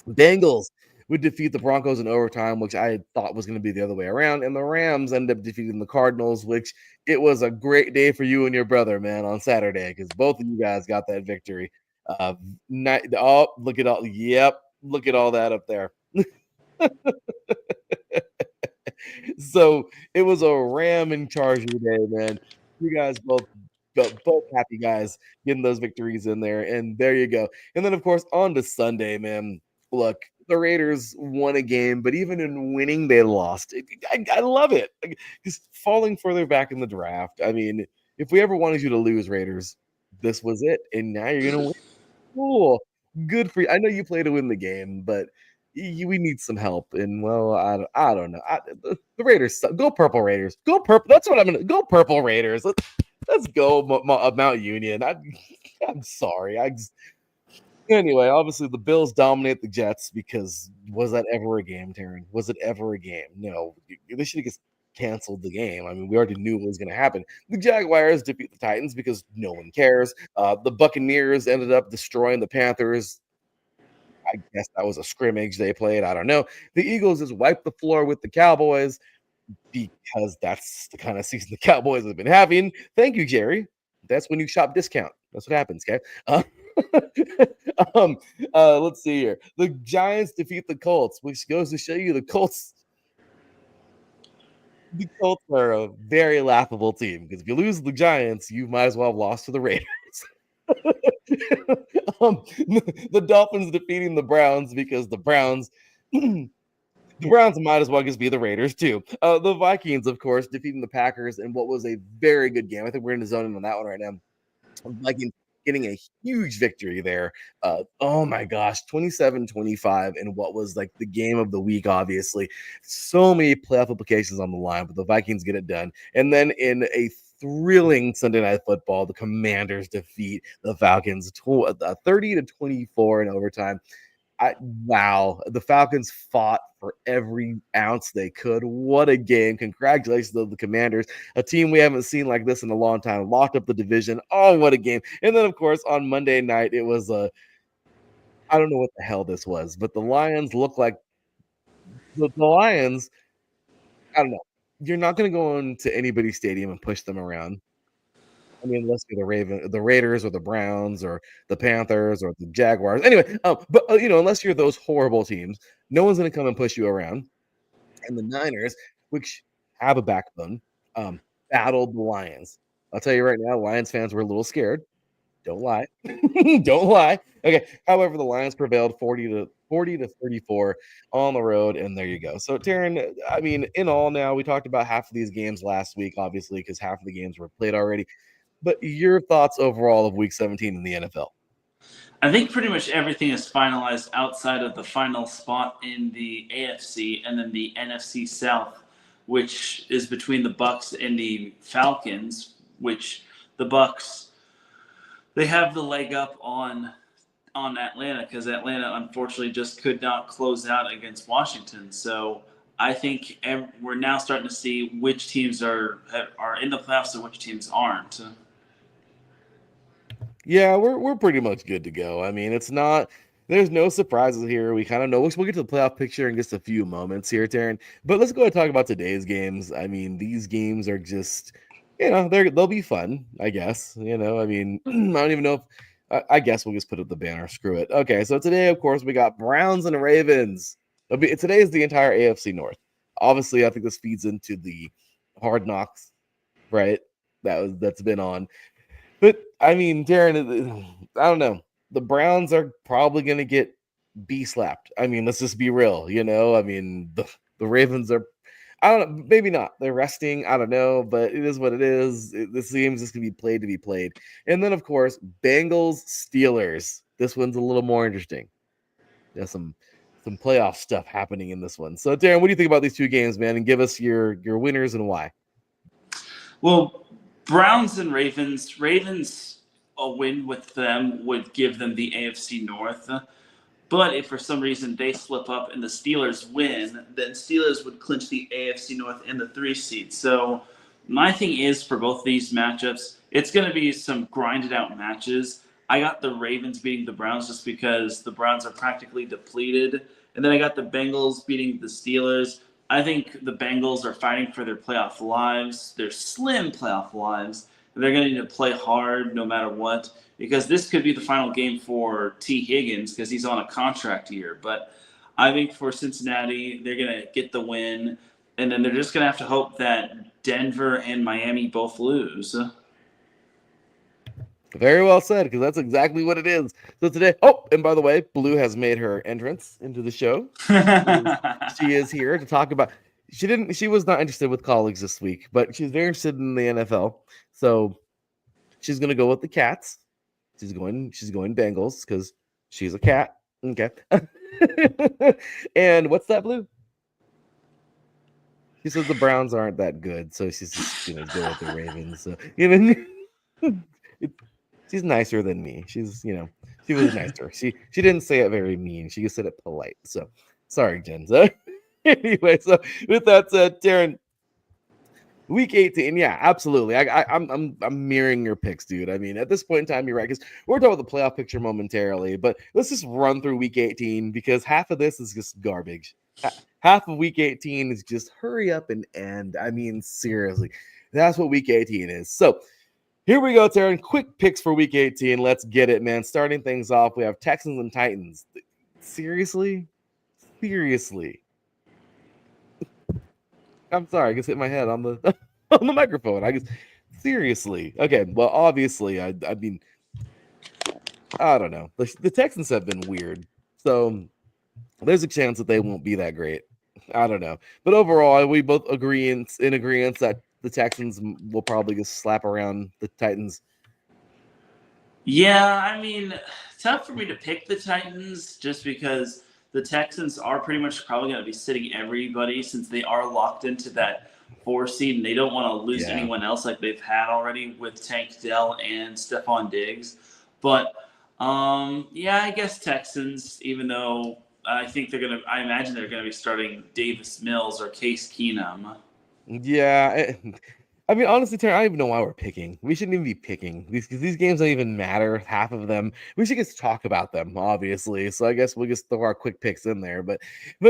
Bengals would defeat the Broncos in overtime, which I thought was going to be the other way around. And the Rams ended up defeating the Cardinals, which it was a great day for you and your brother, man, on Saturday, because both of you guys got that victory. Look at all. Yep. Look at all that up there. So it was a Ram and Charger day, man. You guys both happy guys getting those victories in there. And there you go. And then, of course, on to Sunday, man. Look, the Raiders won a game, but even in winning, they lost. I love it. Just falling further back in the draft. I mean, if we ever wanted you to lose, Raiders, this was it. And now you're going to win. Cool. Good for you. I know you play to win the game, but we need some help. And well, I don't know. The Raiders go Purple Raiders. Go Purple. That's what I'm gonna go Purple Raiders. Let's go Mount Union. I'm sorry. Anyway, obviously the Bills dominate the Jets because was that ever a game, Teran? Was it ever a game? No. They should have just canceled the game. I mean, we already knew what was going to happen. The Jaguars defeat the Titans because no one cares. The Buccaneers ended up destroying the Panthers. I guess that was a scrimmage they played. I don't know. The Eagles just wiped the floor with the Cowboys because that's the kind of season the Cowboys have been having. Thank you, Jerry. That's when you shop discount. That's what happens, okay? Let's see here. The Giants defeat the Colts, which goes to show you the Colts are a very laughable team because if you lose the Giants, you might as well have lost to the Raiders. The Dolphins defeating the Browns because the Browns might as well just be the Raiders too. The Vikings, of course, defeating the Packers in what was a very good game. I think we're in the zone on that one right now. Vikings getting a huge victory there. Oh my gosh, 27-25 in what was like the game of the week, obviously. So many playoff implications on the line, but the Vikings get it done. And then in a thrilling Sunday Night Football, the Commanders defeat the Falcons 30-24 in overtime. Wow, the Falcons fought for every ounce they could. What a game. Congratulations to the Commanders, a team we haven't seen like this in a long time. Locked up the division. Oh, what a game. And then, of course, on Monday night, it was I don't know what the hell this was, but the Lions look like the Lions. I don't know. You're not going to go into anybody's stadium and push them around. I mean, unless you're the Raiders or the Browns or the Panthers or the Jaguars. Anyway, but unless you're those horrible teams, no one's going to come and push you around. And the Niners, which have a backbone, battled the Lions. I'll tell you right now, Lions fans were a little scared. Don't lie. Don't lie. Okay. However, the Lions prevailed 40-34 on the road, and there you go. So, Teran, I mean, in all now, we talked about half of these games last week, obviously, because half of the games were played already. But your thoughts overall of Week 17 in the NFL? I think pretty much everything is finalized outside of the final spot in the AFC and then the NFC South, which is between the Bucks and the Falcons, which the Bucks, they have the leg up on Atlanta because Atlanta unfortunately just could not close out against Washington. So I think we're now starting to see which teams are in the playoffs and which teams aren't. Yeah, we're pretty much good to go. I mean, there's no surprises here. We kind of know. We'll get to the playoff picture in just a few moments here, Teran. But let's go and talk about today's games. I mean, these games are just, they'll be fun, I guess. I mean, I don't even know if, I guess we'll just put up the banner. Screw it. Okay, so today, of course, we got Browns and Ravens. Today is the entire AFC North. Obviously, I think this feeds into the Hard Knocks, right? That's been on. But I mean, Darren, I don't know. The Browns are probably going to get slapped. I mean, let's just be real. I mean, the Ravens are. I don't know. Maybe not. They're resting. I don't know, but it is what it is. This game is just going to be played to be played. And then, of course, Bengals Steelers. This one's a little more interesting. There's some playoff stuff happening in this one. So, Darren, what do you think about these two games, man? And give us your winners and why. Well, Browns and Ravens. Ravens, a win with them would give them the AFC North. But if for some reason they slip up and the Steelers win, then Steelers would clinch the AFC North and the 3 seed. So my thing is for both these matchups, it's going to be some grinded out matches. I got the Ravens beating the Browns just because the Browns are practically depleted. And then I got the Bengals beating the Steelers. I think the Bengals are fighting for their playoff lives, their slim playoff lives. And they're going to need to play hard no matter what, because this could be the final game for T. Higgins because he's on a contract year. But I think for Cincinnati, they're going to get the win, and then they're just going to have to hope that Denver and Miami both lose. Very well said, because that's exactly what it is. So today, and by the way, Blue has made her entrance into the show. She is here to talk about. She was not interested with colleagues this week, but she's very interested in the NFL. So she's gonna go with the Cats. She's going Bengals because she's a cat. Okay. And what's that, Blue? She says the Browns aren't that good, so she's just gonna go with the Ravens. So she's nicer than me. She was nicer. She didn't say it very mean. She just said it polite. So sorry, Jen. So anyway, so with that said, Teran, Week 18, yeah, absolutely. I'm mirroring your picks, dude. I mean, at this point in time, you're right, because we're talking about the playoff picture momentarily, but let's just run through Week 18 because half of this is just garbage. Half of Week 18 is just hurry up and end. I mean, seriously, that's what Week 18 is. So here we go, Teran. Quick picks for Week 18. Let's get it, man. Starting things off, we have Texans and Titans. Seriously? I'm sorry, I just hit my head on the on the microphone. I guess seriously. Okay, well, obviously, I mean, I don't know. The Texans have been weird, so there's a chance that they won't be that great. I don't know, but overall, we both agree in agreement that the Texans will probably just slap around the Titans. Yeah, I mean, tough for me to pick the Titans just because the Texans are pretty much probably going to be sitting everybody since they are locked into that 4 seed and they don't want to lose anyone else like they've had already with Tank Dell and Stephon Diggs. But yeah, I guess Texans, even though I imagine they're going to be starting Davis Mills or Case Keenum. Yeah, I mean, honestly, Terry, I don't even know why we're picking. We shouldn't even be picking these games don't even matter. Half of them, we should just talk about them, obviously. So I guess we'll just throw our quick picks in there. But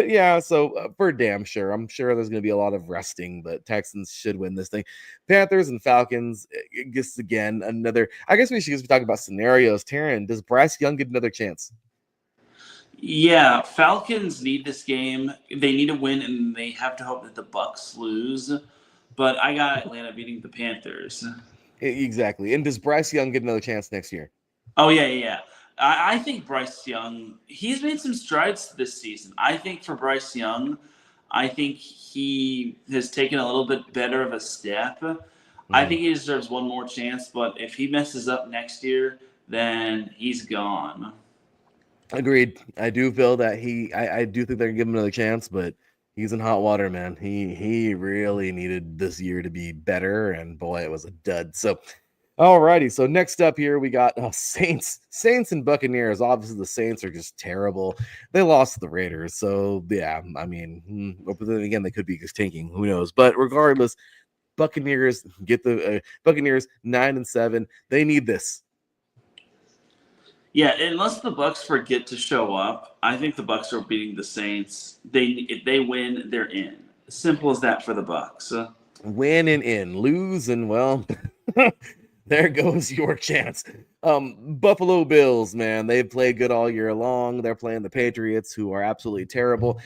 yeah. So for damn sure, I'm sure there's going to be a lot of resting, but Texans should win this thing. Panthers and Falcons, just again another. I guess we should just be talking about scenarios. Teran, does Bryce Young get another chance? Yeah, Falcons need this game. They need to win, and they have to hope that the Bucks lose. But I got Atlanta beating the Panthers. Exactly. And does Bryce Young get another chance next year? Oh, yeah. I think Bryce Young, he's made some strides this season. I think for Bryce Young, I think he has taken a little bit better of a step. I think he deserves one more chance, but if he messes up next year, then he's gone. Agreed. I do feel that I do think they're gonna give him another chance, but he's in hot water, man. He really needed this year to be better, and boy, it was a dud. So, alrighty. So next up here we got Saints and Buccaneers. Obviously, the Saints are just terrible. They lost to the Raiders, so yeah. I mean, but then again, they could be just tanking. Who knows? But regardless, Buccaneers get the Buccaneers 9-7. They need this. Yeah, unless the Bucks forget to show up, I think the Bucks are beating the Saints. If they win, they're in. Simple as that for the Bucks. Win and in, lose and well, there goes your chance. Buffalo Bills, man, they've played good all year long. They're playing the Patriots, who are absolutely terrible.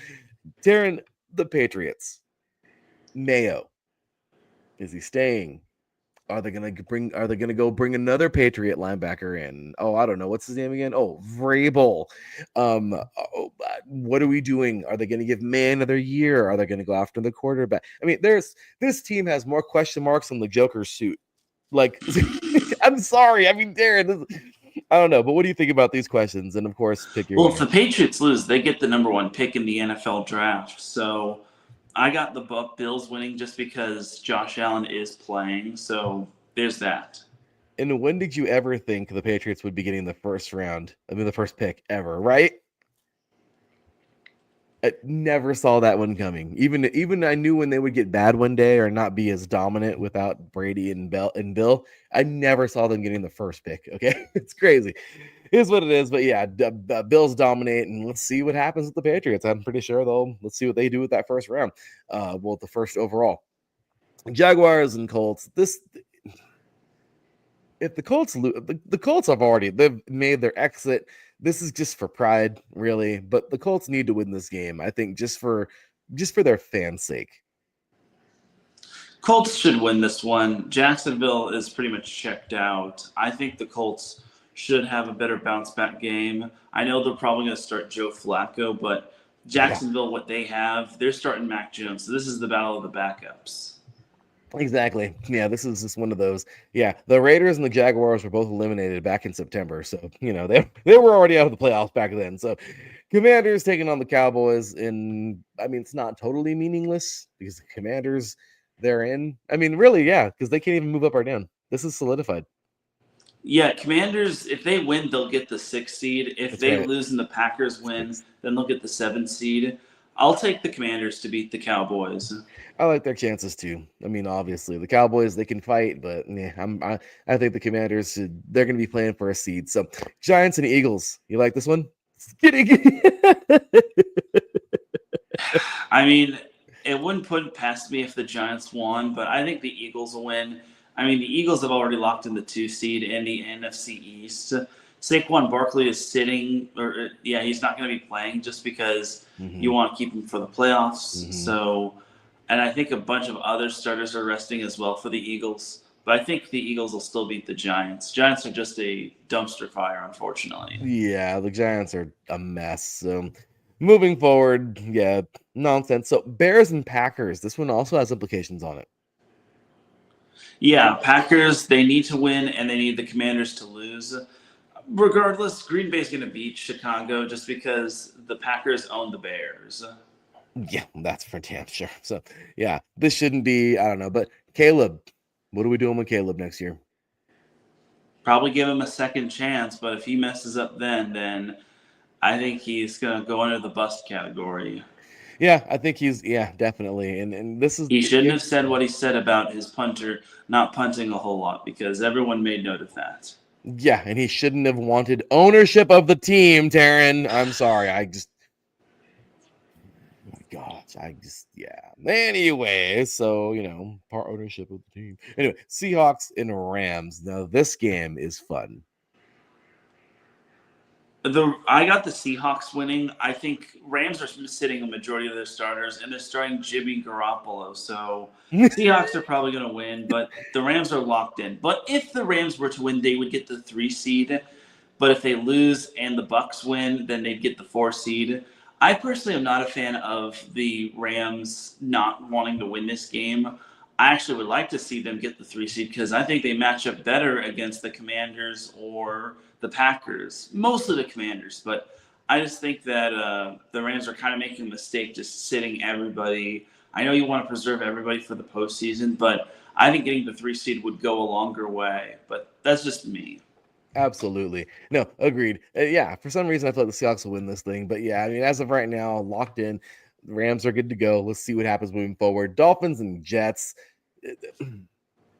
Teran, the Patriots. Mayo, is he staying? Are they gonna go bring another Patriot linebacker in? Oh, I don't know. What's his name again? Oh, Vrabel. What are we doing? Are they gonna give May another year? Are they gonna go after the quarterback? I mean, this team has more question marks than the Joker's suit. Like, I'm sorry. I mean, Darren, I don't know, but what do you think about these questions? And of course, pick your. Well, if the Patriots lose, they get the number 1 pick in the NFL draft. So I got the Bills winning just because Josh Allen is playing. So there's that. And when did you ever think the Patriots would be getting the first round? I mean, the first pick ever, right? I never saw that one coming. Even I knew when they would get bad one day or not be as dominant without Brady and Bill. I never saw them getting the first pick. Okay, it's crazy. It's what it is. But yeah, Bills dominate, and let's see what happens with the Patriots. I'm pretty sure let's see what they do with that first round. Well, the first overall. Jaguars and Colts. If the Colts lose, the Colts they've made their exit. This is just for pride, really. But the Colts need to win this game. I think just for their fans' sake. Colts should win this one. Jacksonville is pretty much checked out. I think the Colts should have a better bounce back game. I know they're probably going to start Joe Flacco, but Jacksonville, what they have, they're starting Mac Jones. So this is the battle of the backups. Exactly. Yeah, this is just one of those. Yeah, the Raiders and the Jaguars were both eliminated back in September. So, they were already out of the playoffs back then. So Commanders taking on the Cowboys, and I mean, it's not totally meaningless because the Commanders, they're in. I mean, really, yeah, because they can't even move up or down. This is solidified. Yeah, Commanders, if they win, they'll get the 6th seed. If That's they right. lose and the Packers win, then they'll get the 7th seed. I'll take the Commanders to beat the Cowboys. I like their chances too. I mean, obviously, the Cowboys, they can fight, but yeah, I think the Commanders they're going to be playing for a seed. So, Giants and Eagles, you like this one? Kidding. I mean, it wouldn't put it past me if the Giants won, but I think the Eagles will win. I mean, the Eagles have already locked in the 2 seed in the NFC East. Saquon Barkley is sitting, he's not going to be playing just because you want to keep him for the playoffs. So, and I think a bunch of other starters are resting as well for the Eagles. But I think the Eagles will still beat the Giants. Giants are just a dumpster fire, unfortunately. Yeah, the Giants are a mess. So, moving forward, yeah, nonsense. So, Bears and Packers, this one also has implications on it. Yeah, Packers, they need to win, and they need the Commanders to lose. Regardless, Green Bay's going to beat Chicago just because the Packers own the Bears. Yeah, that's for damn sure. So, yeah, this shouldn't be, I don't know. But, Caleb, what are we doing with Caleb next year? Probably give him a second chance, but if he messes up then I think he's going to go under the bust category. Yeah, I think definitely. And this is... He shouldn't have said what he said about his punter not punting a whole lot because everyone made note of that. Yeah, and he shouldn't have wanted ownership of the team, Teran. I'm sorry. Anyway, so, part ownership of the team. Anyway, Seahawks and Rams. Now, this game is fun. I got the Seahawks winning. I think Rams are sitting a majority of their starters, and they're starting Jimmy Garoppolo. So Seahawks are probably going to win, but the Rams are locked in. But if the Rams were to win, they would get the 3 seed. But if they lose and the Bucks win, then they'd get the 4 seed. I personally am not a fan of the Rams not wanting to win this game. I actually would like to see them get the 3 seed because I think they match up better against the Commanders or the Packers, mostly the Commanders. But I just think that the Rams are kind of making a mistake just sitting everybody. I know you want to preserve everybody for the postseason, but I think getting the 3 seed would go a longer way. But that's just me. Absolutely. No, agreed. Yeah, for some reason I feel like the Seahawks will win this thing. But yeah, I mean, as of right now, locked in. The Rams are good to go. Let's see what happens moving forward. Dolphins and Jets.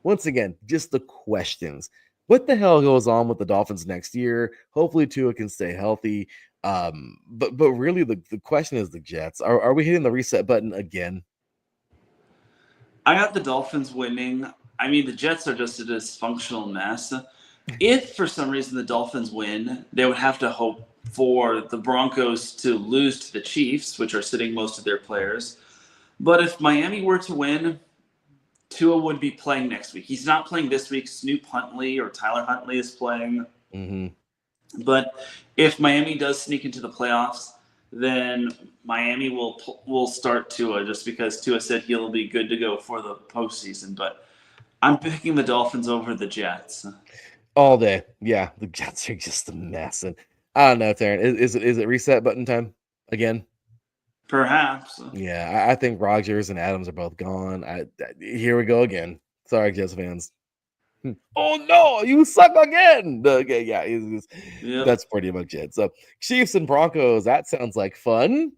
Once again, just the questions. What the hell goes on with the Dolphins next year? Hopefully Tua can stay healthy. But really the question is the Jets. Are we hitting the reset button again? I got the Dolphins winning. I mean, the Jets are just a dysfunctional mess. If for some reason the Dolphins win, they would have to hope for the Broncos to lose to the Chiefs, which are sitting most of their players. But if Miami were to win, Tua would be playing next week. He's not playing this week. Snoop Huntley or Tyler Huntley is playing. But if Miami does sneak into the playoffs, then Miami will start Tua just because Tua said he'll be good to go for the postseason. But I'm picking the Dolphins over the Jets. All day. Yeah, the Jets are just a mess. And I don't know, Taryn. Is it reset button time again? Perhaps. Yeah, I think Rodgers and Adams are both gone. Here we go again. Sorry, Jets fans. Oh no, you suck again. Okay, yeah, that's pretty much it. So Chiefs and Broncos, that sounds like fun.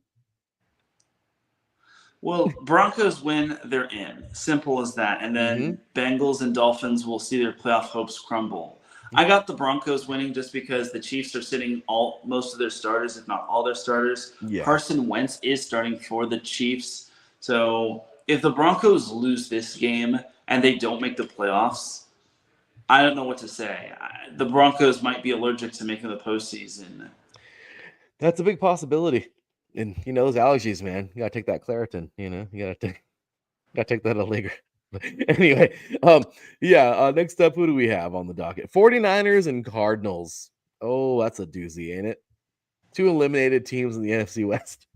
Well, Broncos win, they're in. Simple as that. And then Bengals and Dolphins will see their playoff hopes crumble. I got the Broncos winning just because the Chiefs are sitting most of their starters, if not all their starters. Yeah. Carson Wentz is starting for the Chiefs. So if the Broncos lose this game and they don't make the playoffs, I don't know what to say. The Broncos might be allergic to making the postseason. That's a big possibility. And those allergies, man, you gotta take that Claritin. You gotta take that Allegra. Anyway, next up, who do we have on the docket? 49ers and Cardinals. Oh, that's a doozy, ain't it? 2 eliminated teams in the NFC West.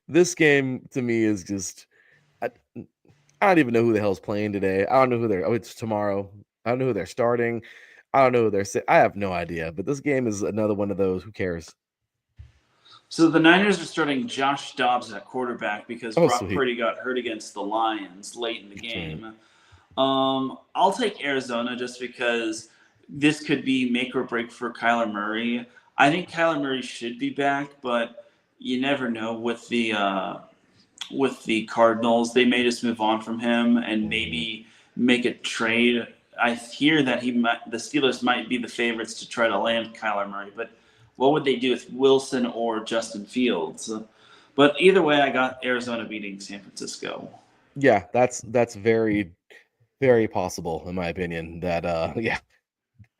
This game to me is just I don't even know who the hell's playing today. I don't know who it's tomorrow. I don't know who they're starting. I don't know who they're saying. I have no idea. But this game is another one of those. Who cares? So the Niners are starting Josh Dobbs at quarterback because Oh, Brock sweet. Purdy got hurt against the Lions late in the That's right. game. I'll take Arizona just because this could be make or break for Kyler Murray. I think Kyler Murray should be back, but you never know with the Cardinals. They may just move on from him and maybe make a trade. I hear that the Steelers might be the favorites to try to land Kyler Murray, but what would they do with Wilson or Justin Fields? But either way, I got Arizona beating San Francisco. Yeah, that's very, very possible in my opinion. That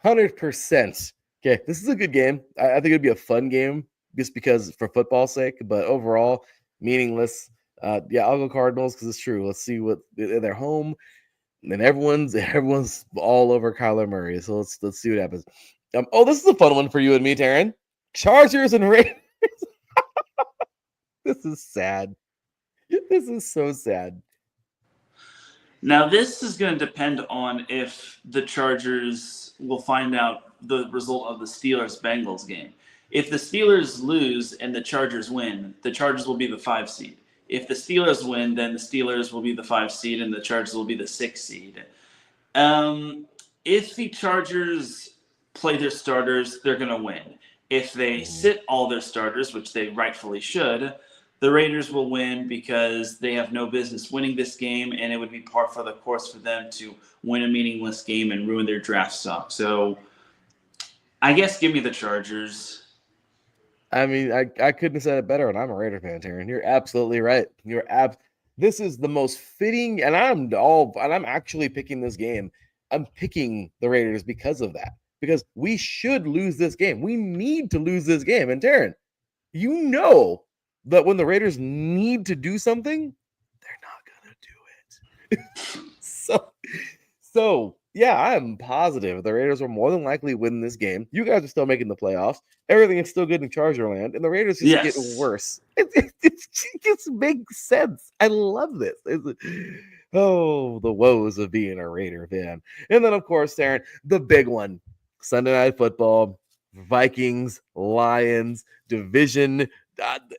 100%. Okay, this is a good game. I think it'd be a fun game just because for football's sake, but overall meaningless. I'll go Cardinals because it's true. Let's see what they're home, and everyone's all over Kyler Murray. So let's see what happens. This is a fun one for you and me, Teran. Chargers and Raiders. This is sad. This is so sad. Now, this is going to depend on if the Chargers will find out the result of the Steelers-Bengals game. If the Steelers lose and the Chargers win, the Chargers will be the 5 seed. If the Steelers win, then the Steelers will be the 5 seed and the Chargers will be the 6 seed. If the Chargers play their starters, they're going to win. If they sit all their starters, which they rightfully should, the Raiders will win because they have no business winning this game, and it would be par for the course for them to win a meaningless game and ruin their draft stock. So I guess give me the Chargers. I mean, I couldn't have said it better, and I'm a Raider fan, Taryn. You're absolutely right. This is the most fitting, and I'm actually picking this game. I'm picking the Raiders because of that. Because we should lose this game. We need to lose this game. And Taryn, you know that when the Raiders need to do something, they're not gonna do it. so yeah, I'm positive the Raiders will more than likely win this game. You guys are still making the playoffs. Everything is still good in Charger land, and the Raiders just get worse. It just makes sense. I love this. The woes of being a Raider fan. And then, of course, Darren, the big one, Sunday Night Football, Vikings, Lions, division.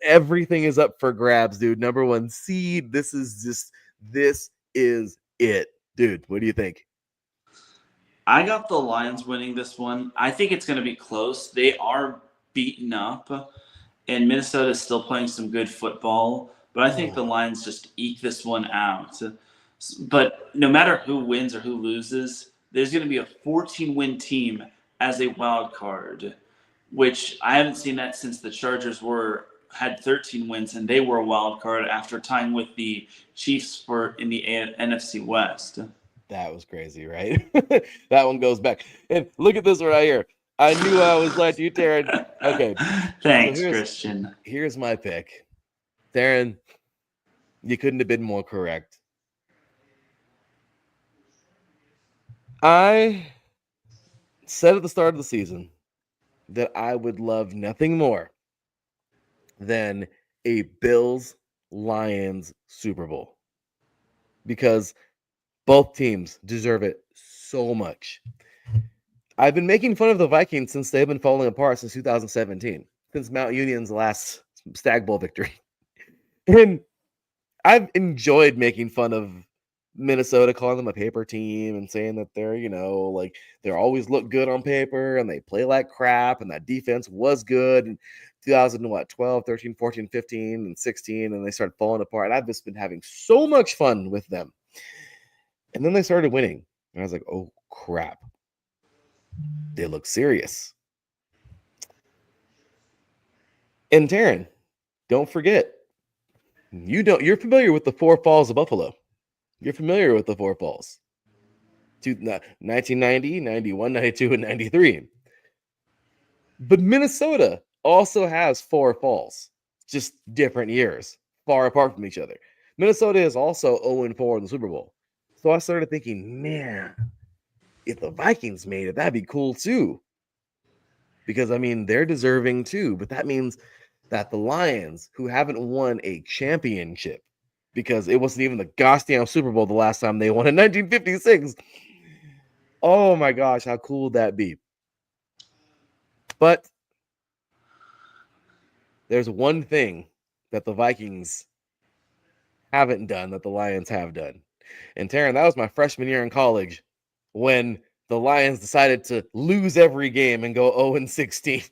Everything is up for grabs, dude. Number 1 seed. This is it, dude. What do you think? I got the Lions winning this one. I think it's going to be close. They are beaten up, and Minnesota is still playing some good football. But I think the Lions just eke this one out. But no matter who wins or who loses, there's going to be a 14-win team as a wild card, which I haven't seen that since the Chargers had 13 wins, and they were a wild card after tying with the Chiefs in the NFC West. That was crazy, right? That one goes back. And look at this right here. I knew I was like you, Taryn. Okay. Thanks, Christian. Here's my pick. Taryn, you couldn't have been more correct. I said at the start of the season that I would love nothing more than a Bills-Lions Super Bowl. Because both teams deserve it so much. I've been making fun of the Vikings since they've been falling apart since 2017, since Mount Union's last Stag Bowl victory. And I've enjoyed making fun of Minnesota, calling them a paper team and saying that they're, they always look good on paper and they play like crap and that defense was good in 2012, 13, 14, 15, and 16, and they started falling apart. And I've just been having so much fun with them. And then they started winning. And I was like, oh, crap. They look serious. And Taryn, don't forget, you're familiar with the 4 Falls of Buffalo. You're familiar with the 4 Falls. 1990, 91, 92, and 93. But Minnesota also has 4 Falls, just different years, far apart from each other. Minnesota is also 0-4 in the Super Bowl. So I started thinking, man, if the Vikings made it, that'd be cool too. Because, they're deserving too. But that means that the Lions, who haven't won a championship, because it wasn't even the goddamn Super Bowl the last time they won in 1956, Oh my gosh, how cool would that be? But there's one thing that the Vikings haven't done that the Lions have done. And Teran, that was my freshman year in college when the Lions decided to lose every game and go 0-16.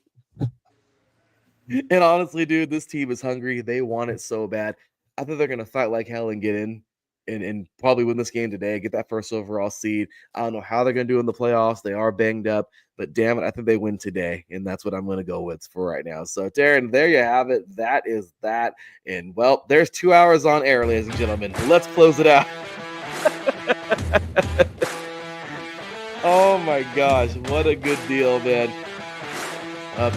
And honestly, dude, this team is hungry. They want it so bad. I think they're going to fight like hell and get in and probably win this game today, get that first overall seed. I don't know how they're going to do in the playoffs. They are banged up, but damn it, I think they win today. And that's what I'm going to go with for right now. So, Teran, there you have it. That is that. And, well, there's 2 hours on air, ladies and gentlemen. Let's close it out. Oh, my gosh. What a good deal, man.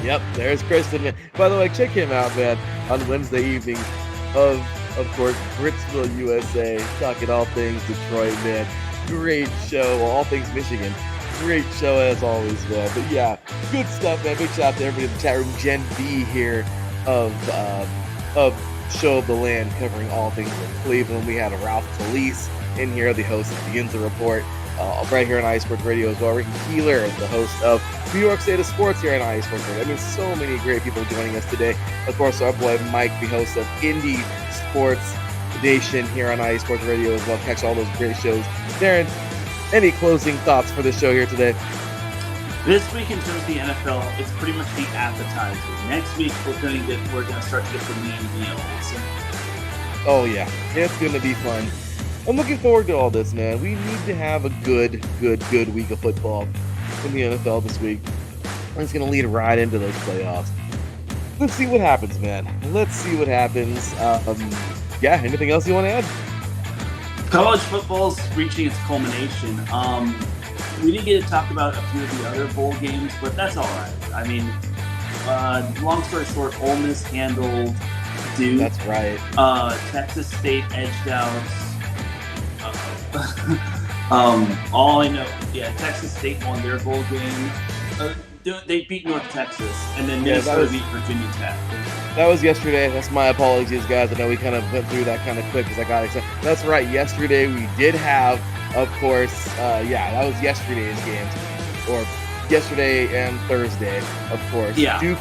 Yep, there's Kristen, man. By the way, check him out, man, on Wednesday evening of course, Britsville, USA, talking all things Detroit, man. Great show, all things Michigan. Great show as always, man. But yeah, good stuff, man. Big shout out to everybody in the chat room. Gen B here of Show of the Land, covering all things in Cleveland. We had Ralph Talise in here, the host of the Inza Report. Right here on iSports Radio as well. Ricky Keeler, the host of New York State of Sports here on iSports Radio. I mean, so many great people joining us today. Of course, our boy Mike, the host of Indie Sports Nation here on iSports Radio as well. Catch all those great shows. Darren, any closing thoughts for the show here today? This week in terms of the NFL, it's pretty much the appetizer. Next week we're gonna start to get the main meals. Oh yeah, it's gonna be fun. I'm looking forward to all this, man. We need to have a good week of football in the NFL this week. It's going to lead right into those playoffs. Let's see what happens, man. Let's see what happens. Yeah, anything else you want to add? College football's reaching its culmination. We didn't get to talk about a few of the other bowl games, but that's all right. I mean, long story short, Ole Miss handled Duke. That's right. Texas State edged out. All I know, Texas State won their bowl game. They beat North Texas, and then Minnesota beat Virginia Tech. That was yesterday. That's my apologies, guys. I know we kind of went through that kind of quick because I got excited. That's right. Yesterday we did have, of course, that was yesterday's games, or yesterday and Thursday, of course. Yeah. Duke.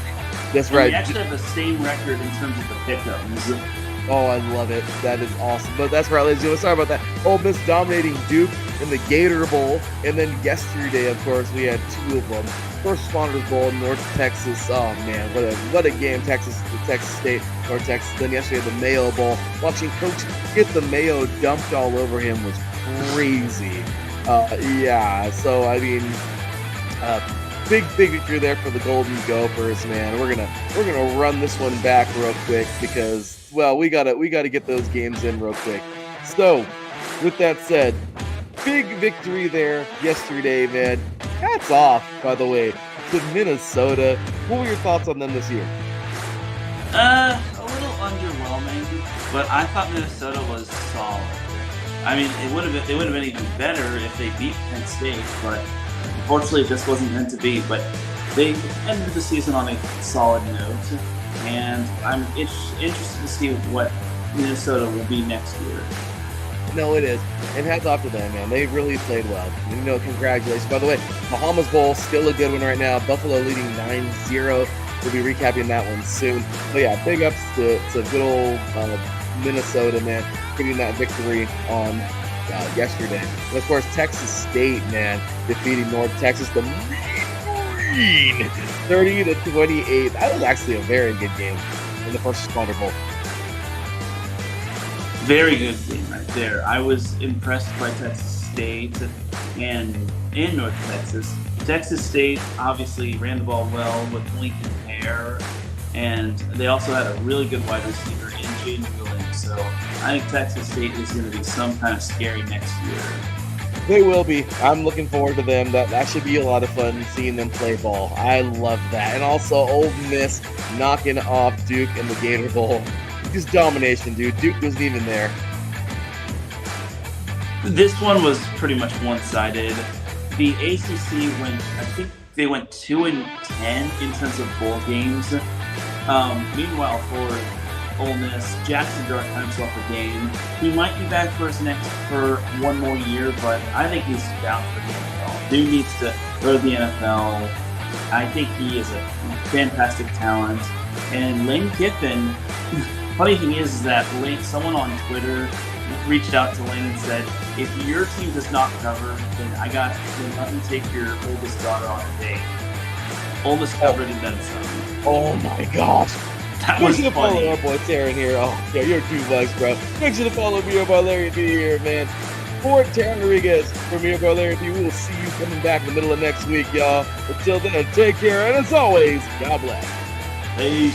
That's right. We actually have the same record in terms of the pickup. Oh, I love it. That is awesome. But that's right, ladies and gentlemen. Sorry about that. Ole Miss dominating Duke in the Gator Bowl. And then yesterday, of course, we had two of them. First Responders Bowl, North Texas. Oh, man, what a game. Texas State, North Texas. Then yesterday, the Mayo Bowl. Watching Coach get the Mayo dumped all over him was crazy. So, I mean, big victory there for the Golden Gophers, man. We're gonna run this one back real quick because, well, we gotta get those games in real quick. So, with that said, big victory there yesterday, man. Hats off, by the way, to Minnesota. What were your thoughts on them this year? A little underwhelming, but I thought Minnesota was solid. I mean, they would have been even better if they beat Penn State, but unfortunately, this wasn't meant to be. But they ended the season on a solid note, and I'm interested to see what Minnesota will be next year. No, it is. And hats off to them, man. They really played well. Congratulations. By the way, Bahamas Bowl, still a good one right now. Buffalo leading 9-0. We'll be recapping that one soon. But yeah, big ups to good old Minnesota, man, getting that victory on yesterday. And of course, Texas State, man, defeating North Texas, the Green, 30-28. That was actually a very good game in the First Responder Bowl. Very good game right there. I was impressed by Texas State and in North Texas. Texas State obviously ran the ball well with Lincoln Hare, and they also had a really good wide receiver in Jaden Williams. So I think Texas State is going to be some kind of scary next year. They will be. I'm looking forward to them. That should be a lot of fun seeing them play ball. I love that. And also Ole Miss knocking off Duke in the Gator Bowl. Just domination, dude. Duke wasn't even there. This one was pretty much one-sided. The ACC they went 2-10 in terms of bowl games. Meanwhile, for Ole Miss, Jackson Dart had himself a game. He might be back for one more year, but I think he's down for the NFL. Dude needs to go to the NFL. I think he is a fantastic talent. And Lane Kiffin, funny thing is that someone on Twitter reached out to Lane and said, if your team does not cover, then let me take your oldest daughter on a date. Oldest covered and then some. Oh my gosh. That Make was sure to follow funny. our boy Teran here. Oh, yeah, you're 2 bucks, bro. Make sure to follow me over Larry D here, man. For Teran Rodriguez, from me over Larry D, we will see you coming back in the middle of next week, y'all. Until then, take care, and as always, God bless. Peace.